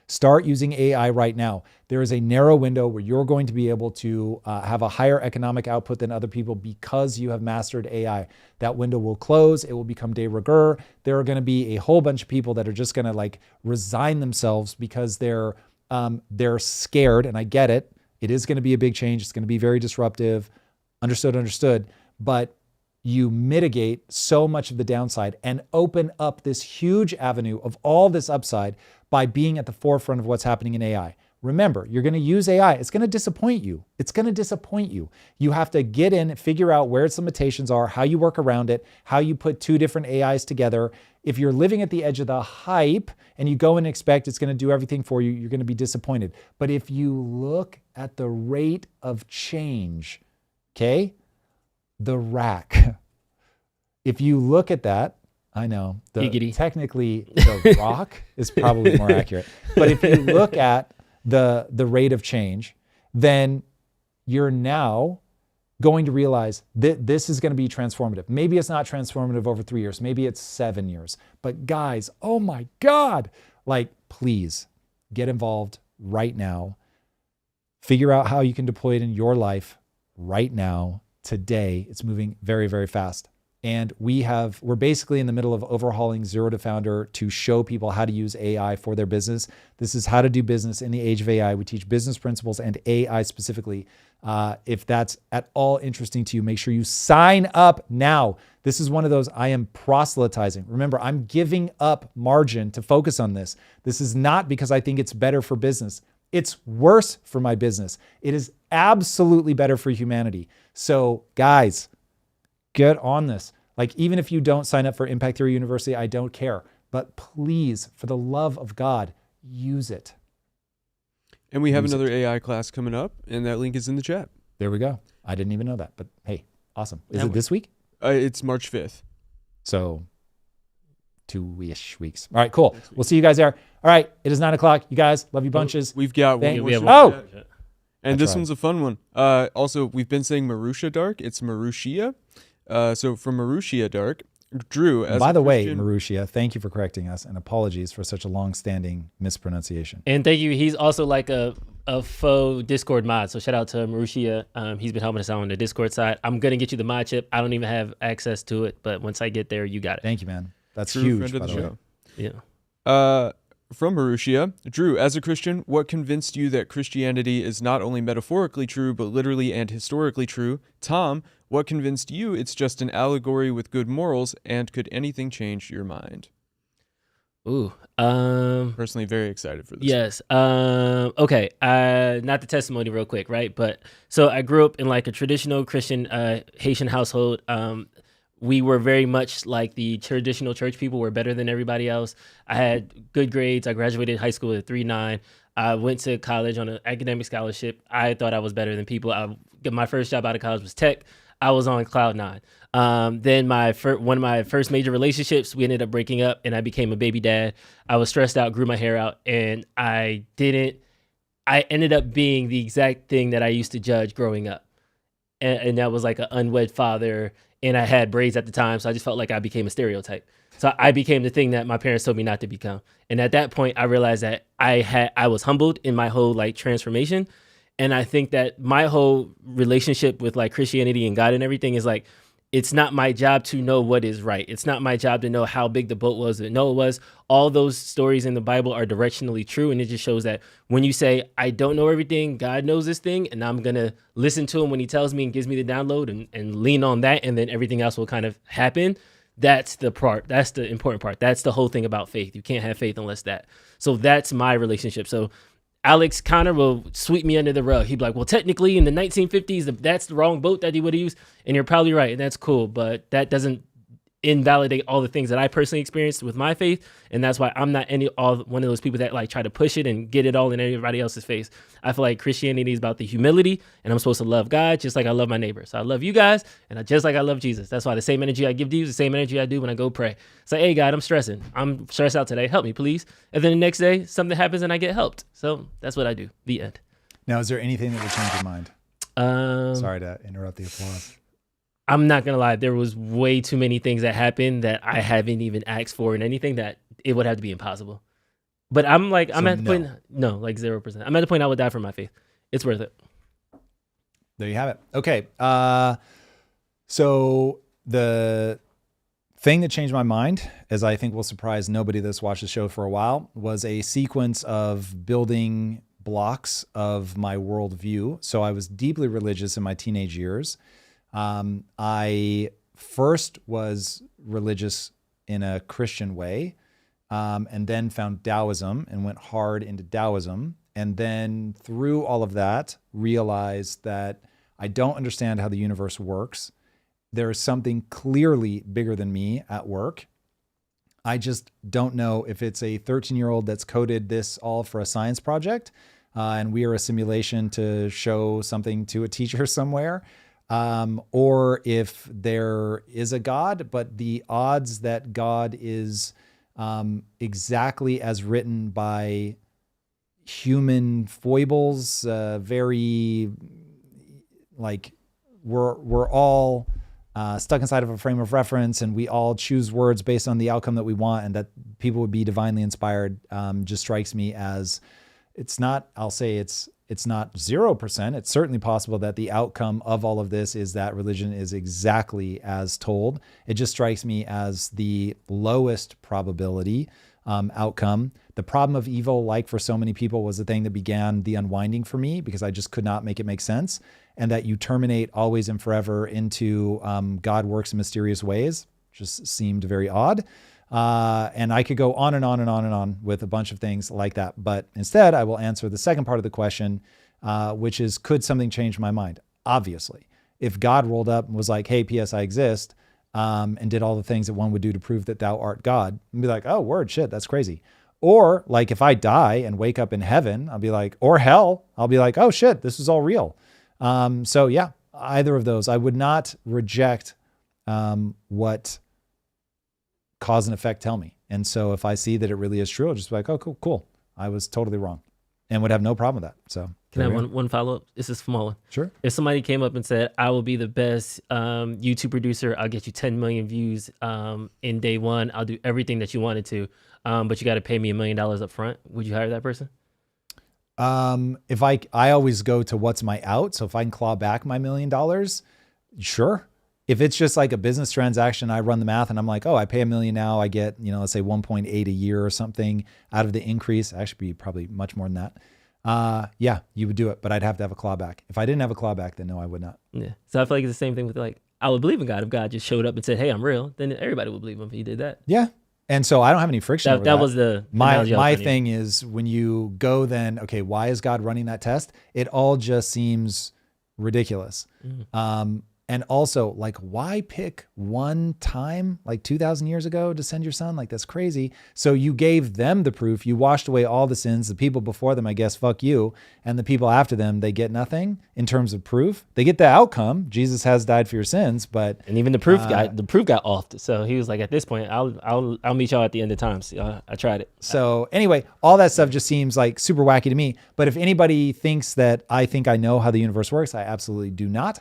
Start using AI right now. There is a narrow window where you're going to be able to have a higher economic output than other people because you have mastered AI. That window will close. It will become de rigueur. There are going to be a whole bunch of people that are just going to resign themselves because they're scared. And I get it. It is going to be a big change. It's going to be very disruptive. Understood. But you mitigate so much of the downside and open up this huge avenue of all this upside by being at the forefront of what's happening in AI. Remember, you're going to use AI. It's going to disappoint you. You have to get in, figure out where its limitations are, how you work around it, how you put two different AIs together. If you're living at the edge of the hype and you go and expect it's going to do everything for you, you're going to be disappointed. But if you look at the rate of change, okay, the rack. If you look at that, I know, technically the rock is probably more accurate. But if you look at the rate of change, then you're now going to realize that this is going to be transformative. Maybe it's not transformative over 3 years. Maybe it's 7 years. But guys, oh my God, like, please get involved right now. Figure out how you can deploy it in your life right now. Today, it's moving very, very fast. And we're basically in the middle of overhauling Zero to Founder to show people how to use AI for their business. This is how to do business in the age of AI. We teach business principles and AI specifically. If that's at all interesting to you, make sure you sign up now. This is one of those I am proselytizing. Remember, I'm giving up margin to focus on this. This is not because I think it's better for business. It's worse for my business. It is absolutely better for humanity. So guys, get on this. Like, even if you don't sign up for Impact Theory University, I don't care. But please, for the love of God, use it. And we have another AI class coming up, and that link is in the chat. There we go. I didn't even know that, but hey, awesome. Is it this week? It's March 5th. So 2-ish weeks. All right, cool. We'll see you guys there. All right, it is 9:00. You guys, love you bunches. We've got one. We have one. And this one's a fun one. Also, we've been saying Marussia Dark. It's Marussia. So from Marussia Dark, Drew. By the way, Marussia, thank you for correcting us, and apologies for such a long-standing mispronunciation. And thank you. He's also like a faux Discord mod. So shout out to Marussia. He's been helping us out on the Discord side. I'm gonna get you the mod chip. I don't even have access to it, but once I get there, you got it. Thank you, man. That's True huge. Friend of the show. Yeah. From Marussia, Drew, as a Christian, what convinced you that Christianity is not only metaphorically true, but literally and historically true? Tom, what convinced you it's just an allegory with good morals, and could anything change your mind? Ooh. Personally, very excited for this. Yes. Okay. Not the testimony real quick, right? But so I grew up in like a traditional Christian Haitian household. We were very much like the traditional church people. We're better than everybody else. I had good grades. I graduated high school with a 3.9. I went to college on an academic scholarship. I thought I was better than people. My first job out of college was tech. I was on cloud 9. Then one of my first major relationships, we ended up breaking up, and I became a baby dad. I was stressed out, grew my hair out, and I ended up being the exact thing that I used to judge growing up. And that was like an unwed father, and I had braids at the time, so I just felt like I became a stereotype. So I became the thing that my parents told me not to become. And at that point, I realized that I was humbled in my whole like transformation. And I think that my whole relationship with like Christianity and God and everything is like, it's not my job to know what is right. It's not my job to know how big the boat was. No, it was. All those stories in the Bible are directionally true. And it just shows that when you say, I don't know everything, God knows this thing, and I'm going to listen to him when he tells me and gives me the download and lean on that, and then everything else will kind of happen. That's the part. That's the important part. That's the whole thing about faith. You can't have faith unless that. So that's my relationship. So Alex Connor will sweep me under the rug. He'd be like, well, technically in the 1950s, that's the wrong boat that he would have used. And you're probably right. And that's cool. But that doesn't invalidate all the things that I personally experienced with my faith. And that's why I'm not one of those people that like try to push it and get it all in everybody else's face. I feel like Christianity is about the humility, and I'm supposed to love God just like I love my neighbor. So I love you guys, and just like I love Jesus. That's why the same energy I give to you is the same energy I do when I go pray. It's like, hey, God, I'm stressing. I'm stressed out today. Help me, please. And then the next day, something happens and I get helped. So that's what I do. The end. Now, is there anything that would change your mind? Sorry to interrupt the applause. I'm not going to lie. There was way too many things that happened that I haven't even asked for and anything that it would have to be impossible. But I'm like, I'm at the point, no, like 0%. I'm at the point I would die for my faith. It's worth it. There you have it. Okay. So the thing that changed my mind, as I think will surprise nobody that's watched the show for a while, was a sequence of building blocks of my worldview. So I was deeply religious in my teenage years. I first was religious in a Christian way, and then found Taoism and went hard into Taoism. And then through all of that, realized that I don't understand how the universe works. There is something clearly bigger than me at work. I just don't know if it's a 13-year-old that's coded this all for a science project, and we are a simulation to show something to a teacher somewhere, or if there is a God, but the odds that God is exactly as written by human foibles, very like we're all stuck inside of a frame of reference, and we all choose words based on the outcome that we want, and that people would be divinely inspired, just strikes me as it's not, I'll say it's not 0%. It's certainly possible that the outcome of all of this is that religion is exactly as told. It just strikes me as the lowest probability outcome. The problem of evil, like for so many people, was the thing that began the unwinding for me, because I just could not make it make sense. And that you terminate always and forever into God works in mysterious ways just seemed very odd. And I could go on and on and on and on with a bunch of things like that. But instead, I will answer the second part of the question, which is, could something change my mind? Obviously. If God rolled up and was like, hey, P.S. I exist, and did all the things that one would do to prove that thou art God, and be like, oh, word, shit, that's crazy. Or like if I die and wake up in heaven, I'll be like, or hell, I'll be like, oh shit, this is all real. So yeah, either of those. I would not reject what cause and effect tell me. And so if I see that it really is true, I'll just be like, oh, cool. I was totally wrong, and would have no problem with that. So can I have one follow-up? This is a small one. Sure. If somebody came up and said, I will be the best YouTube producer, I'll get you 10 million views in day one, I'll do everything that you wanted to, but you got to pay me $1 million up front, would you hire that person? If I always go to what's my out. So if I can claw back my $1 million, sure. If it's just like a business transaction, I run the math and I'm like, oh, I pay $1 million now, I get, let's say 1.8 a year or something out of the increase. Actually, probably much more than that. Yeah, you would do it, but I'd have to have a clawback. If I didn't have a clawback, then no, I would not. Yeah. So I feel like it's the same thing with like, I would believe in God. If God just showed up and said, hey, I'm real, then everybody would believe him if he did that. Yeah. And so I don't have any friction over that. That was the my thing is when you go then, okay, why is God running that test? It all just seems ridiculous. And also, like, why pick one time, like 2,000 years ago, to send your son? Like, that's crazy. So you gave them the proof. You washed away all the sins. The people before them, I guess, fuck you. And the people after them, they get nothing in terms of proof. They get the outcome. Jesus has died for your sins, but and even the proof got offed. So he was like, at this point, I'll meet y'all at the end of time. So I tried it. So anyway, all that stuff just seems like super wacky to me. But if anybody thinks that I think I know how the universe works, I absolutely do not.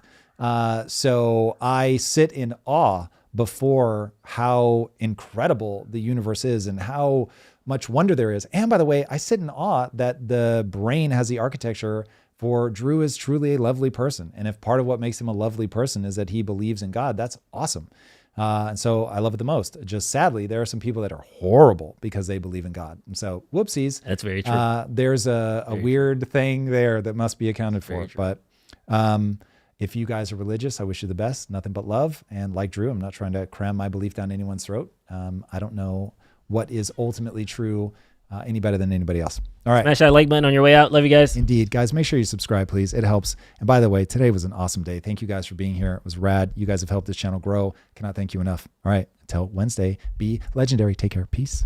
So I sit in awe before how incredible the universe is and how much wonder there is. And by the way, I sit in awe that the brain has the architecture for Drew is truly a lovely person. And if part of what makes him a lovely person is that he believes in God, that's awesome. And so I love it the most. Just sadly, there are some people that are horrible because they believe in God. And so whoopsies. That's very true. There's a weird thing there that must be accounted for. But, if you guys are religious, I wish you the best. Nothing but love. And like Drew, I'm not trying to cram my belief down anyone's throat. I don't know what is ultimately true any better than anybody else. All right. Smash that like button on your way out. Love you guys. Indeed. Guys, make sure you subscribe, please. It helps. And by the way, today was an awesome day. Thank you guys for being here. It was rad. You guys have helped this channel grow. Cannot thank you enough. All right. Until Wednesday, be legendary. Take care. Peace.